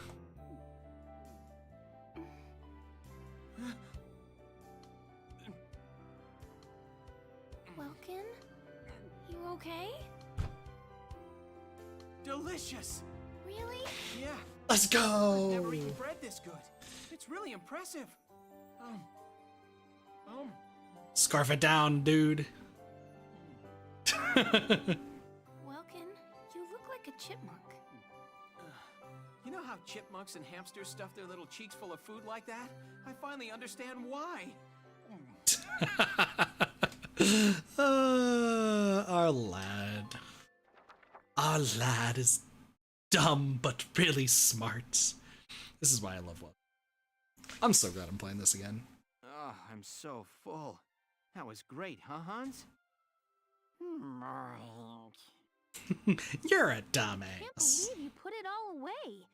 Welkin? You okay? Delicious. Really? Yeah. Let's go. I've never eaten bread this good. It's really impressive. Scarf it down, dude. Welkin, you look like a chipmunk. You know how chipmunks and hamsters stuff their little cheeks full of food like that? I finally understand why. Our lad. Our lad is dumb but really smart. This is why I love Love. I'm so glad I'm playing this again. Oh, I'm so full. That was great, huh, Hans? You're a Can't dumbass. believe you put it all away.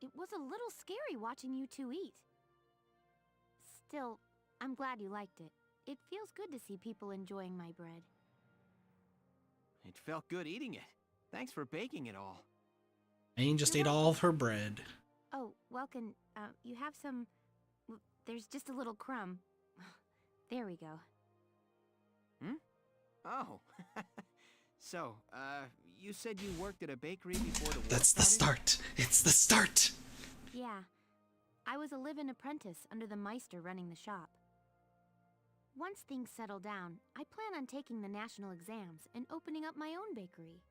It was a little scary watching you two eat. Still, I'm glad you liked it. It feels good to see people enjoying my bread. It felt good eating it. Thanks for baking it all. Ain just ate all of her bread. Oh, Welkin, you have some... There's just a little crumb. There we go. Hmm? Oh. So, you said you worked at a bakery before the war That's the started? start. It's the start. Yeah. I was a live-in apprentice under the Meister running the shop. Once things settle down, I plan on taking the national exams and opening up my own bakery.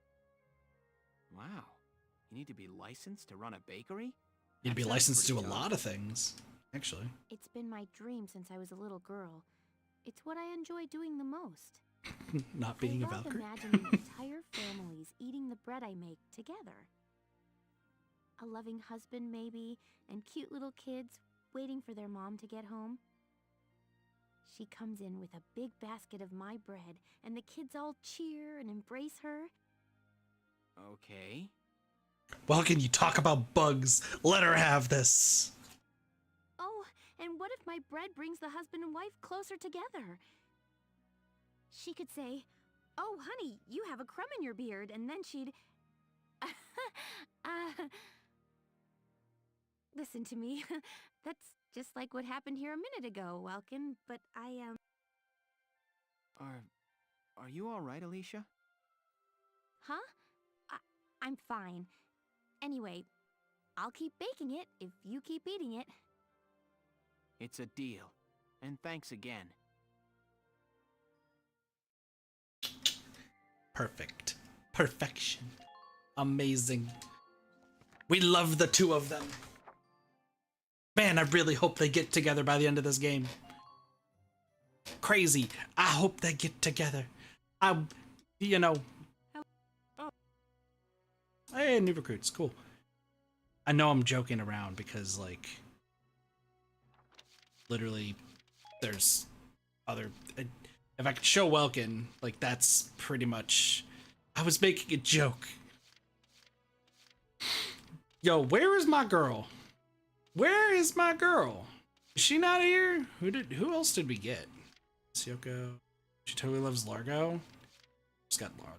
Wow. You need to be licensed to run a bakery? You'd be That sounds licensed to pretty a tough. lot of things, actually. It's been my dream since I was a little girl. It's what I enjoy doing the most. Not being a I love Valkyrie. imagining entire families eating the bread I make together. A loving husband, maybe, and cute little kids waiting for their mom to get home. She comes in with a big basket of my bread, and the kids all cheer and embrace her. Okay. Well, can you talk about bugs? Let her have this. Oh, and what if my bread brings the husband and wife closer together? She could say, "Oh, honey, you have a crumb in your beard," and then she'd... Listen to me. That's just like what happened here a minute ago, Welkin, but Are you alright, Alicia? Huh? I'm fine. Anyway, I'll keep baking it if you keep eating it. It's a deal. And thanks again. Perfect. Perfection. Amazing. We love the two of them. Man, I really hope they get together by the end of this game. Crazy. I hope they get together. You know. Hey, new recruits. Cool. I know I'm joking around because, like, literally, there's other... If I could show Welkin, like, that's pretty much... I was making a joke. Yo, where is my girl? Where is my girl? Is she not here? Who else did we get? Syoko. She totally loves Largo. Just got Largo.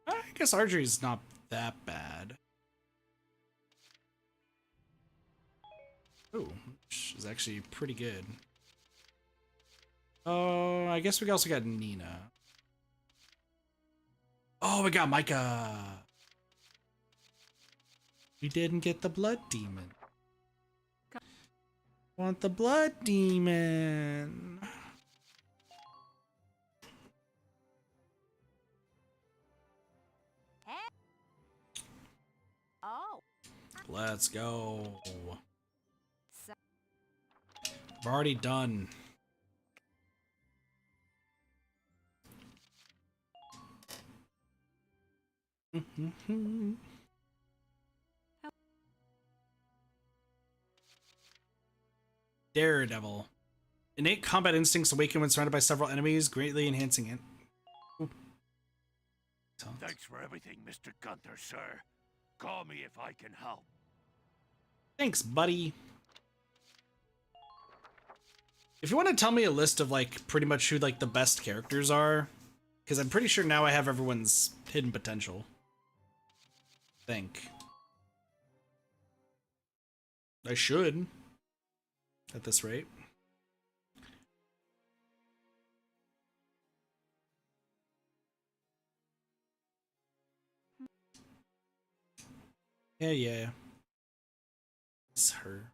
I guess archery's not that bad. Ooh, which is actually pretty good. Oh, I guess we also got Nina. Oh, we got Micah. We didn't get the blood demon. Want the blood demon. Oh. Let's go. I've already done. Daredevil. Innate combat instincts awaken when surrounded by several enemies, greatly enhancing it. Ooh. Thanks for everything, Mr. Gunther, sir. Call me if I can help. Thanks, buddy. If you want to tell me a list of, like, pretty much who, like, the best characters are, because I'm pretty sure now I have everyone's hidden potential. I should. At this rate. Yeah. It's her.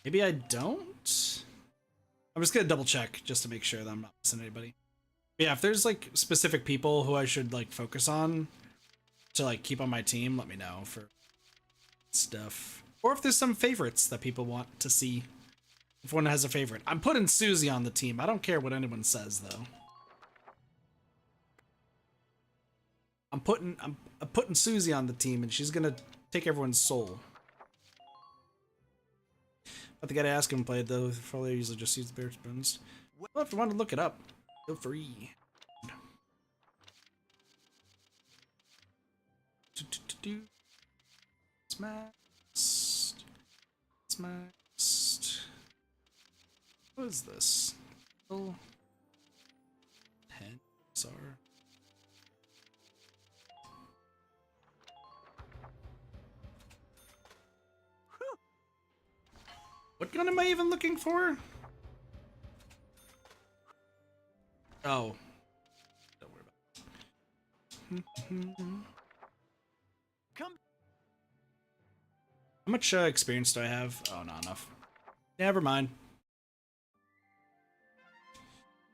Maybe I don't? I'm just gonna double check just to make sure that I'm not missing anybody. But yeah, if there's like specific people who I should like focus on to like keep on my team, let me know for stuff. Or if there's some favorites that people want to see. If one has a favorite. I'm putting Susie on the team. I don't care what anyone says though. I'm putting Susie on the team and she's gonna take everyone's soul. But the guy to ask him played though, probably usually just use the bear spoons. Well, if you want to look it up, Feel free. Smashed. Smashed. What is this? Oh. 10 SR. What gun am I even looking for? Oh. Don't worry about it. Come. How much experience do I have? Oh, not enough. Never mind.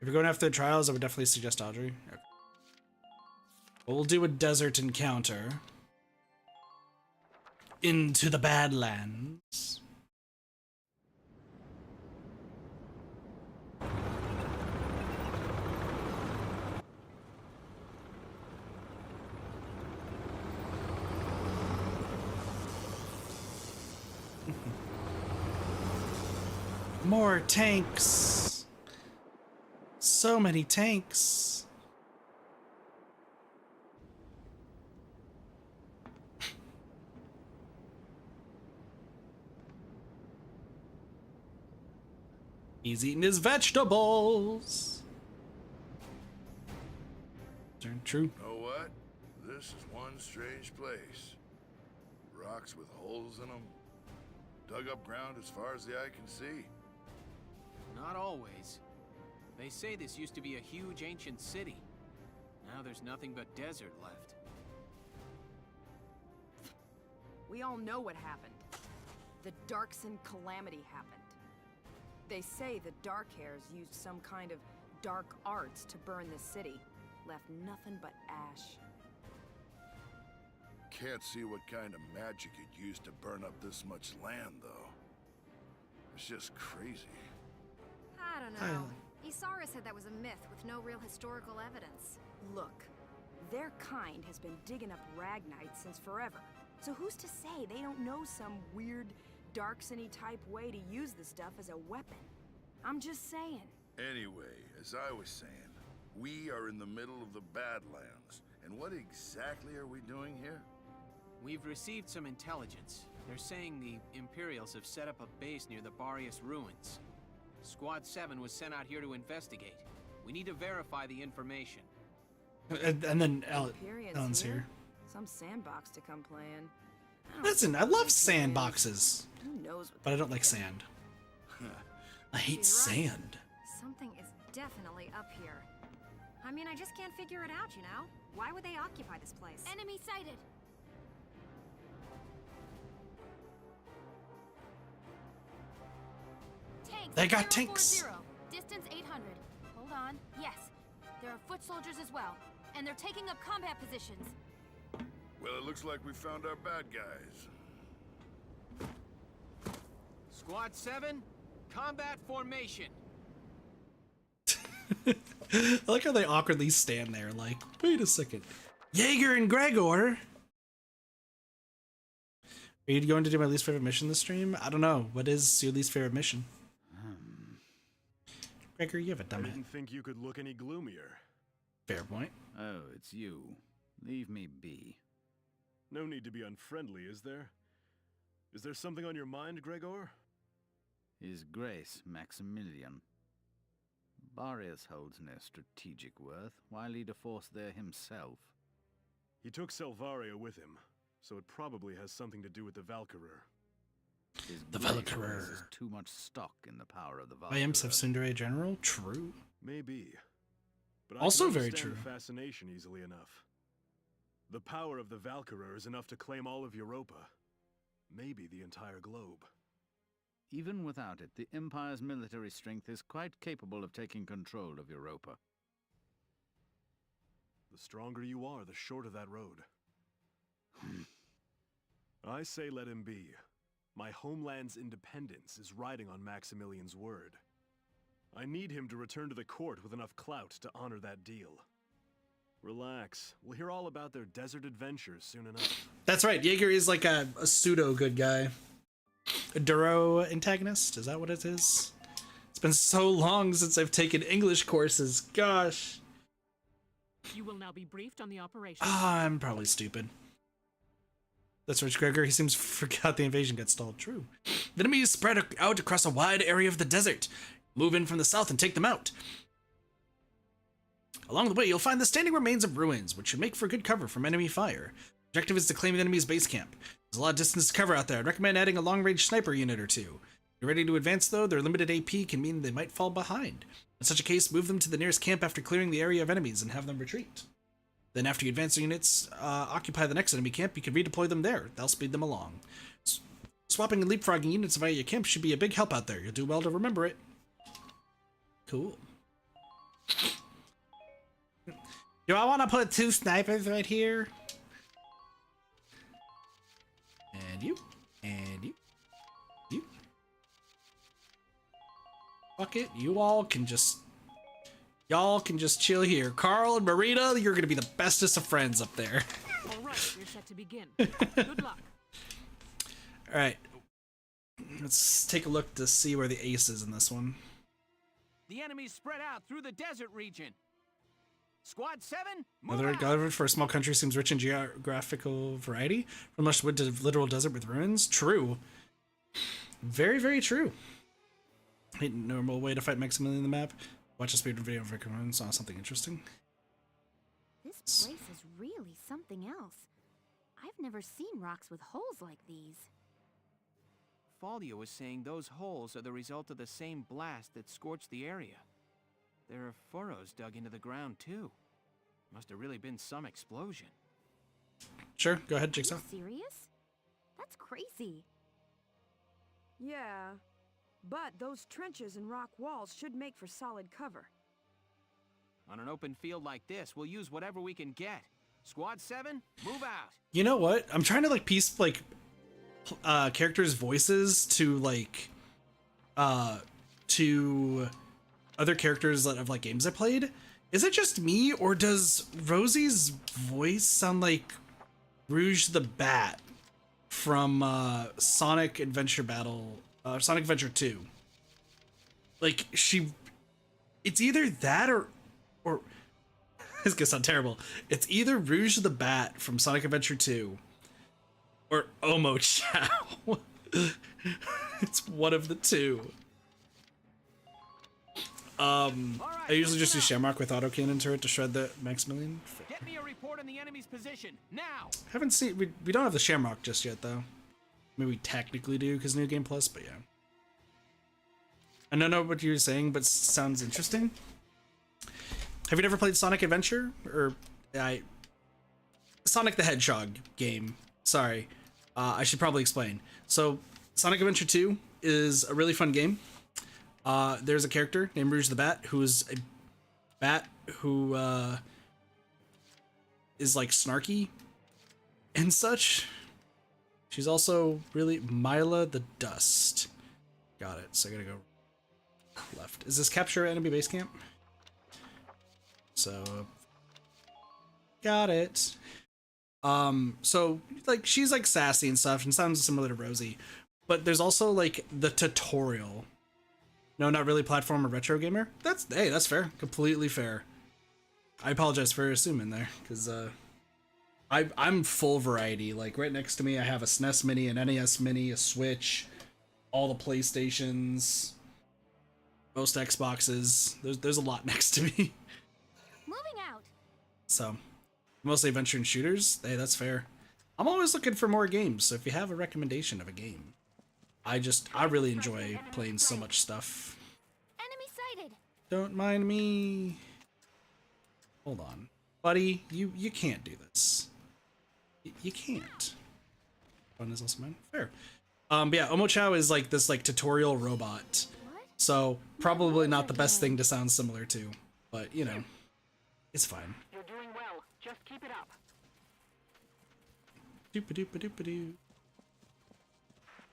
If you're going after the trials, I would definitely suggest Audrey. Okay. Well, we'll do a desert encounter. Into the Badlands. More tanks. So many tanks. He's eating his vegetables. Turn true. Know what? This is one strange place. Rocks with holes in them. Dug up ground as far as the eye can see. Not always. They say this used to be a huge ancient city. Now there's nothing but desert left. We all know what happened. The Darkson calamity happened. They say the Dark Hairs used some kind of dark arts to burn the city. Left nothing but ash. Can't see what kind of magic it used to burn up this much land, though. It's just crazy. I don't know. Isara said that was a myth with no real historical evidence. Look, their kind has been digging up Ragnite since forever. So who's to say they don't know some weird Darksony type way to use the stuff as a weapon? I'm just saying. Anyway, as I was saying, we are in the middle of the Badlands. And what exactly are we doing here? We've received some intelligence. They're saying the Imperials have set up a base near the Barrius ruins. Squad 7 was sent out here to investigate. We need to verify the information. And then Ellen's here. Some sandbox to come play in. Listen, I love sandboxes. Who knows what but I don't like sand. I hate sand. Something is definitely up here. I mean, I just can't figure it out, you know? Why would they occupy this place? Enemy sighted. Tanks. They got tanks. 040. Distance 800. Hold on. Yes. There are foot soldiers as well. And they're taking up combat positions. Well, it looks like we found our bad guys. Squad 7, combat formation. I like how they awkwardly stand there like, wait a second. Jaeger and Gregor? Are you going to do my least favorite mission this stream? I don't know. What is your least favorite mission? Gregor, you have a dumb I didn't think you could look any gloomier. Fair point. Oh, it's you. Leave me be. No need to be unfriendly, is there? Is there something on your mind, Gregor? His Grace Maximilian. Barrius holds no strategic worth. Why lead a force there himself? He took Selvaria with him, so it probably has something to do with the Valkyria. The Valkyria. There's too much stock in the power of the I am Valkyria. Tsundere General? True. Maybe. But Also I can very understand true. the fascination easily enough. The power of the Valkyria is enough to claim all of Europa. Maybe the entire globe. Even without it, the Empire's military strength is quite capable of taking control of Europa. The stronger you are, the shorter that road. I say let him be. My homeland's independence is riding on Maximilian's word. I need him to return to the court with enough clout to honor that deal. Relax. We'll hear all about their desert adventures soon enough. That's right. Jaeger is like a pseudo good guy. A Duro antagonist? Is that what it is? It's been so long since I've taken English courses. Gosh. You will now be briefed on the operation. Ah, I'm probably stupid. That's Rich Gregor. He seems to forgot the invasion got stalled. True. The enemy is spread out across a wide area of the desert. Move in from the south and take them out. Along the way, you'll find the standing remains of ruins, which should make for good cover from enemy fire. Objective is to claim the enemy's base camp. There's a lot of distance to cover out there. I'd recommend adding a long-range sniper unit or two. If you're ready to advance, though, their limited AP can mean they might fall behind. In such a case, move them to the nearest camp after clearing the area of enemies and have them retreat. Then after you advance the units, occupy the next enemy camp, you can redeploy them there. That'll speed them along. Swapping and leapfrogging units via your camp should be a big help out there. You'll do well to remember it. Cool. Do I want to put 2 snipers right here? And you. And you. You. Fuck it. You all can just... Y'all can just chill here. Carl and Marita, you're gonna be the bestest of friends up there. Alright, you're set to begin. Good luck. Alright. Let's take a look to see where the ace is in this one. The enemy's spread out through the desert region. Squad 7, move Another out. government for a small country seems rich in geographical variety. From lush wood to literal desert with ruins. True. Very, very true. A normal way to fight Maximilian in the map. Watch a speedrun video of Vic and saw something interesting. This place is really something else. I've never seen rocks with holes like these. Falia was saying those holes are the result of the same blast that scorched the area. There are furrows dug into the ground, too. Must have really been some explosion. Sure, go ahead, Jigsaw. Are you serious? That's crazy. Yeah, but those trenches and rock walls should make for solid cover. On an open field like this, we'll use whatever we can get. Squad 7, move out. You know what? I'm trying to like piece like characters' voices to like to other characters that of like games I played. Is it just me, or does Rosie's voice sound like Rouge the Bat from Sonic Adventure 2? Like it's either that or this is gonna sound terrible. It's either Rouge the Bat from Sonic Adventure 2 or Omo Chow. It's one of the two. I usually just use Shamrock with autocannon turret to shred the Maximilian. Get me a report on the enemy's position now. Haven't seen we don't have the Shamrock just yet though. Maybe we technically do because New Game Plus, but yeah. I don't know what you're saying, but sounds interesting. Have you never played Sonic Adventure or Sonic the Hedgehog game? Sorry, I should probably explain. So Sonic Adventure 2 is a really fun game. There's a character named Rouge the Bat who is a bat who is like snarky and such. She's also really Mila the Dust. Got it. So I gotta go left. Is this capture enemy base camp? So got it. So like she's like sassy and stuff and sounds similar to Rosie, but there's also like the tutorial. No, not really platform or retro gamer. That's fair. Completely fair. I apologize for assuming there, because I'm full variety. Like right next to me I have a SNES Mini, an NES Mini, a Switch, all the PlayStations, most Xboxes. There's a lot next to me. Moving out. So mostly adventure and shooters. Hey, that's fair. I'm always looking for more games, so if you have a recommendation of a game. I really enjoy playing so much stuff. Enemy sighted. Don't mind me. Hold on. Buddy, you can't do this. You can't. Fun is also mine. Fair. But yeah, Omo Chow is like this like tutorial robot. So probably not the best thing to sound similar to, but you know, it's fine. You're doing well. Just keep it up. Doop-a-doop-a-doop-a-doo.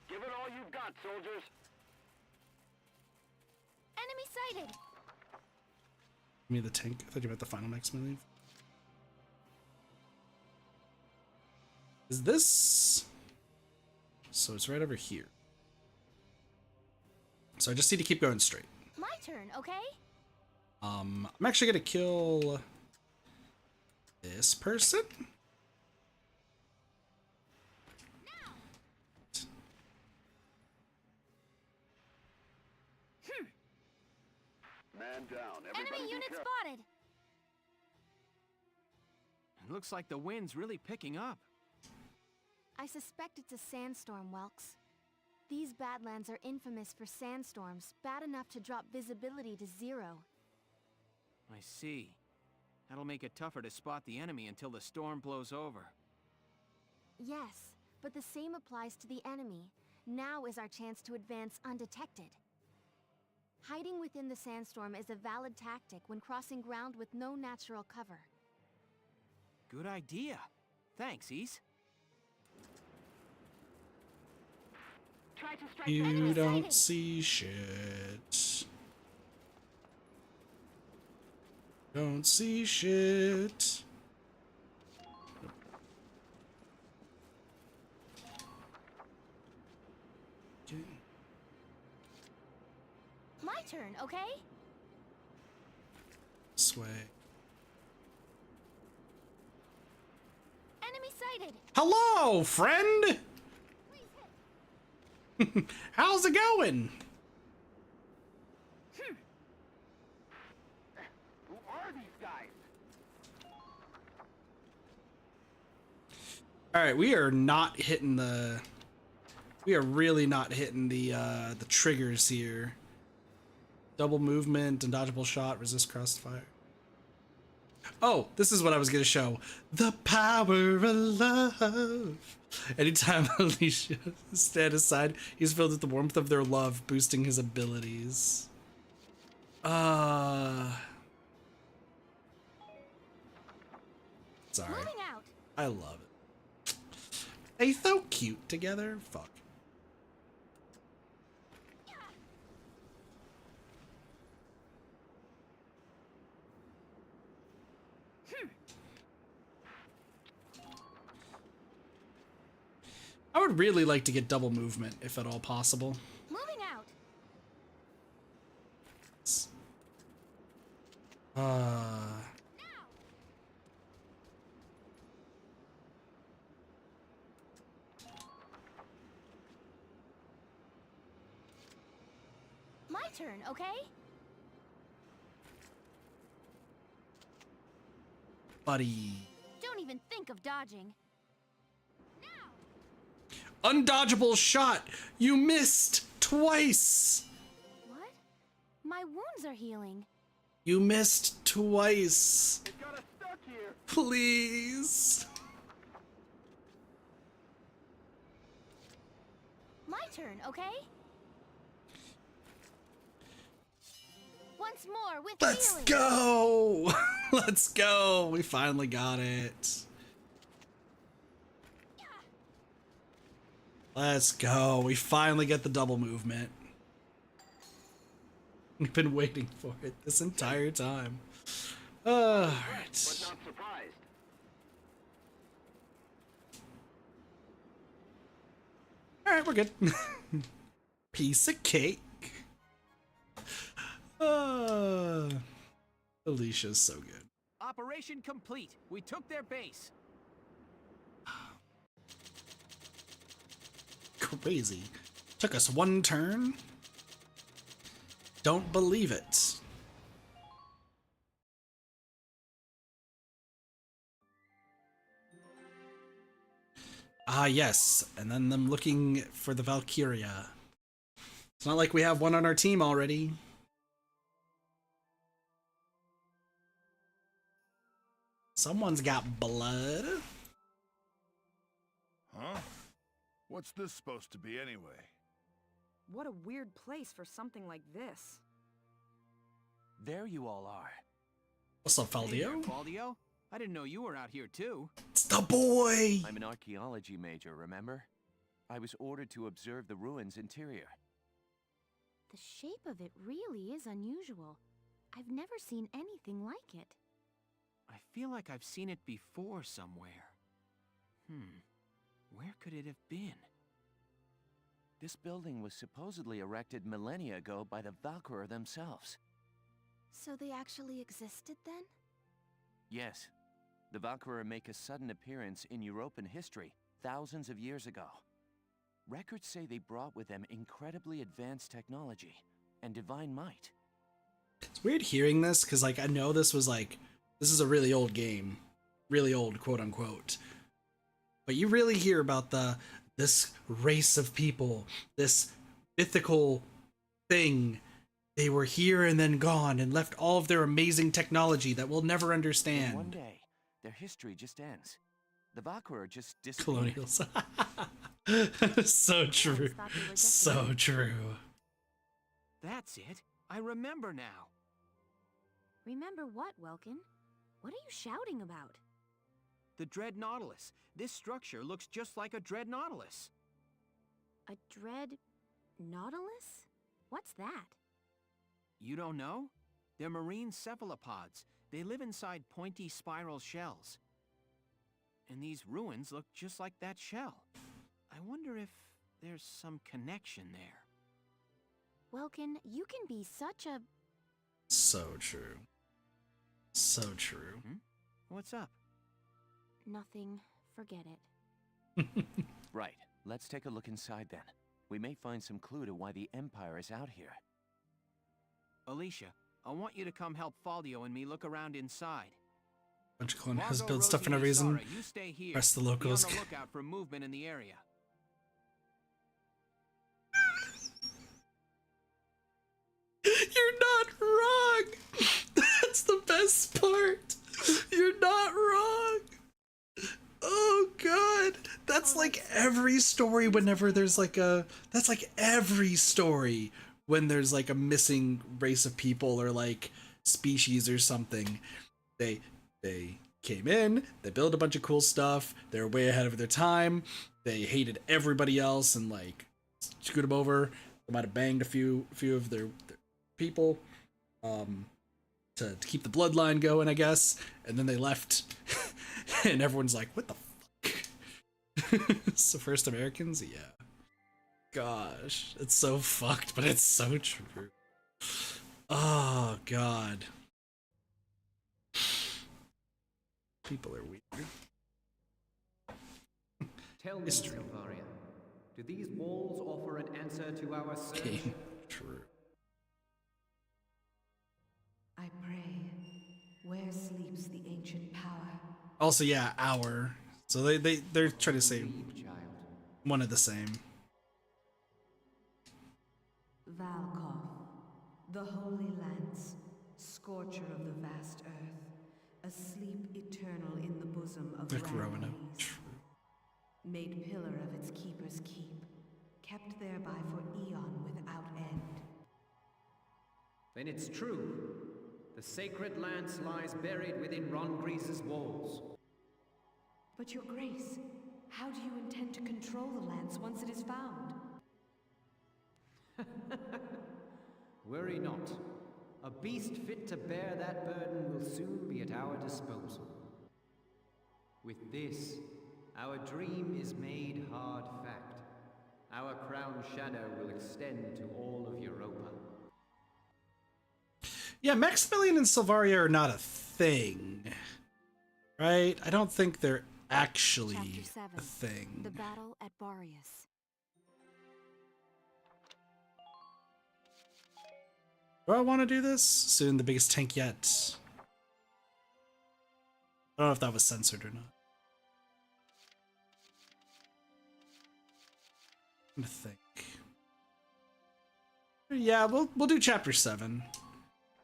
Give it all you've got, soldiers. Enemy sighted. Give me the tank. I thought you meant the final Maximilian. Is this? So it's right over here. So I just need to keep going straight. My turn, okay? I'm actually gonna kill this person. Man down. Enemy unit spotted. It looks like the wind's really picking up. I suspect it's a sandstorm, Welks. These Badlands are infamous for sandstorms, bad enough to drop visibility to 0. I see. That'll make it tougher to spot the enemy until the storm blows over. Yes, but the same applies to the enemy. Now is our chance to advance undetected. Hiding within the sandstorm is a valid tactic when crossing ground with no natural cover. Good idea. Thanks, Ease. Try to strike You don't see shit. Don't see shit. Okay. My turn, okay? This way. Enemy sighted. Hello, friend. How's it going? Who are these guys? All right, we are not hitting the. We are really not hitting the triggers here. Double movement, undodgeable shot, resist crossfire. Oh, this is what I was gonna show. The power of love. Anytime Alicia stand aside, he's filled with the warmth of their love, boosting his abilities. Sorry. Moving out. I love it. They so cute together. Fuck. I would really like to get double movement, if at all possible. Moving out. My turn, okay? Buddy. Don't even think of dodging. Undodgeable shot! You missed twice! What? My wounds are healing. You missed twice. It got us stuck here. Please. My turn, okay? Once more with Let's healing. go! Let's go! We finally got it. Let's go. We finally get the double movement. We've been waiting for it this entire time. Alright. But not surprised. Alright, we're good. Piece of cake. Alicia's so good. Operation complete. We took their base. Crazy. Took us one turn. Don't believe it. Ah, yes. And then them looking for the Valkyria. It's not like we have one on our team already. Someone's got blood. Huh? What's this supposed to be anyway? What a weird place for something like this. There you all are. What's up, Hey there, Faldio? Faldio? I didn't know you were out here too. It's the boy! I'm an archaeology major, remember? I was ordered to observe the ruins' interior. The shape of it really is unusual. I've never seen anything like it. I feel like I've seen it before somewhere. Where could it have been? This building was supposedly erected millennia ago by the Valkyria themselves. So they actually existed then? Yes, the Valkyria make a sudden appearance in European history thousands of years ago. Records say they brought with them incredibly advanced technology and divine might. It's weird hearing this, because like I know this is a really old game. Really old, quote unquote. But you really hear about this race of people, this mythical thing. They were here and then gone and left all of their amazing technology that we'll never understand. And one day, their history just ends. The Valkyria just disappeared. Colonials. So true. So true. That's it. I remember now. Remember what, Welkin? What are you shouting about? The Dread Nautilus. This structure looks just like a Dread Nautilus. A Dread Nautilus? What's that? You don't know? They're marine cephalopods. They live inside pointy spiral shells. And these ruins look just like that shell. I wonder if there's some connection there. Welkin, you can be such a... So true. So true. What's up? Nothing. Forget it. Right. Let's take a look inside then. We may find some clue to why the Empire is out here. Alicia, I want you to come help Faldio and me look around inside. Bunch of colonials Margot, build stuff for Rosie, no and reason. Sara, you stay here. Press the locals. Be on the lookout for movement in the area. You're not wrong. That's the best part. You're not wrong. Oh god, that's like every story whenever there's like that's like every story when there's like a missing race of people or like species or something. They came in, they built a bunch of cool stuff, they were way ahead of their time, they hated everybody else and like screwed them over. They might have banged a few of their people to keep the bloodline going, I guess, and then they left and everyone's like, what the fuck? So first Americans? Yeah. Gosh, it's so fucked, but it's so true. Oh god. People are weird. Tell me, Silvaria, do these walls offer an answer to our search? True. I pray, where sleeps the ancient power? Also, yeah, hour. So they're trying to say one of the same. Valkov, the Holy Lance, scorcher of the vast earth, asleep eternal in the bosom of Randries, made pillar of its keeper's keep, kept thereby for eon without end. Then it's true. The sacred lance lies buried within Randries' walls. But your grace, how do you intend to control the lance once it is found? Worry not. A beast fit to bear that burden will soon be at our disposal. With this, our dream is made hard fact. Our crown shadow will extend to all of Europa. Yeah, Maximilian and Silvaria are not a thing. Right? I don't think they're actually Chapter 7, a thing. The Battle at Barrius. Do I want to do this? Soon the biggest tank yet. I don't know if that was censored or not. I'm gonna think. Yeah, we'll do chapter 7.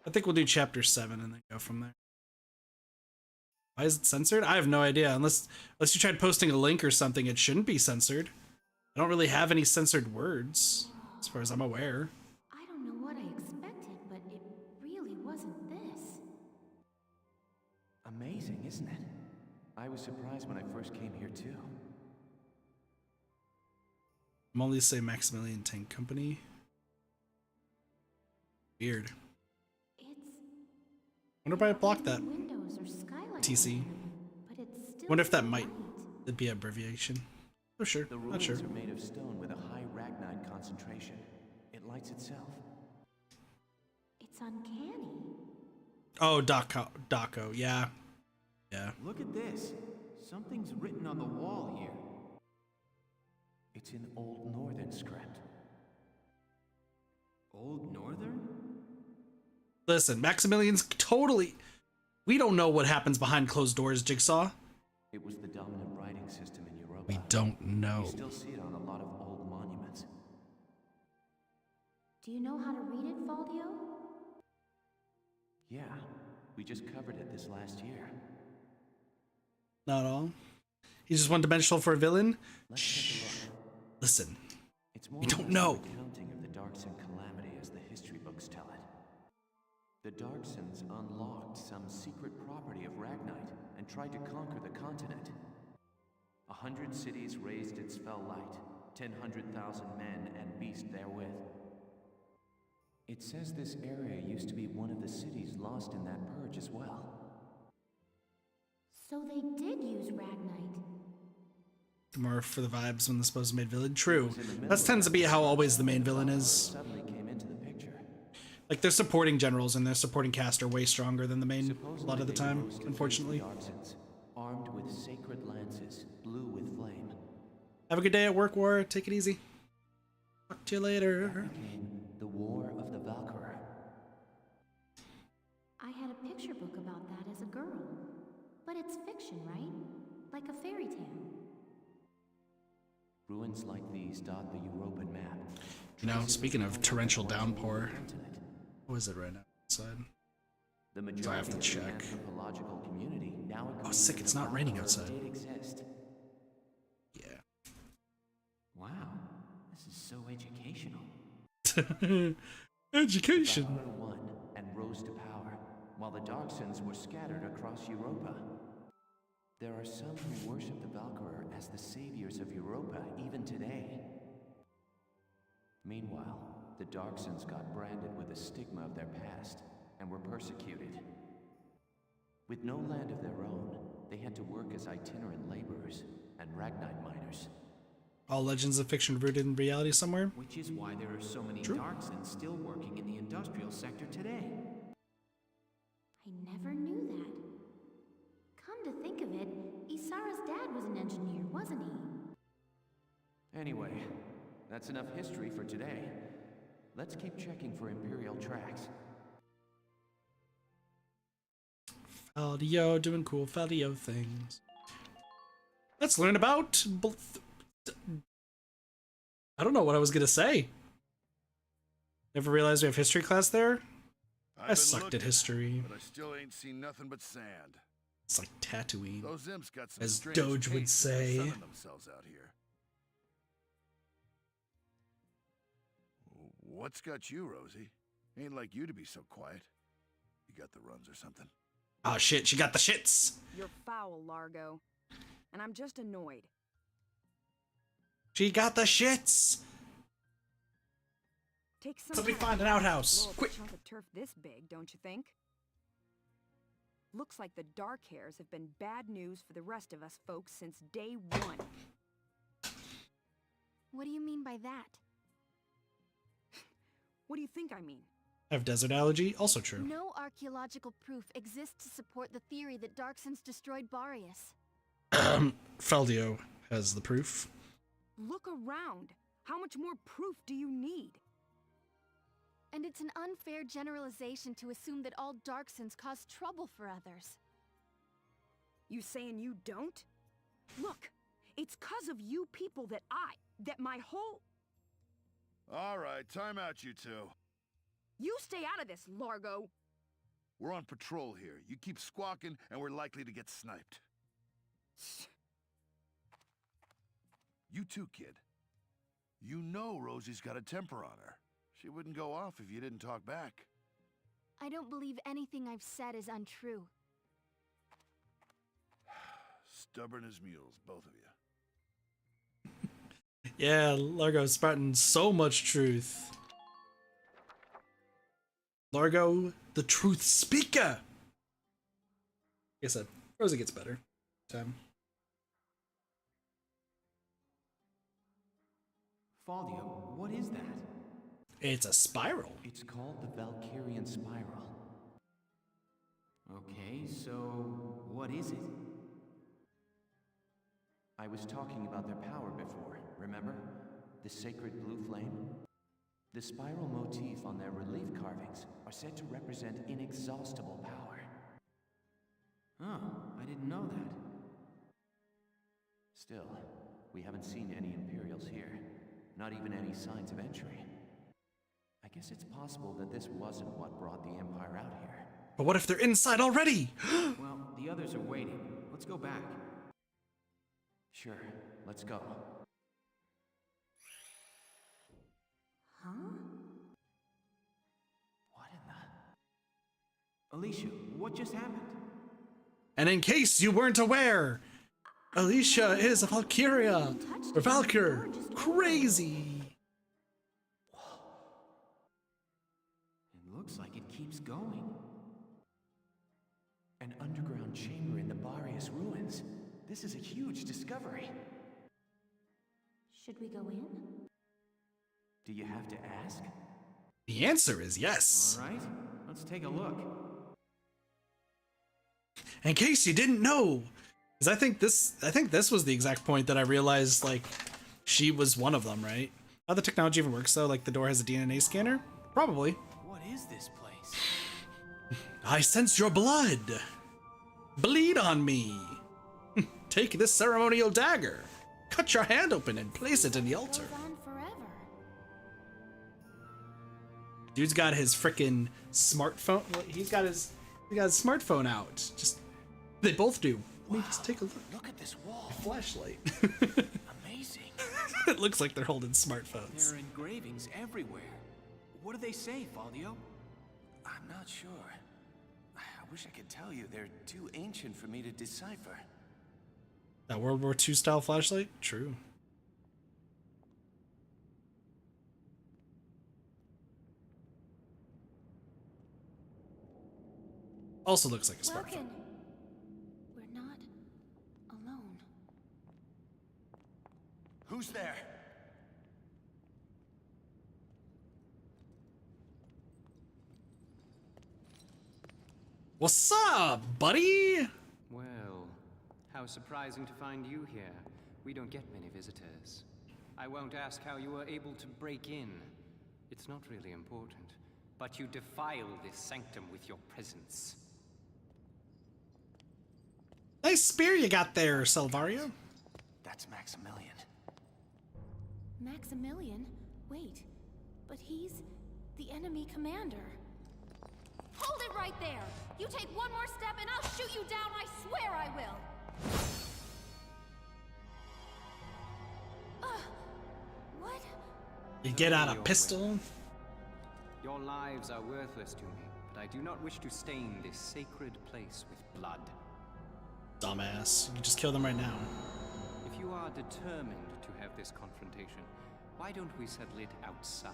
I think we'll do chapter 7 and then go from there. Why is it censored? I have no idea. Unless you tried posting a link or something, it shouldn't be censored. I don't really have any censored words, as far as I'm aware. I don't know what I expected, but it really wasn't this. Amazing, isn't it? I was surprised when I first came here too. I'm only say Maximilian Tank Company. Weird. Wonder if I blocked that. Windows or skylight TC. but it's still Wonder if that might be abbreviation. Oh sure, The not ruins sure. are made of stone with a high ragnite concentration. concentration. It lights itself. It's uncanny. Oh, Daco, yeah. Yeah. Look at this. Something's written on the wall here. It's in Old Northern script. Old Northern? Listen, Maximilian's totally... We don't know what happens behind closed doors, Jigsaw. It was the dominant writing system in Europa. We don't know. You still see it on a lot of old monuments. Do you know how to read it, Faldio? Yeah, we just covered it this last year. Not all. He's just one-dimensional for a villain? Let's take a look. Listen, It's more we or don't less know. a recounting of the Darkson calamity as the history books tell it. The Darksons unlocked some secret property of Ragnite and tried to conquer the continent. 100 cities raised its fell light, 100,000 men and beast therewith. It says this area used to be one of the cities lost in that purge as well. So they did use Ragnite. More for the vibes when the supposed main villain. True. That tends to be how always the main villain is. Suddenly came into the picture. Like, their supporting generals and their supporting cast are way stronger than the main a lot of the time, unfortunately. Armed with sacred lances, blue with flame. Have a good day at work, War. Take it easy. Talk to you later. That became the War of the Valkyria. I had a picture book about that as a girl. But it's fiction, right? Like a fairy tale. Ruins like these dot the European map. You know, speaking of torrential downpour, what is it right now outside? The So I have to check. anthropological community now Oh, sick, it's not raining outside. did exist. Yeah. Wow, this is so educational. Education. Valkyria won and rose to power, while the Darksons were scattered across Europa. There are some who worship the Valkyria as the saviors of Europa even today. Meanwhile, the Darksons got branded with the stigma of their past and were persecuted. With no land of their own, they had to work as itinerant laborers and Ragnite miners. All legends of fiction rooted in reality somewhere? Which is why there are so many True. Darksons still working in the industrial sector today. I never knew that. Come to think of it, Isara's dad was an engineer, wasn't he? Anyway, that's enough history for today. Let's keep checking for Imperial tracks. Faldio doing cool Faldio things. Let's learn about... I don't know what I was gonna say. Never realized we have history class there? I sucked at history. But I still ain't seen nothing but sand. It's like Tatooine, Those imps got some as strange Doge would tastes when they're say. sunning themselves out here. What's got you, Rosie? Ain't like you to be so quiet. You got the runs or something? Oh shit, she got the shits! You're foul, Largo. And I'm just annoyed. She got the shits! Take some Let me time find to an outhouse, blow up a quick! chunk of turf this big, don't you think? Looks like the Dark Hairs have been bad news for the rest of us folks since day one. What do you mean by that? What do you think I mean? I have desert allergy, also true. No archaeological proof exists to support the theory that Darksons destroyed Barius. Faldio has the proof. Look around. How much more proof do you need? And it's an unfair generalization to assume that all Darksons cause trouble for others. You saying you don't? Look, it's 'cause of you people that my whole... All right, time out, you two. You stay out of this, Largo! We're on patrol here. You keep squawking, and we're likely to get sniped. You too, kid. You know Rosie's got a temper on her. She wouldn't go off if you didn't talk back. I don't believe anything I've said is untrue. Stubborn as mules, both of you. Yeah, Largo's spouting so much truth. Largo, the truth speaker! Like I said, Rosie gets better. Time. Faldio, what is that? It's a spiral. It's called the Valkyrian Spiral. Okay, so what is it? I was talking about their power before, remember? The sacred blue flame? The spiral motif on their relief carvings are said to represent inexhaustible power. Oh, I didn't know that. Still, we haven't seen any Imperials here. Not even any signs of entry. I guess it's possible that this wasn't what brought the Empire out here. But what if they're inside already? Well, the others are waiting. Let's go back. Sure, let's go. Huh? What in the... Alicia, what just happened? And in case you weren't aware, Alicia is a Valkyria, or Valkyr. Crazy. It looks like it keeps going. An underground chamber in the Barius ruins. This is a huge discovery. Should we go in? Do you have to ask? The answer is yes. All right, let's take a look. In case you didn't know, because I think this was the exact point that I realized, like, she was one of them, right? How the technology even works, though, like the door has a DNA scanner? Probably. What is this place? I sense your blood. Bleed on me. Take this ceremonial dagger. Cut your hand open and place it in the altar. Goes on forever. Dude's got his frickin' smartphone. Well, he's got his smartphone out. Just they both do. Let me just take a look. Look at this wall. A flashlight. Amazing. It looks like they're holding smartphones. There are engravings everywhere. What do they say, Faldio? I'm not sure. I wish I could tell you. They're too ancient for me to decipher. That World War II style flashlight? True. Also looks like a smartphone. Welkin, we're not alone. Who's there? What's up, buddy? Well, how surprising to find you here. We don't get many visitors. I won't ask how you were able to break in. It's not really important. But you defile this sanctum with your presence. Nice spear you got there, Salvario. That's Maximilian. Maximilian? Wait, but he's the enemy commander. Hold it right there! You take one more step and I'll shoot you down, I swear I will! What? You get out a pistol. Your lives are worthless to me, but I do not wish to stain this sacred place with blood. Dumbass. You can just kill them right now. If you are determined to have this confrontation, why don't we settle it outside?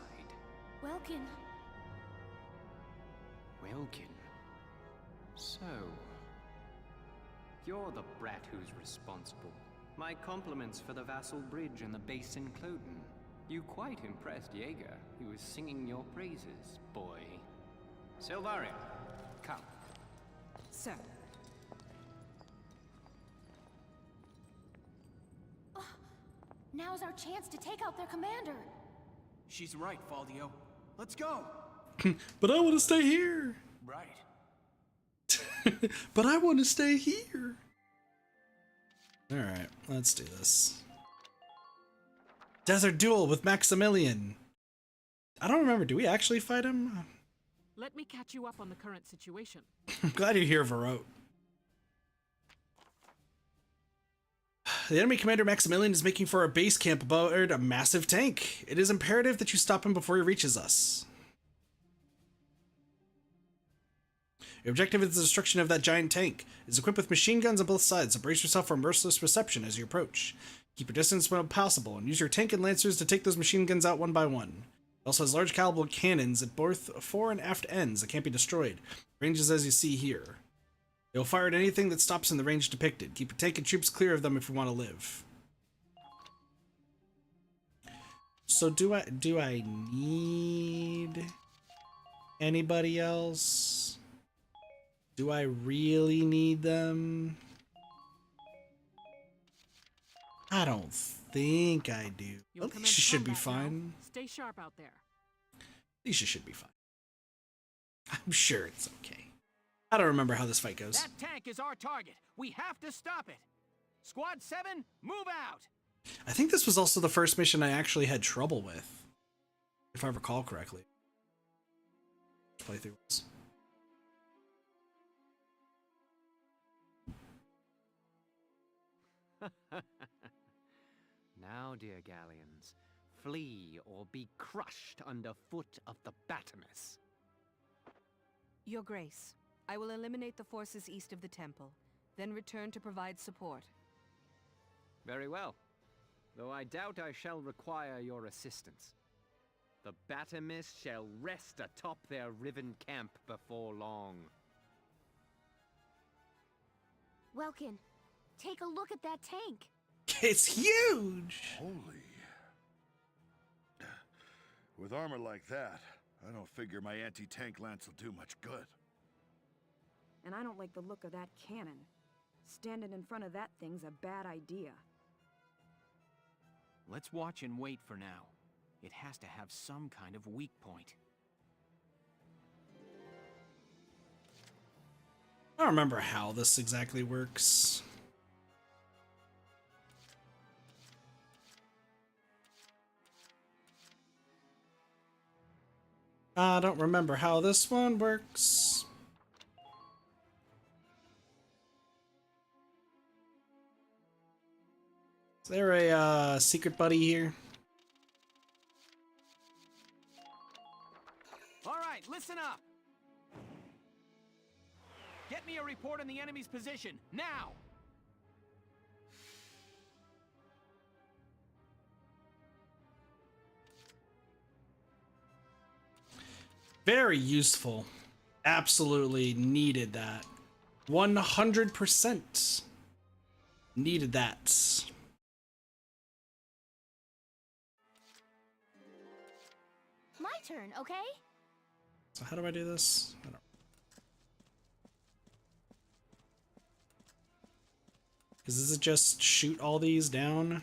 Welkin. Welkin. So, you're the brat who's responsible. My compliments for the Vassal Bridge and the base in Cloden. You quite impressed Jaeger. He was singing your praises, boy. Silvaria, come. Sir. Now's our chance to take out their commander. She's right, Faldio. Let's go. But I want to stay here. Right. But I want to stay here. Alright, let's do this. Desert Duel with Maximilian. I don't remember, do we actually fight him? Let me catch you up on the current situation. I'm glad you're here, Varot. The enemy commander Maximilian is making for our base camp aboard a massive tank. It is imperative that you stop him before he reaches us. Your objective is the destruction of that giant tank. It is equipped with machine guns on both sides, so brace yourself for a merciless reception as you approach. Keep your distance when possible, and use your tank and lancers to take those machine guns out one by one. It also has large caliber cannons at both fore and aft ends that can't be destroyed. Ranges as you see here. They'll fire at anything that stops in the range depicted. Keep your tank and troops clear of them if you want to live. So do I need anybody else? Do I really need them? I don't think I do. You'll Alicia should be combat now. fine. Stay sharp out there. Alicia should be fine. I'm sure it's okay. I don't remember how this fight goes. That tank is our target. We have to stop it. Squad 7, move out. I think this was also the first mission I actually had trouble with, if I recall correctly. Playthrough was. Now, dear Galleons, flee or be crushed under foot of the Batimus. Your Grace, I will eliminate the forces east of the temple, then return to provide support. Very well. Though I doubt I shall require your assistance. The Batimus shall rest atop their riven camp before long. Welkin, take a look at that tank. It's huge! Holy. With armor like that, I don't figure my anti-tank lance will do much good. And I don't like the look of that cannon. Standing in front of that thing's a bad idea. Let's watch and wait for now. It has to have some kind of weak point. I don't remember how this exactly works. I don't remember how this one works. Is there a secret buddy here? All right, listen up. Get me a report on the enemy's position, now! Very useful. Absolutely needed that. 100% needed that. My turn, okay? So how do I do this? I don't. Does it just shoot all these down?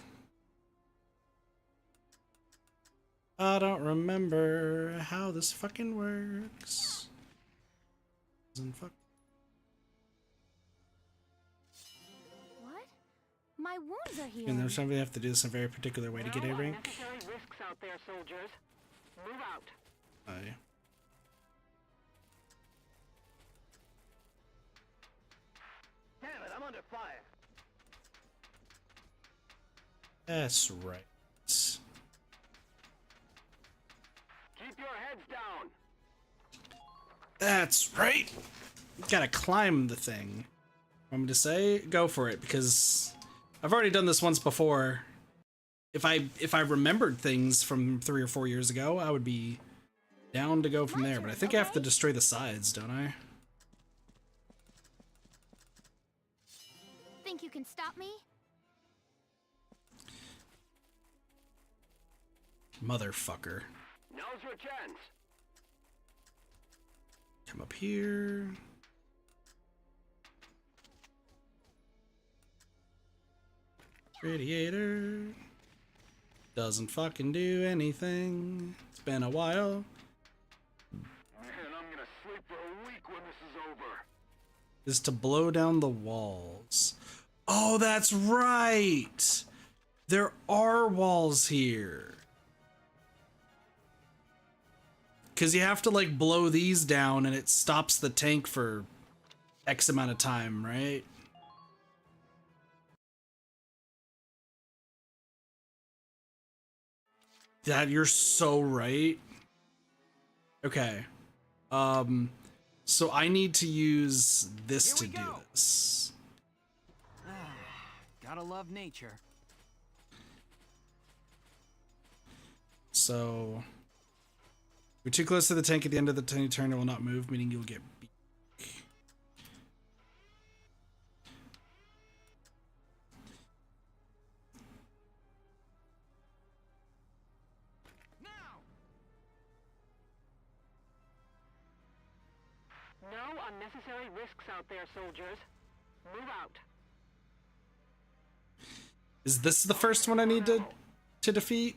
I don't remember how this fucking works. Doesn't fuck. What? My wounds are healing. And there's something you have to do this in a very particular way to get a rank. Unnecessary risks out there, soldiers. Move out. Aye. Damn it, I'm under fire. That's right. Keep your heads down. That's right. Gotta climb the thing. Want me to say? Go for it, because I've already done this once before. If I remembered things from 3 or 4 years ago, I would be down to go from there. But I think I have to destroy the sides, don't I? Think you can stop me? Motherfucker. Now's your chance. Come up here. Radiator. Doesn't fucking do anything. It's been a while. Man, I'm gonna sleep for a week when this is over. Is to blow down the walls. Oh, that's right! There are walls here. Because you have to, like, blow these down and it stops the tank for X amount of time, right? Dad, you're so right. Okay. So I need to use this to do this. Gotta love nature. So you're too close to the tank at the end of the turn, it will not move, meaning you'll get beat. No unnecessary risks out there, soldiers. Move out. Is this the first one I need to defeat?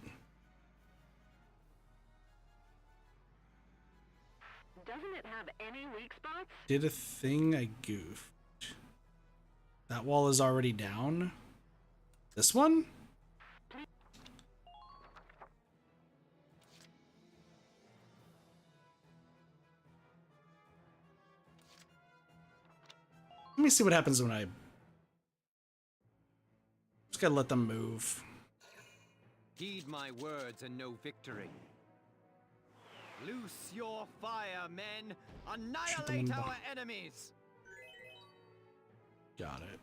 Doesn't it have any weak spots? Did a thing I goofed. That wall is already down. This one? Let me see what happens when I... Just gotta let them move. Heed my words and no victory. Loose your fire, men! Annihilate our enemies! Got it.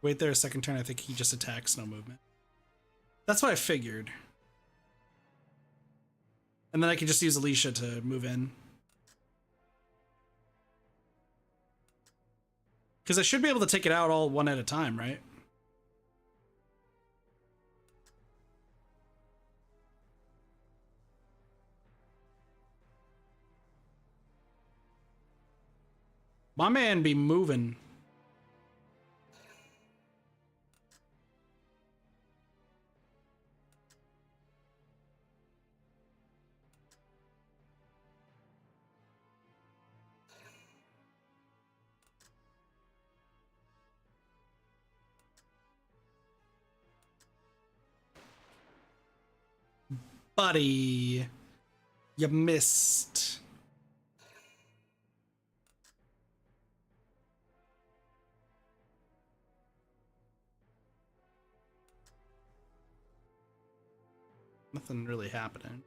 Wait there a second turn, I think he just attacks, no movement. That's what I figured. And then I can just use Alicia to move in. Because I should be able to take it out all one at a time, right? My man be moving. Buddy, you missed. Nothing really happening.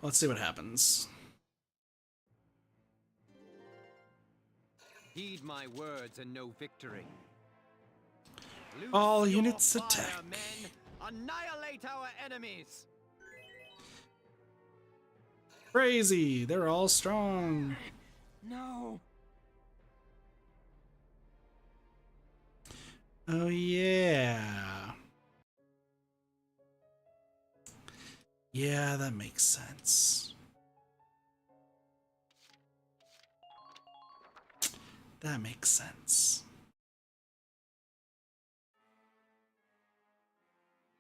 Let's see what happens. Heed my words and no victory. Loose All your units fire, attack. Men. Annihilate our enemies. Crazy, they're all strong. No. Oh yeah. Yeah, that makes sense. That makes sense.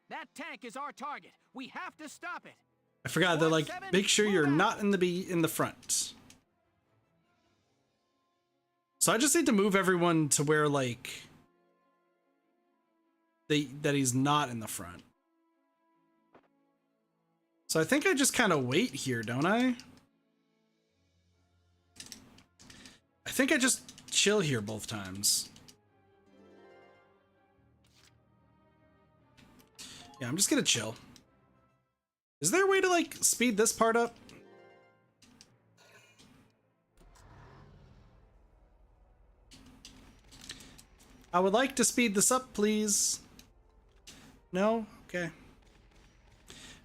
That tank is our target. We have to stop it. I forgot they're like, make sure you're not in the front. So I just need to move everyone to where like that he's not in the front. So I think I just kind of wait here, don't I? I think I just chill here both times. Yeah, I'm just gonna chill. Is there a way to like speed this part up? I would like to speed this up, please. No? Okay.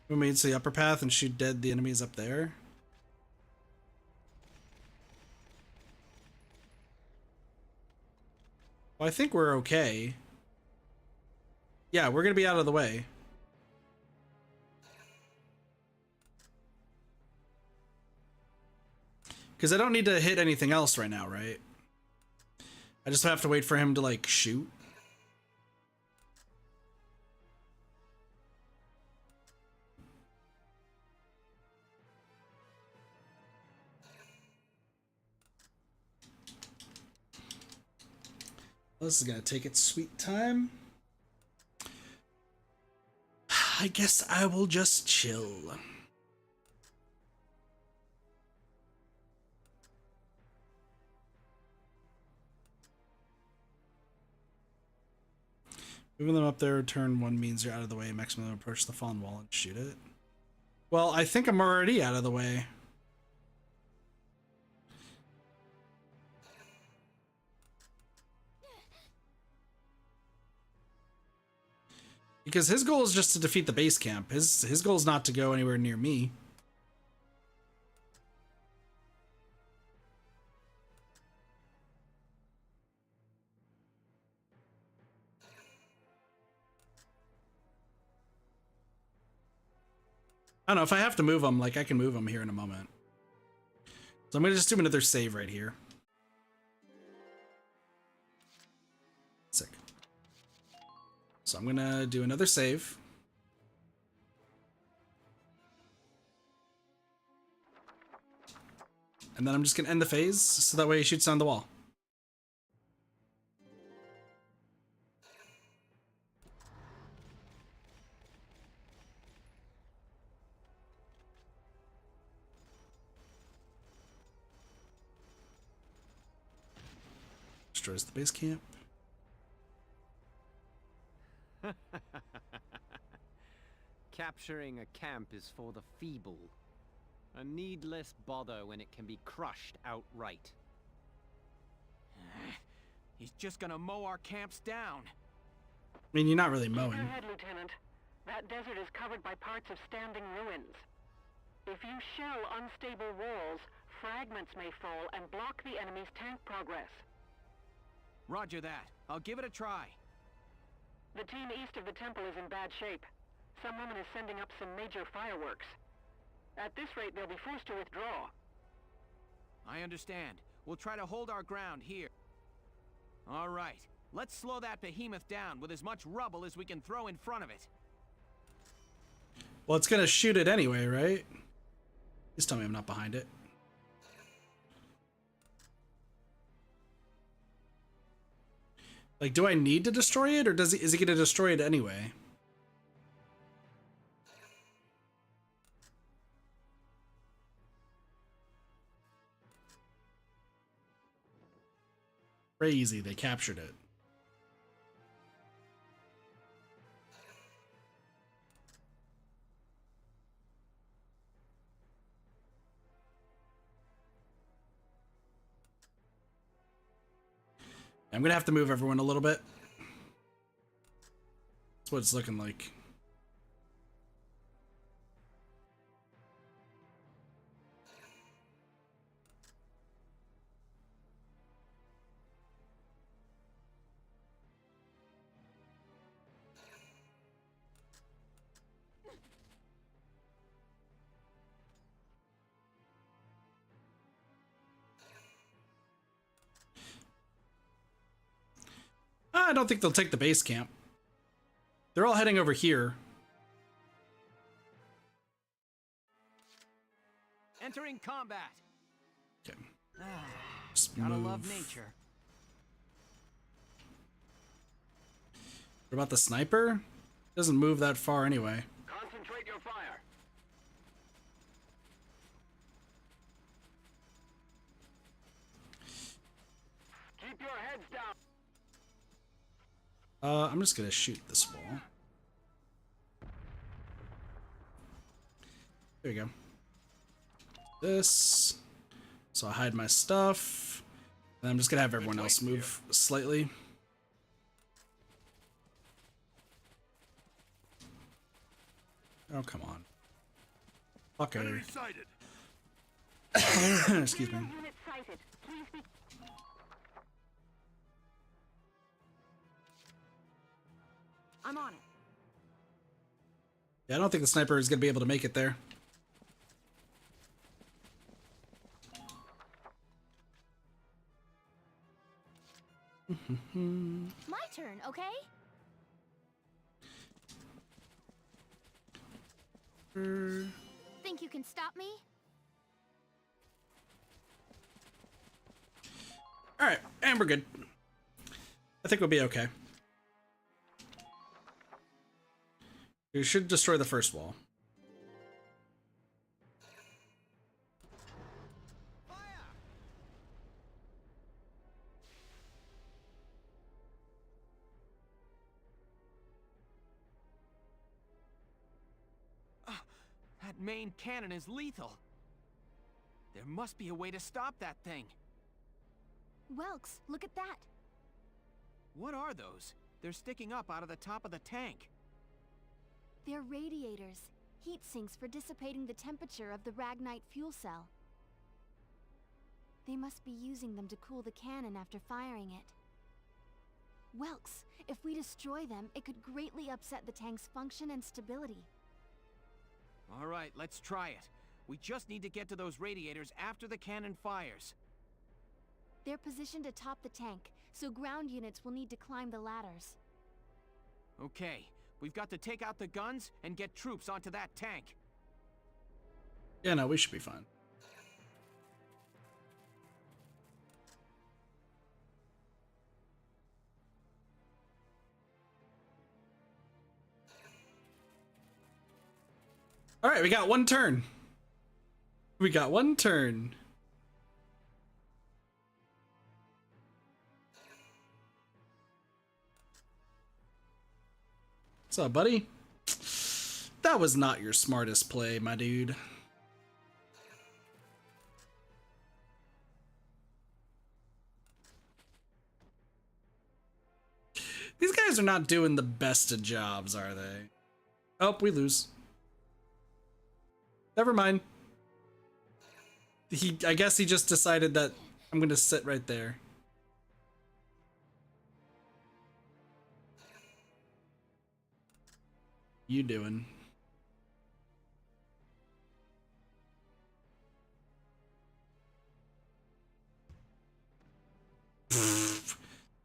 We made to the upper path and shoot dead the enemies up there. Well, I think we're okay. Yeah, we're gonna be out of the way. Because I don't need to hit anything else right now, right? I just have to wait for him to, like, shoot. This is gonna take its sweet time. I guess I will just chill. Moving them up there, turn one means you're out of the way. Maximum approach the fallen wall and shoot it. Well, I think I'm already out of the way. Because his goal is just to defeat the base camp. His goal is not to go anywhere near me. I don't know, if I have to move him, like, I can move him here in a moment. So I'm gonna just do another save right here. Sick. So I'm gonna do another save. And then I'm just gonna end the phase, so that way he shoots down the wall. Destroys the base camp. Capturing a camp is for the feeble. A needless bother when it can be crushed outright. He's just gonna mow our camps down. I mean, you're not really Keep mowing. your head, Lieutenant. That desert is covered by parts of standing ruins. If you shell unstable walls, fragments may fall and block the enemy's tank progress. Roger that. I'll give it a try. The team east of the temple is in bad shape. Some woman is sending up some major fireworks. At this rate, they'll be forced to withdraw. I understand. We'll try to hold our ground here. All right. Let's slow that behemoth down with as much rubble as we can throw in front of it. Well, it's gonna shoot it anyway, right? Please tell me I'm not behind it. Like, do I need to destroy it, or is he gonna destroy it anyway? Crazy, they captured it. I'm gonna have to move everyone a little bit. That's what it's looking like. I don't think they'll take the base camp. They're all heading over here. Entering combat. Okay. Just gotta love nature. What about the sniper? Doesn't move that far anyway. Concentrate your fire. Keep your heads down. I'm just gonna shoot this wall. There you go. This. So I hide my stuff. And I'm just gonna have everyone else move slightly. Oh, come on. Fucker. Excuse me. Unit sighted. Please be... I'm on it. Yeah, I don't think the sniper is gonna be able to make it there. My turn, okay? Think you can stop me? Alright, and we're good. I think we'll be okay. We should destroy the first wall. That main cannon is lethal. There must be a way to stop that thing. Welks, look at that. What are those? They're sticking up out of the top of the tank. They're radiators, heat sinks for dissipating the temperature of the Ragnite fuel cell. They must be using them to cool the cannon after firing it. Welks, if we destroy them, it could greatly upset the tank's function and stability. All right, let's try it. We just need to get to those radiators after the cannon fires. They're positioned atop the tank, so ground units will need to climb the ladders. Okay, we've got to take out the guns and get troops onto that tank. Yeah, no, we should be fine. All right, we got one turn. We got one turn. What's up, buddy? That was not your smartest play, my dude. These guys are not doing the best of jobs, are they? Oh, we lose. Never mind. I guess he just decided that I'm gonna sit right there. You doing?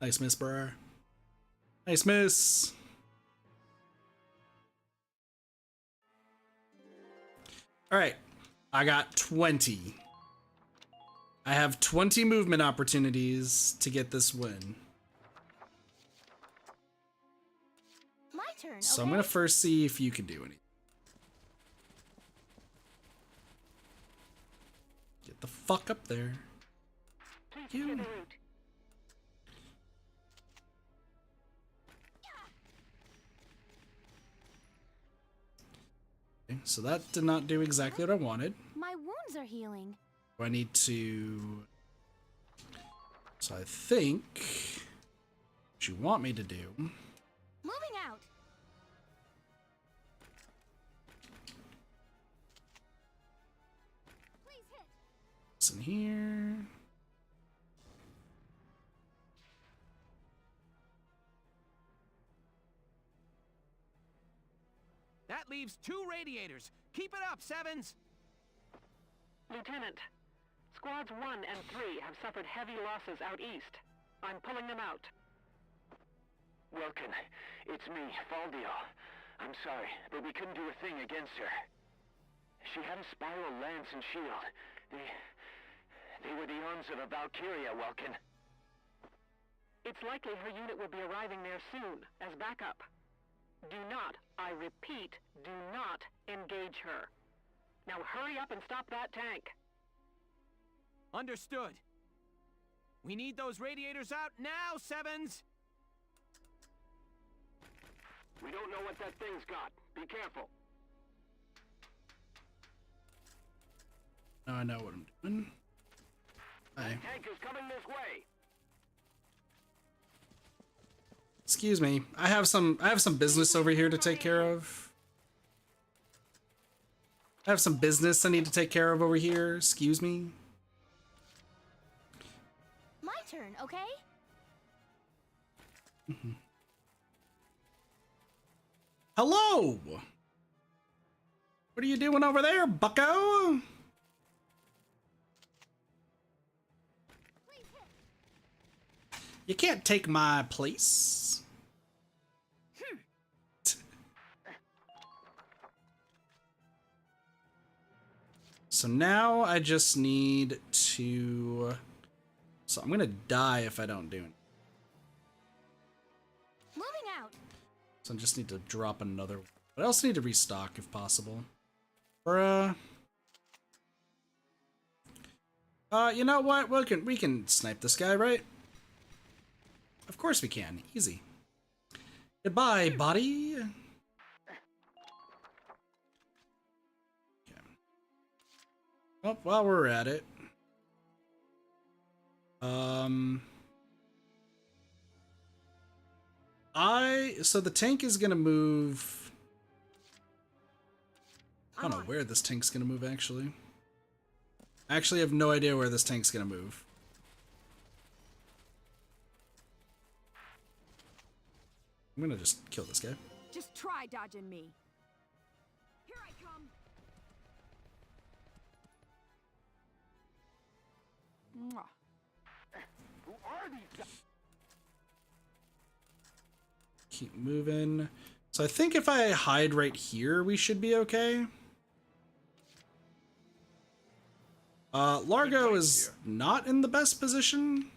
Nice miss, bruh. Nice miss. All right, I got 20. I have 20 movement opportunities to get this win. My turn, So okay? I'm gonna first see if you can do anything. Get the fuck up there. You. Okay, so that did not do exactly what I wanted. My wounds are healing. I need to... So I think what you want me to do... Moving out. Please hit. What's in here? That leaves 2 radiators. Keep it up, Sevens! Lieutenant, Squads 1 and 3 have suffered heavy losses out east. I'm pulling them out. Welkin, it's me, Faldio. I'm sorry, but we couldn't do a thing against her. She had a spiral lance and shield. They were the arms of a Valkyria, Welkin. It's likely her unit will be arriving there soon, as backup. Do not, I repeat, do not engage her. Now hurry up and stop that tank. Understood. We need those radiators out now, Sevens! We don't know what that thing's got. Be careful. Now I know what I'm doing. Hi. Tank is coming this way. Excuse me. I have some business over here to take care of. I have some business I need to take care of over here. Excuse me. My turn, okay? Hello! What are you doing over there, bucko? You can't take my place. So now I just need to... So I'm gonna die if I don't do it. Moving out. So I just need to drop another... But I also need to restock if possible. Bruh. You know what? We can snipe this guy, right? Of course we can. Easy. Goodbye, body. Well, while we're at it, so the tank is gonna move. I don't know where this tank's gonna move actually. I actually have no idea where this tank's gonna move. I'm gonna just kill this guy. Just try dodging me. Here I come. Mwah. Who are these guys? Keep moving. So I think if I hide right here, we should be okay. Largo is not in the best position.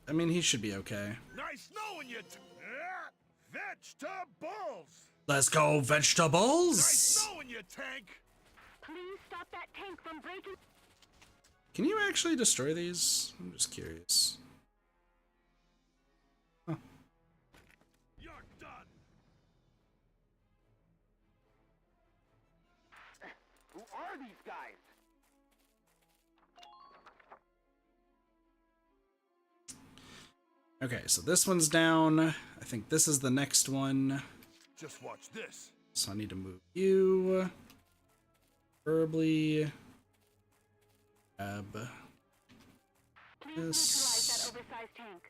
I mean, he should be okay. Nice knowing you. Vegetables. Let's go, vegetables! Nice knowing you, tank. Please stop that tank from breaking. Can you actually destroy these? I'm just curious. Huh. You're done. Who are these guys? Okay, so this one's down. I think this is the next one. Just watch this. So I need to move you. Preferably. Grab Please this. neutralize that oversized tank.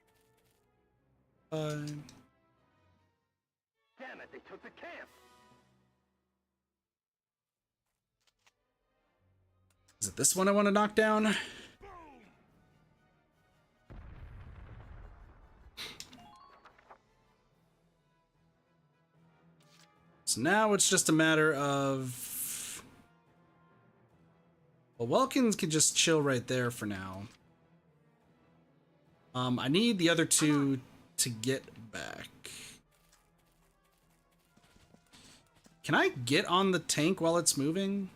Damn it, they took the camp. Is it this one I want to knock down? So now it's just a matter of... Well, Welkins can just chill right there for now. I need the other two to get back. Can I get on the tank while it's moving?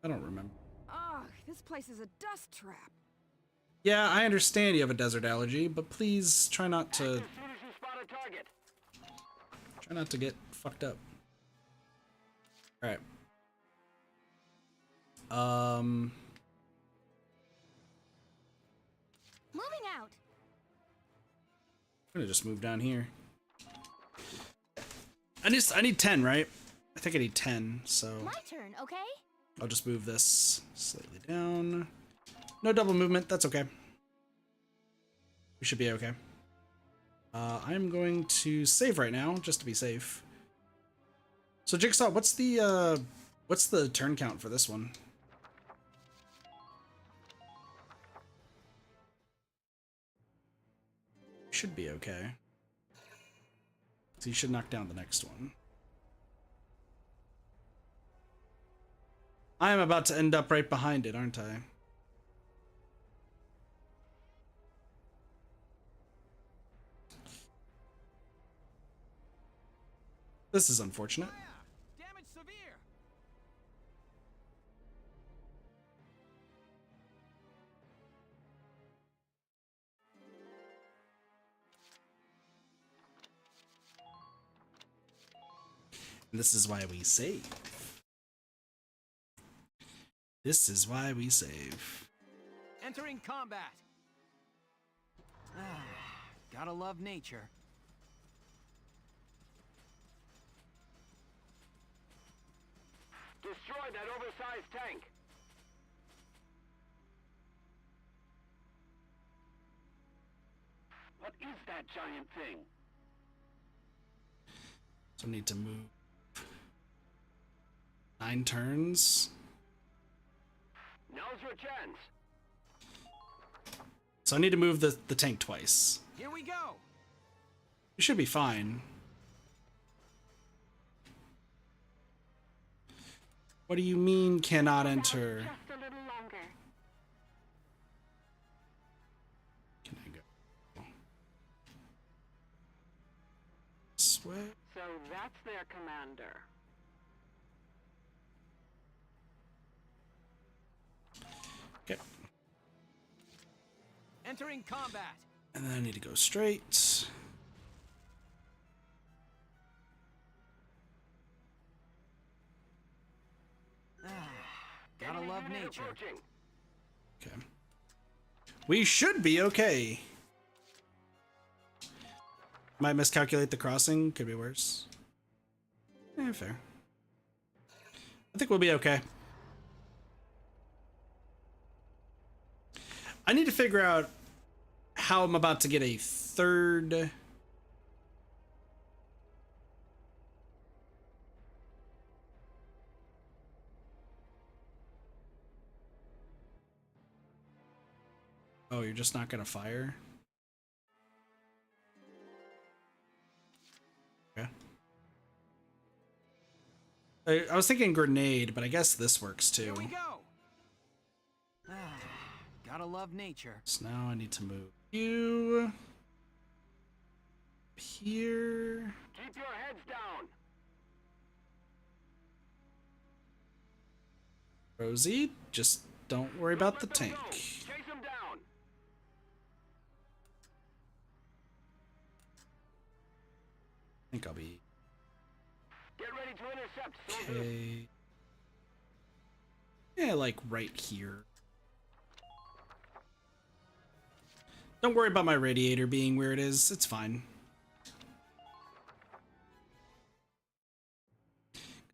I don't remember. Ugh, this place is a dust trap. Yeah, I understand you have a desert allergy, but please try not to... As soon as you spot a target. Try not to get fucked up. Alright. Moving out. I'm gonna just move down here. I need 10, right? I think I need 10, so My turn, okay? I'll just move this slightly down. No double movement, that's okay. We should be okay. I'm going to save right now, just to be safe. So Jigsaw, what's the turn count for this one? Should be okay. So you should knock down the next one. I am about to end up right behind it, aren't I? This is unfortunate. Damage severe. And this is why we save. This is why we save. Entering combat. Gotta love nature. Destroy that oversized tank. What is that giant thing? So I need to move 9 turns. Now's your chance. So I need to move the tank twice. Here we go. We should be fine. What do you mean cannot enter? Just a little longer. Can I go this way? So that's their commander. Okay. Entering combat. And then I need to go straight. nature. Okay. We should be okay. Might miscalculate the crossing. Could be worse. Fair. I think we'll be okay. I need to figure out how I'm about to get a third... Oh, you're just not gonna fire? Okay. I was thinking grenade, but I guess this works too. Here we go. Gotta love nature. So now I need to move you here. Keep your heads down. Rosie, just don't worry about the tank. Chase him down. I think I'll be Get ready to intercept, soldiers. okay. Yeah, like right here. Don't worry about my radiator being where it is. It's fine.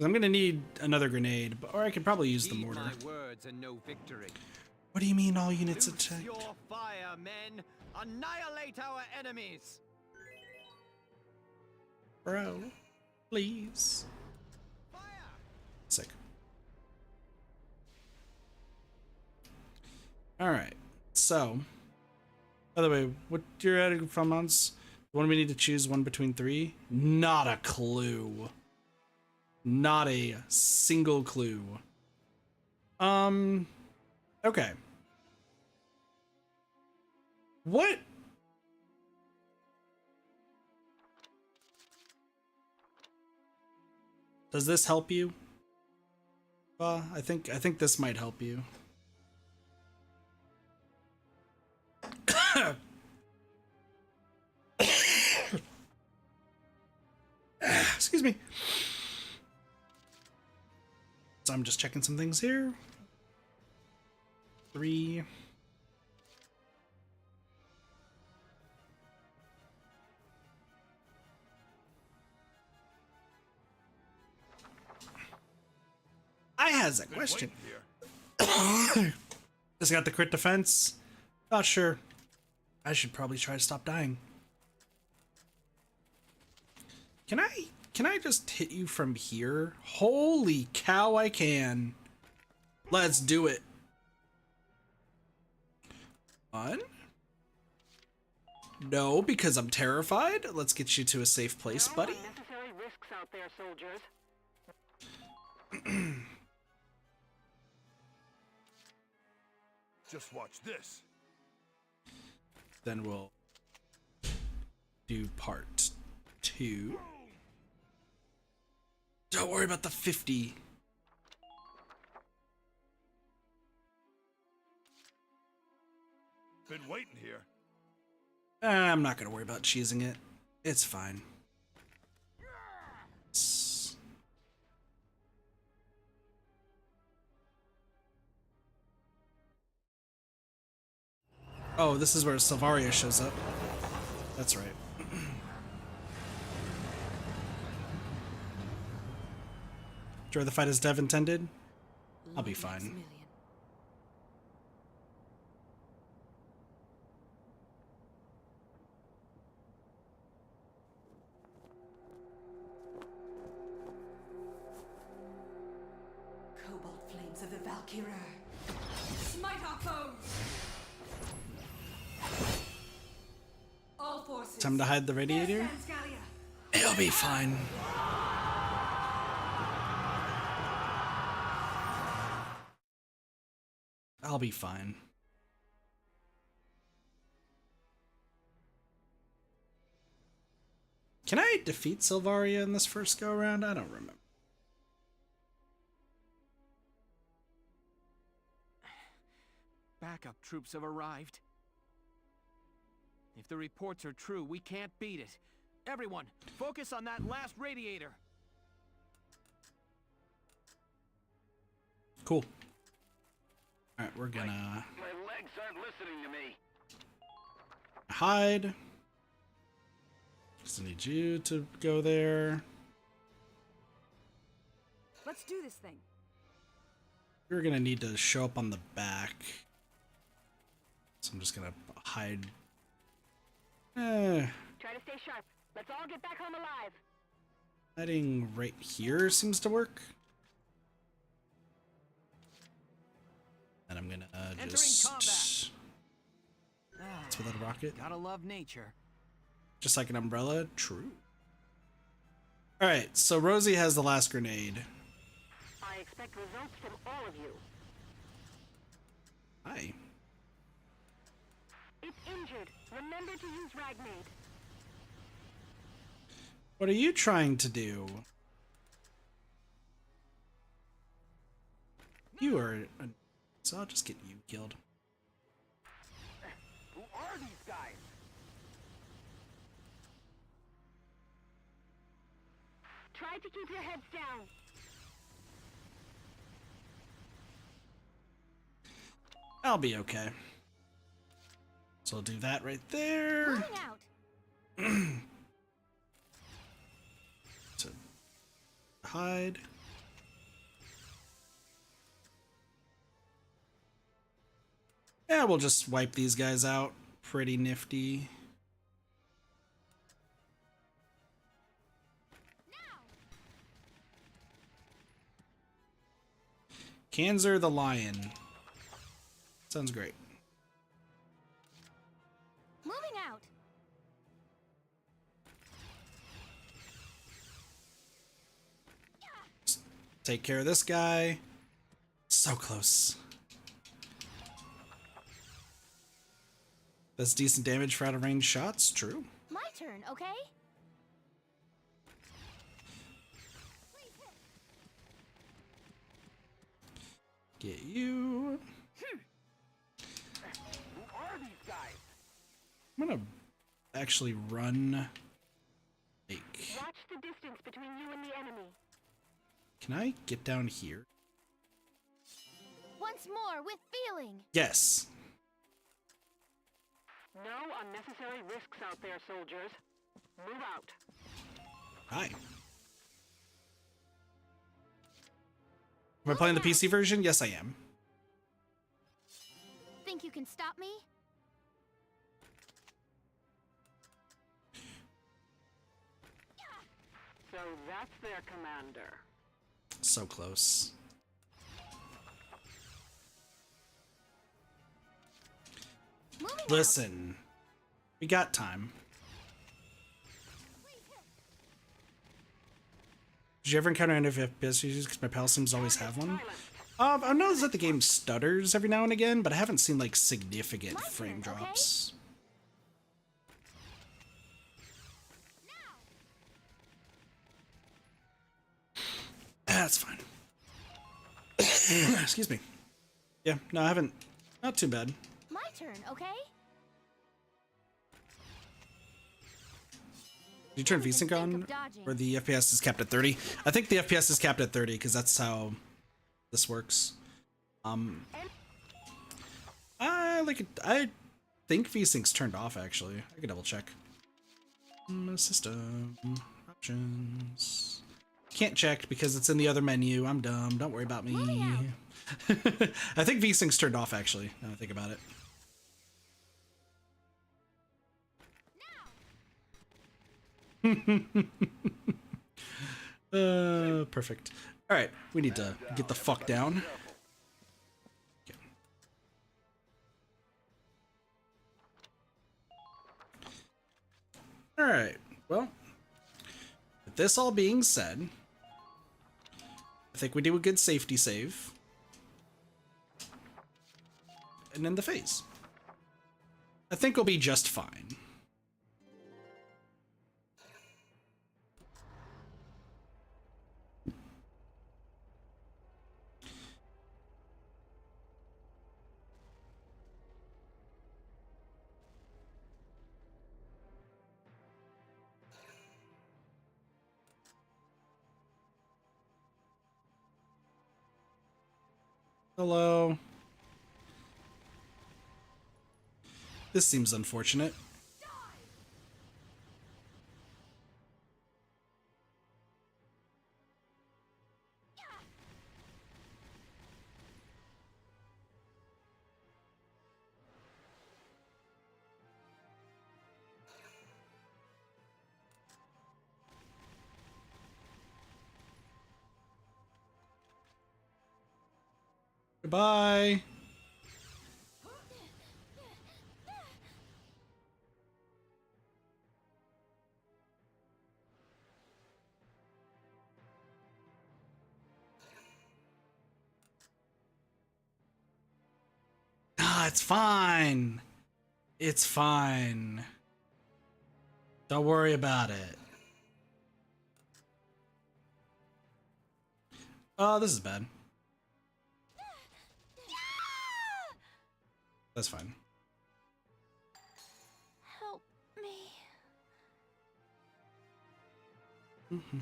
I'm gonna need another grenade, or I could probably use the mortar. My words and no victory. What do you mean all units Loose attack? your fire, men! Annihilate our enemies! Bro, please. Sick. Alright, so... By the way, what you're adding from months? One we need to choose one between three? Not a clue. Not a single clue. Okay. What? Does this help you? I think this might help you. Excuse me. So I'm just checking some things here. 3. I has a question. Just got the crit defense. Not sure. I should probably try to stop dying. Can I just hit you from here? Holy cow, I can. Let's do it. 1. No, because I'm terrified. Let's get you to a safe place, buddy. Unnecessary risks out there, soldiers. Just watch this. Then we'll do part 2. Don't worry about the 50. Been waiting here. I'm not gonna worry about cheesing it. It's fine. Oh, this is where Salvaria shows up. That's right. Enjoy the fight as Dev intended. I'll be fine. Cobalt flames of the Valkyria. Smite our foes! All forces. Time to hide the radiator. It'll be fine. I'll be fine. Can I defeat Silvaria in this first go around? I don't remember. Backup troops have arrived. If the reports are true, we can't beat it. Everyone, focus on that last radiator. Cool. Alright, we're gonna My legs aren't listening to me. hide. Just need you to go there. Let's do this thing. You're gonna need to show up on the back. So I'm just gonna hide. Try to stay sharp. Let's all get back home alive. Hiding right here seems to work. And I'm gonna just... That's without a rocket. Gotta love nature. Just like an umbrella. True. Alright, so Rosie has the last grenade. I expect results from all of you. Hi. It's injured. Remember to use Ragnade. What are you trying to do? You are... So I'll just get you killed. Who are these guys? Try to keep your heads down. I'll be okay. So I'll do that right there. Moving out. To hide. Yeah, we'll just wipe these guys out. Pretty nifty. Kanzer the Lion. Sounds great. Moving out. Take care of this guy. So close. That's decent damage for out of range shots. True. My turn, okay? Get you. Who are these guys? I'm gonna actually run. Like, Watch the distance between you and the enemy. can I get down here? Once more with feeling. Yes. No unnecessary risks out there, soldiers. Move out. Hi. Am I playing the PC version? Yes, I am. Think you can stop me? So that's their commander. So close. Listen, we got time. Did you ever encounter any FPS issues? Because my pal sims always have one. I've noticed that the game stutters every now and again, but I haven't seen like significant frame drops. That's fine. Excuse me. Yeah, no, I haven't. Not too bad. My turn, okay? Did you turn VSync on? Or the FPS is capped at 30? I think the FPS is capped at 30 because that's how this works. I think VSync's turned off actually. I could double check. System options. Can't check because it's in the other menu. I'm dumb. Don't worry about me. I think VSync's turned off actually, now I think about it. Perfect. All right, we need to get the fuck down. Okay. All right. Well, with this all being said, I think we do a good safety save. And end the phase. I think we'll be just fine. Hello. This seems unfortunate. Goodbye. Ah, it's fine. It's fine. Don't worry about it. Oh, this is bad. That's fine. Help me. Mm-hmm.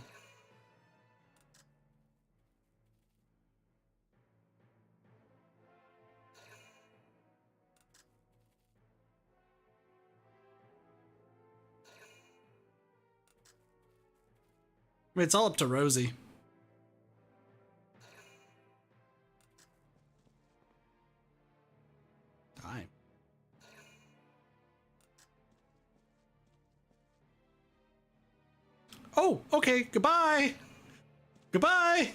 I mean, it's all up to Rosie. Time. Oh, okay. Goodbye. Goodbye.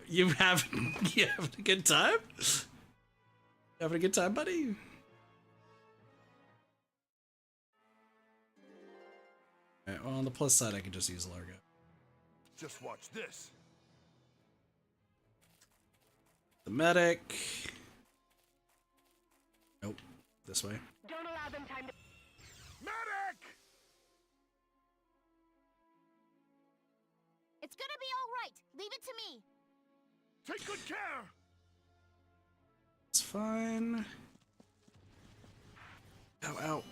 You having a good time? Having a good time, buddy? Alright, well, on the plus side, I can just use Largo. Just watch this. The medic. Nope. This way. Don't allow them time to... Medic! It's gonna be all right. Leave it to me. Take good care. It's fine. Ow, ow.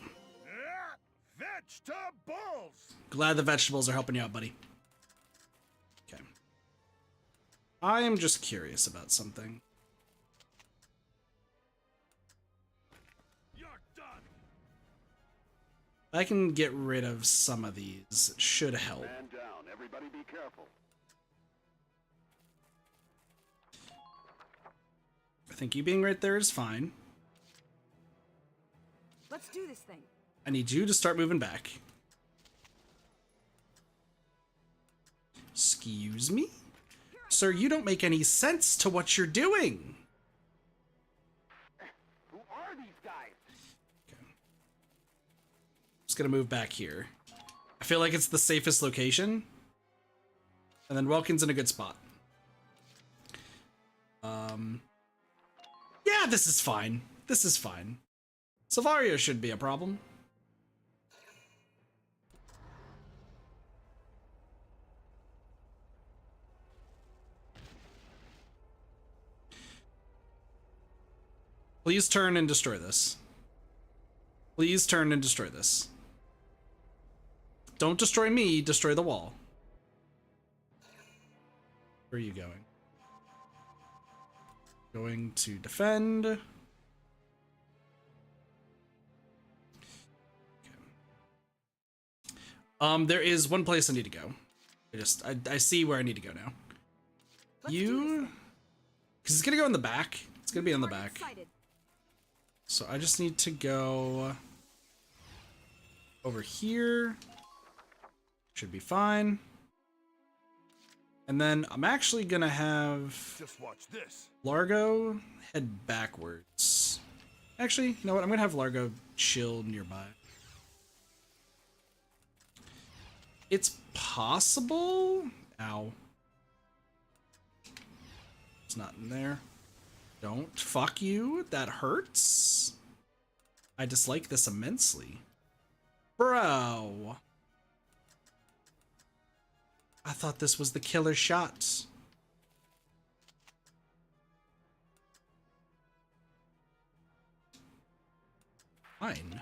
Vegetables! Glad the vegetables are helping you out, buddy. Okay. I am just curious about something. You're done. I can get rid of some of these. It should help. Man down. Everybody be careful. I think you being right there is fine. Let's do this thing. I need you to start moving back. Excuse me? Sir, you don't make any sense to what you're doing. Who are these guys? Just gonna move back here. I feel like it's the safest location. And then Welkin's in a good spot. Yeah, this is fine. This is fine. Savario should be a problem. Please turn and destroy this. Please turn and destroy this. Don't destroy me, destroy the wall. Where are you going? Going to defend. Okay. There is one place I need to go. I see where I need to go now. You, because it's gonna go in the back. It's gonna be on the back. So I just need to go over here. Should be fine. And then I'm actually gonna have Just watch this. Largo head backwards. Actually, you know what? I'm gonna have Largo chill nearby. It's possible. Ow. It's not in there. Don't. Fuck you. That hurts. I dislike this immensely. Bro. I thought this was the killer shot. Fine.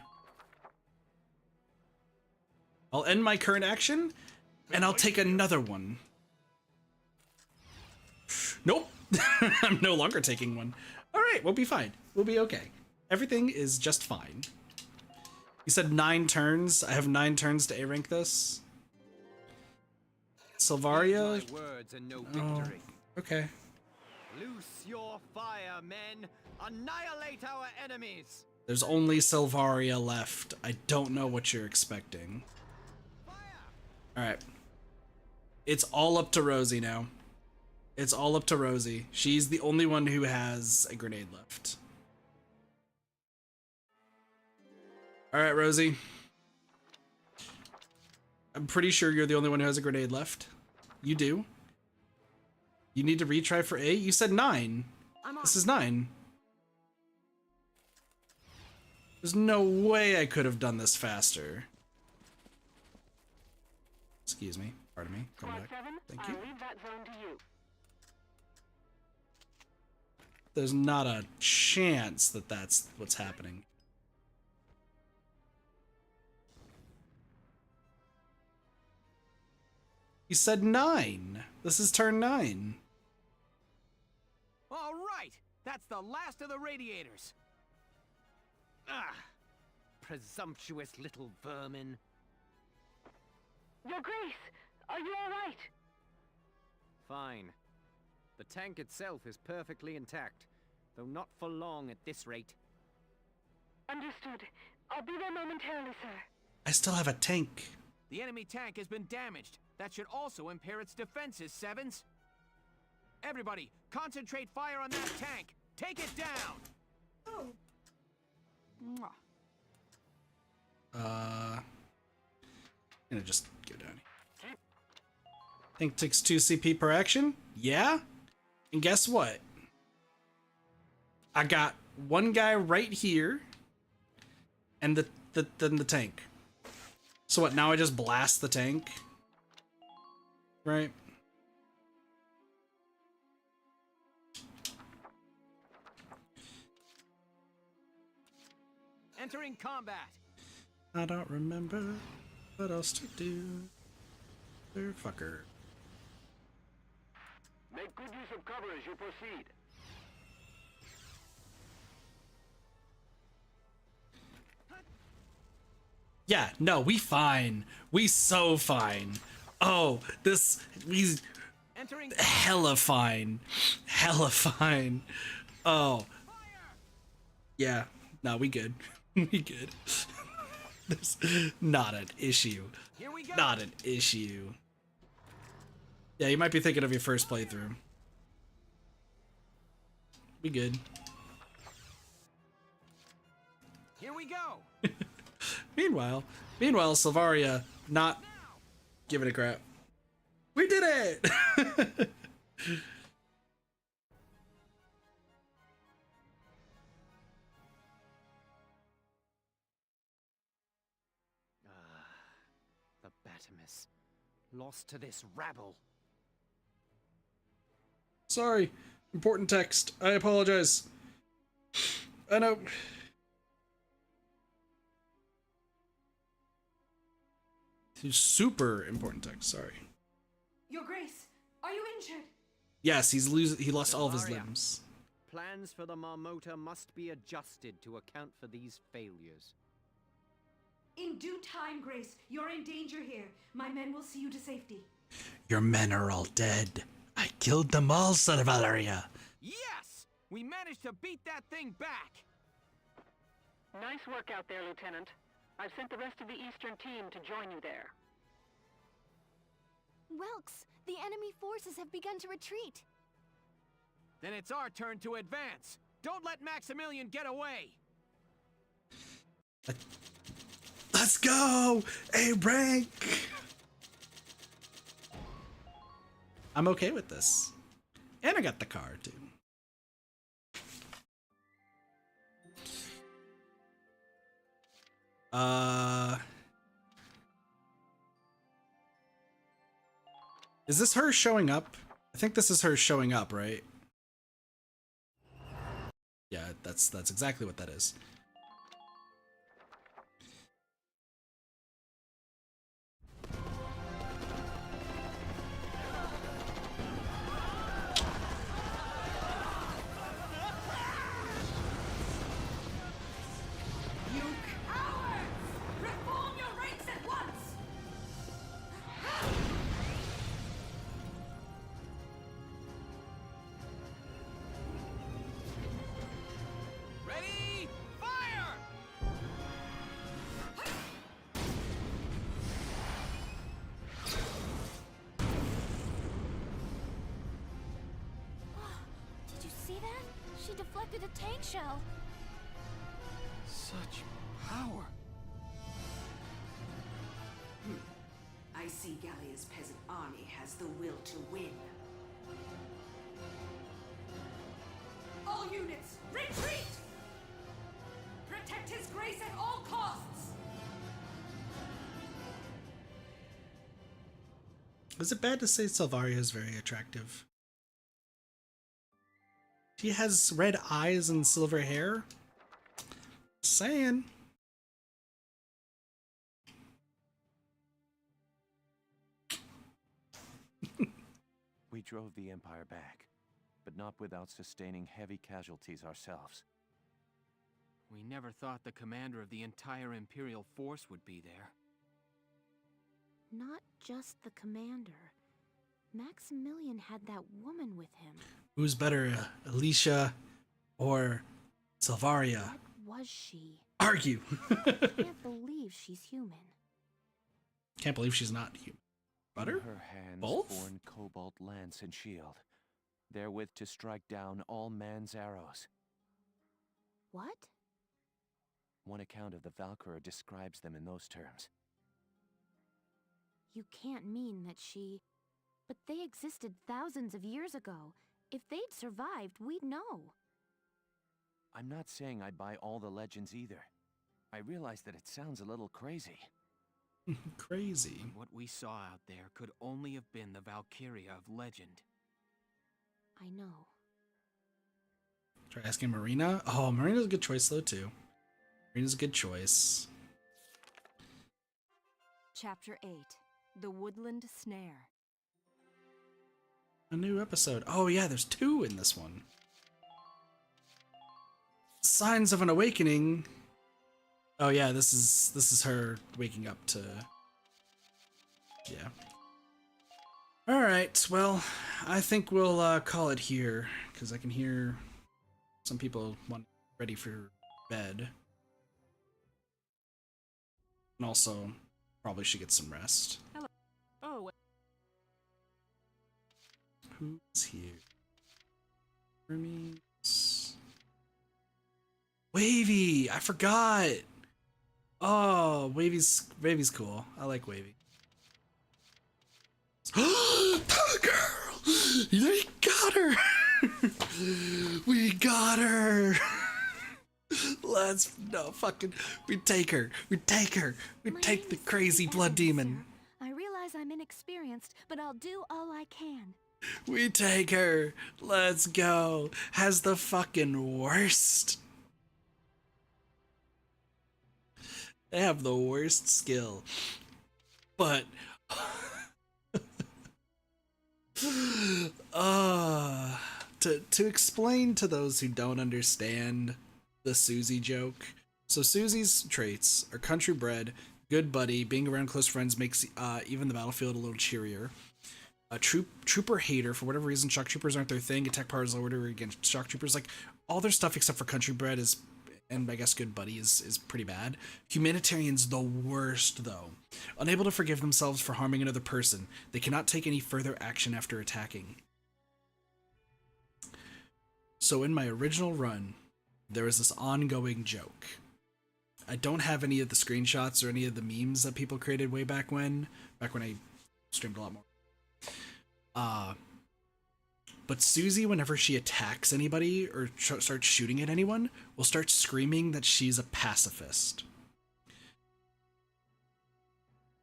I'll end my current action, and I'll take another one. Nope. I'm no longer taking one. All right, we'll be fine. We'll be okay. Everything is just fine. You said 9 turns. I have 9 turns to A-rank this. Silvaria? My words and no Oh, victory. okay. Loose your fire, men! Annihilate our enemies! There's only Silvaria left. I don't know what you're expecting. Alright. It's all up to Rosie now. It's all up to Rosie. She's the only one who has a grenade left. Alright, Rosie. I'm pretty sure you're the only one who has a grenade left. You do. You need to retry for 8? You said 9. This is 9. There's no way I could have done this faster. Excuse me. Pardon me. Come back. Thank you. I'll leave that zone to you. There's not a chance that that's what's happening. You said 9. This is turn 9. All right! That's the last of the radiators! Ah! Presumptuous little vermin. Your Grace, are you all right? Fine. The tank itself is perfectly intact, though not for long at this rate. Understood. I'll be there momentarily, sir. I still have a tank. The enemy tank has been damaged. That should also impair its defenses, Sevens. Everybody, concentrate fire on that tank. Take it down. Oh. Mwah. I'm gonna just go down here. Tank takes 2 CP per action? Yeah? And guess what? I got one guy right here, and then the tank. So what, now I just blast the tank? Right? Entering combat. I don't remember what else to do. Fucker. Make good use of cover as you proceed. Yeah, no, we fine. We so fine. Oh, we hella fine. Hella fine. Oh. Yeah, no, we good. We good. There's not an issue. Here we go. Not an issue. Yeah, you might be thinking of your first playthrough. We good. Here we go. Meanwhile, Silvaria not giving a crap. We did it! The Batimus. Lost to this rabble. Sorry. Important text. I apologize. I know. Super important text. Sorry. Your Grace, are you injured? Yes, he lost all of his limbs. Plans for the Marmota must be adjusted to account for these failures. In due time, Grace. You're in danger here. My men will see you to safety. Your men are all dead. I killed them all, son of Valkyria. Yes! We managed to beat that thing back! Nice work out there, Lieutenant. I've sent the rest of the Eastern team to join you there. Welks, the enemy forces have begun to retreat. Then it's our turn to advance. Don't let Maximilian get away! Let's go! A rank! I'm okay with this. And I got the car, too. Is this her showing up? I think this is her showing up, right? Yeah, that's exactly what that is. She deflected a tank shell. Such power. I see Gallia's peasant army has the will to win. All units, retreat! Protect his grace at all costs! Is it bad to say Salvaria is very attractive? She has red eyes and silver hair. Saying. We drove the Empire back, but not without sustaining heavy casualties ourselves. We never thought the commander of the entire Imperial force would be there. Not just the commander. Maximilian had that woman with him. Who's better, Alicia or Salvaria? What was she? Argue. Can't believe she's human. Can't believe she's not human. Butter? In her hands, Both? born cobalt lance and shield, therewith to strike down all man's arrows. What? One account of the Valkyria describes them in those terms. You can't mean that she... But they existed thousands of years ago. If they'd survived, we'd know. I'm not saying I buy all the legends either. I realize that it sounds a little crazy. Crazy. But what we saw out there could only have been the Valkyria of legend. I know. Try asking Marina. Oh, Marina's a good choice though too. Marina's a good choice. Chapter 8. The Woodland Snare. A new episode. Oh yeah, there's 2 in this one. Signs of an Awakening. Oh yeah, this is her waking up to... Yeah. Alright, well, I think we'll call it here, because I can hear some people ready for bed. And also, probably should get some rest. Hello. Oh. Who's here? Hermes. Wavy! I forgot! Oh, Wavy's cool. I like Wavy. The girl! We got her! We got her! We take her. We take the crazy blood demon. I realize I'm inexperienced, but I'll do all I can. We take her. Let's go. Has the fucking worst. They have the worst skill. But to explain to those who don't understand the Susie joke. So Susie's traits are country bred, good buddy, being around close friends makes even the battlefield a little cheerier. A trooper hater, for whatever reason, shock troopers aren't their thing. Attack power is lower against shock troopers. Like, all their stuff except for country bred is, and I guess good buddy is pretty bad. Humanitarian's the worst, though. Unable to forgive themselves for harming another person, they cannot take any further action after attacking. So in my original run, there was this ongoing joke. I don't have any of the screenshots or any of the memes that people created way back when I streamed a lot more. But Susie, whenever she attacks anybody or starts shooting at anyone, will start screaming that she's a pacifist.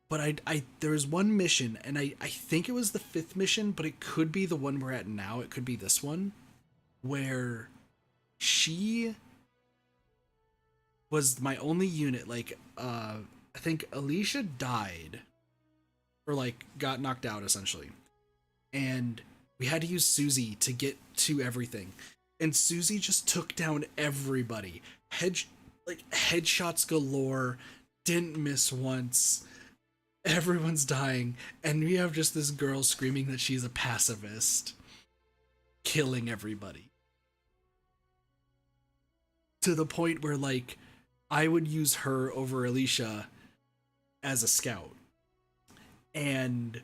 But there was one mission, and I think it was the 5th mission, but it could be the one we're at now. It could be this one, where she was my only unit. Like, I think Alicia died, or like got knocked out essentially, and we had to use Susie to get to everything, and Susie just took down everybody. Headshots galore, didn't miss once. Everyone's dying, and we have just this girl screaming that she's a pacifist, killing everybody. To the point where, like, I would use her over Alicia as a scout. And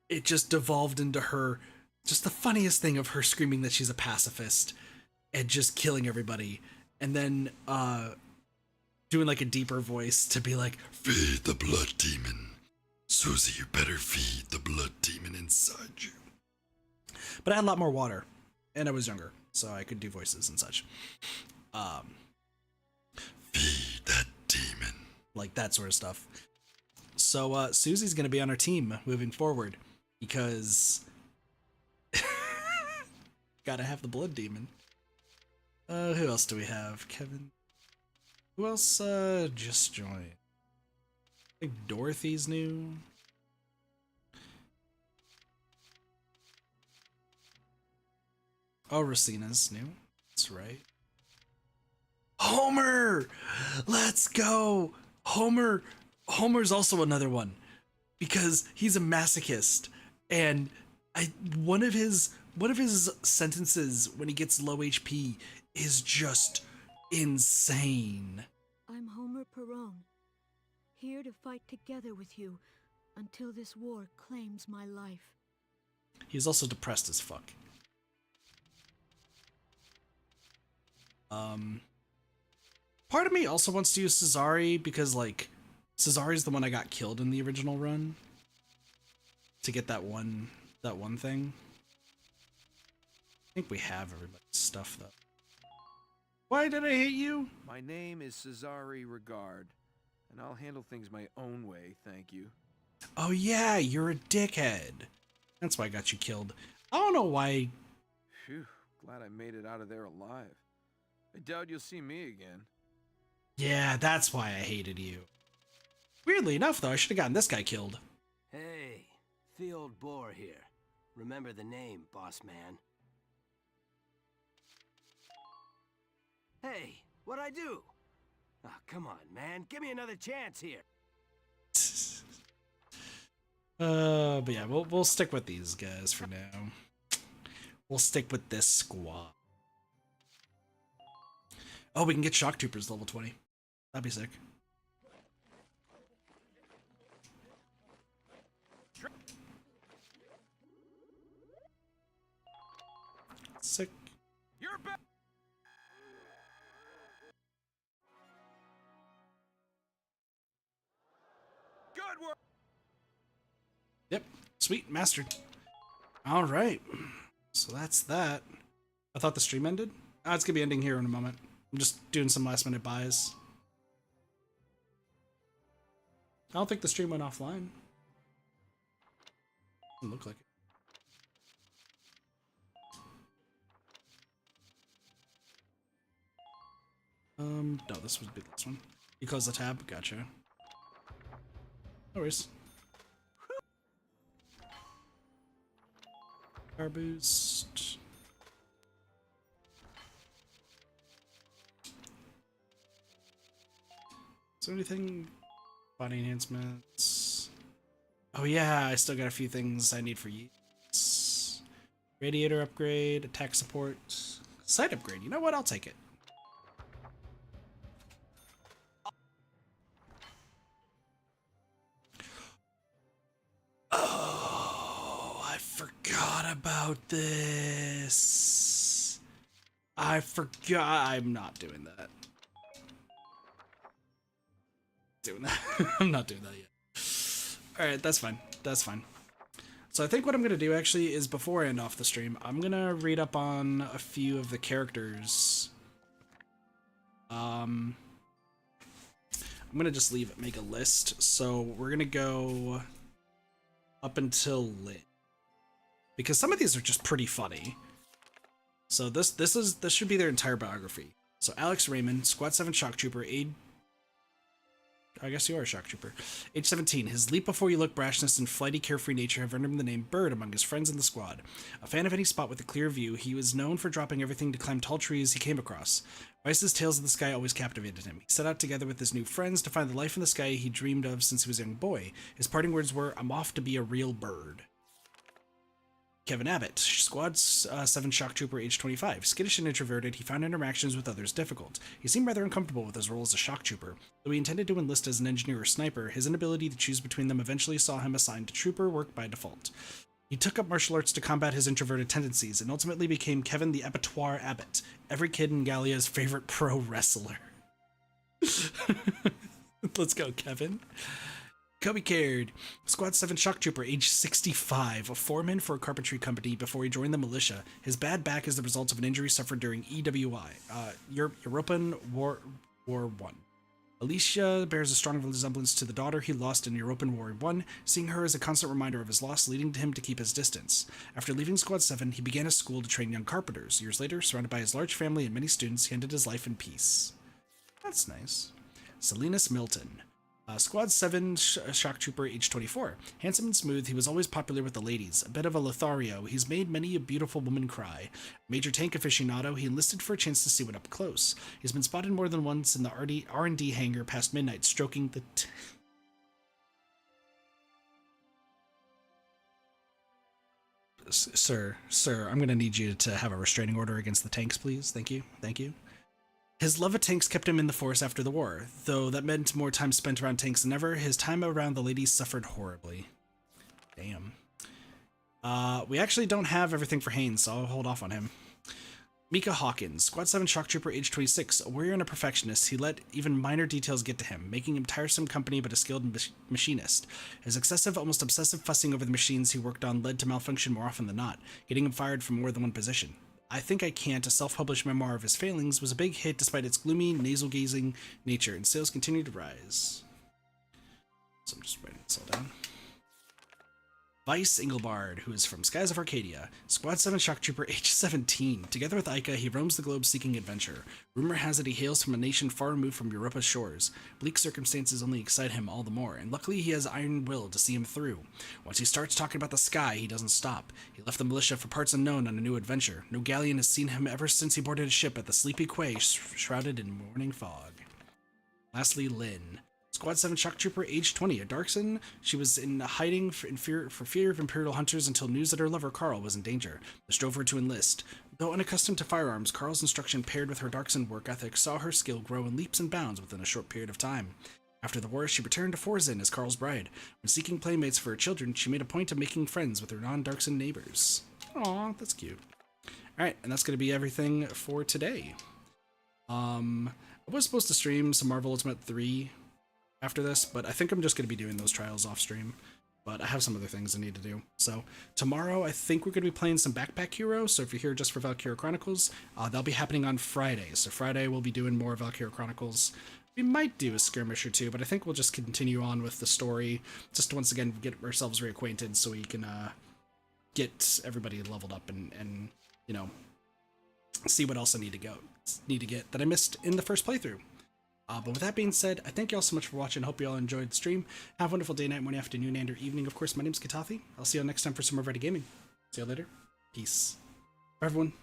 it just devolved into her, just the funniest thing of her screaming that she's a pacifist, and just killing everybody, and then doing like a deeper voice to be like, feed the blood demon. Susie, you better feed the blood demon inside you. But I had a lot more water, and I was younger, so I could do voices and such. Feed that demon. Like that sort of stuff. So Susie's going to be on our team moving forward, because gotta have the blood demon. Who else do we have? Kevin. Who else just joined? I think Dorothy's new. Oh, Racina's new. That's right. Homer! Let's go! Homer's also another one, because he's a masochist, and one of his sentences when he gets low HP is just insane. I'm Homer Perone, here to fight together with you until this war claims my life. He's also depressed as fuck. Part of me also wants to use Cesari, because like Cesari's the one I got killed in the original run to get that one thing. I think we have everybody's stuff though. Why did I hate you? My name is Cesari Regard, and I'll handle things my own way, thank you. Oh yeah, you're a dickhead. That's why I got you killed. I don't know why. Phew, glad I made it out of there alive. I doubt you'll see me again. Yeah, that's why I hated you. Weirdly enough, though, I should have gotten this guy killed. Hey, Field Boar here. Remember the name, boss man. Hey, what'd I do? Oh, come on, man. Give me another chance here. But yeah, we'll stick with these guys for now. We'll stick with this squad. Oh, we can get shock troopers level 20. That'd be sick. Sick. You're back. Good work. Yep. Sweet. Mastered. All right. So that's that. I thought the stream ended. Oh, it's going to be ending here in a moment. I'm just doing some last minute buys. I don't think the stream went offline. Doesn't look like it. No, this would be this one. You close the tab? Gotcha. No worries. Power boost. Is there anything? Body enhancements. Oh yeah, I still got a few things I need for use. Radiator upgrade, attack support, sight upgrade. You know what? I'll take it. Oh, I forgot about this. I forgot. I'm not doing that. I'm not doing that yet. Alright, that's fine. That's fine. So I think what I'm going to do actually is, before I end off the stream, I'm going to read up on a few of the characters. I'm going to just make a list. So we're going to go up until Lynn, because some of these are just pretty funny. So this should be their entire biography. So Alex Raymond, Squad 7 Shock Trooper, I guess you are a shock trooper. Age 17. His leap before you look brashness and flighty carefree nature have earned him the name Bird among his friends in the squad. A fan of any spot with a clear view, he was known for dropping everything to climb tall trees he came across. Rice's tales of the sky always captivated him. He set out together with his new friends to find the life in the sky he dreamed of since he was a young boy. His parting words were, "I'm off to be a real bird." Kevin Abbott, Squad 7 Shock Trooper, age 25. Skittish and introverted, he found interactions with others difficult. He seemed rather uncomfortable with his role as a shock trooper. Though he intended to enlist as an engineer or sniper, his inability to choose between them eventually saw him assigned to trooper work by default. He took up martial arts to combat his introverted tendencies and ultimately became Kevin the Abattoir Abbott, every kid in Gallia's favorite pro wrestler. Let's go, Kevin. Kobe Caird, Squad 7 shock trooper, age 65, a foreman for a carpentry company before he joined the militia. His bad back is the result of an injury suffered during EWI, European War 1. Alicia bears a strong resemblance to the daughter he lost in European War 1, seeing her as a constant reminder of his loss, leading to him to keep his distance. After leaving Squad 7, he began a school to train young carpenters. Years later, surrounded by his large family and many students, he ended his life in peace. That's nice. Salinas Milton. Squad 7 shock trooper, age 24. Handsome and smooth, he was always popular with the ladies. A bit of a Lothario, he's made many a beautiful woman cry. Major tank aficionado, he enlisted for a chance to see what up close. He's been spotted more than once in the R&D hangar past midnight, stroking the... Sir, I'm going to need you to have a restraining order against the tanks, please. Thank you. His love of tanks kept him in the force after the war, though that meant more time spent around tanks than ever. His time around the ladies suffered horribly. Damn. We actually don't have everything for Haynes, so I'll hold off on him. Mika Hawkins, Squad 7 shock trooper, age 26. A warrior and a perfectionist, he let even minor details get to him, making him tiresome company but a skilled machinist. His excessive, almost obsessive fussing over the machines he worked on led to malfunction more often than not, getting him fired from more than one position. I Think I Can't, a self-published memoir of his failings, was a big hit despite its gloomy, nasal-gazing nature, and sales continued to rise. So I'm just writing this all down. Vice Engelbard, who is from Skies of Arcadia, Squad 7 shock trooper, age 17. Together with Ica, he roams the globe seeking adventure. Rumor has that he hails from a nation far removed from Europa's shores. Bleak circumstances only excite him all the more, and luckily he has iron will to see him through. Once he starts talking about the sky, he doesn't stop. He left the militia for parts unknown on a new adventure. No galleon has seen him ever since he boarded a ship at the sleepy quay, shrouded in morning fog. Lastly, Lynn. Squad 7 shock trooper, age 20, a Darkson. She was in hiding for fear of Imperial hunters until news that her lover, Carl, was in danger. This drove her to enlist. Though unaccustomed to firearms, Carl's instruction paired with her Darkson work ethic saw her skill grow in leaps and bounds within a short period of time. After the war, she returned to Forzin as Carl's bride. When seeking playmates for her children, she made a point of making friends with her non-Darkson neighbors. Aw, that's cute. Alright, and that's going to be everything for today. I was supposed to stream some Marvel Ultimate 3 after this, but I think I'm just going to be doing those trials off stream. But I have some other things I need to do. So tomorrow, I think we're going to be playing some Backpack Hero. So if you're here just for Valkyria Chronicles, that'll be happening on Friday. So Friday, we'll be doing more Valkyria Chronicles. We might do a skirmish or two, but I think we'll just continue on with the story. Just to once again get ourselves reacquainted so we can get everybody leveled up and you know, see what else I need to get that I missed in the first playthrough. But with that being said, I thank you all so much for watching. Hope you all enjoyed the stream. Have a wonderful day, night, morning, afternoon, and or evening. Of course, my name's Katathi. I'll see you all next time for some more Ready Gaming. See you later. Peace. Bye, everyone.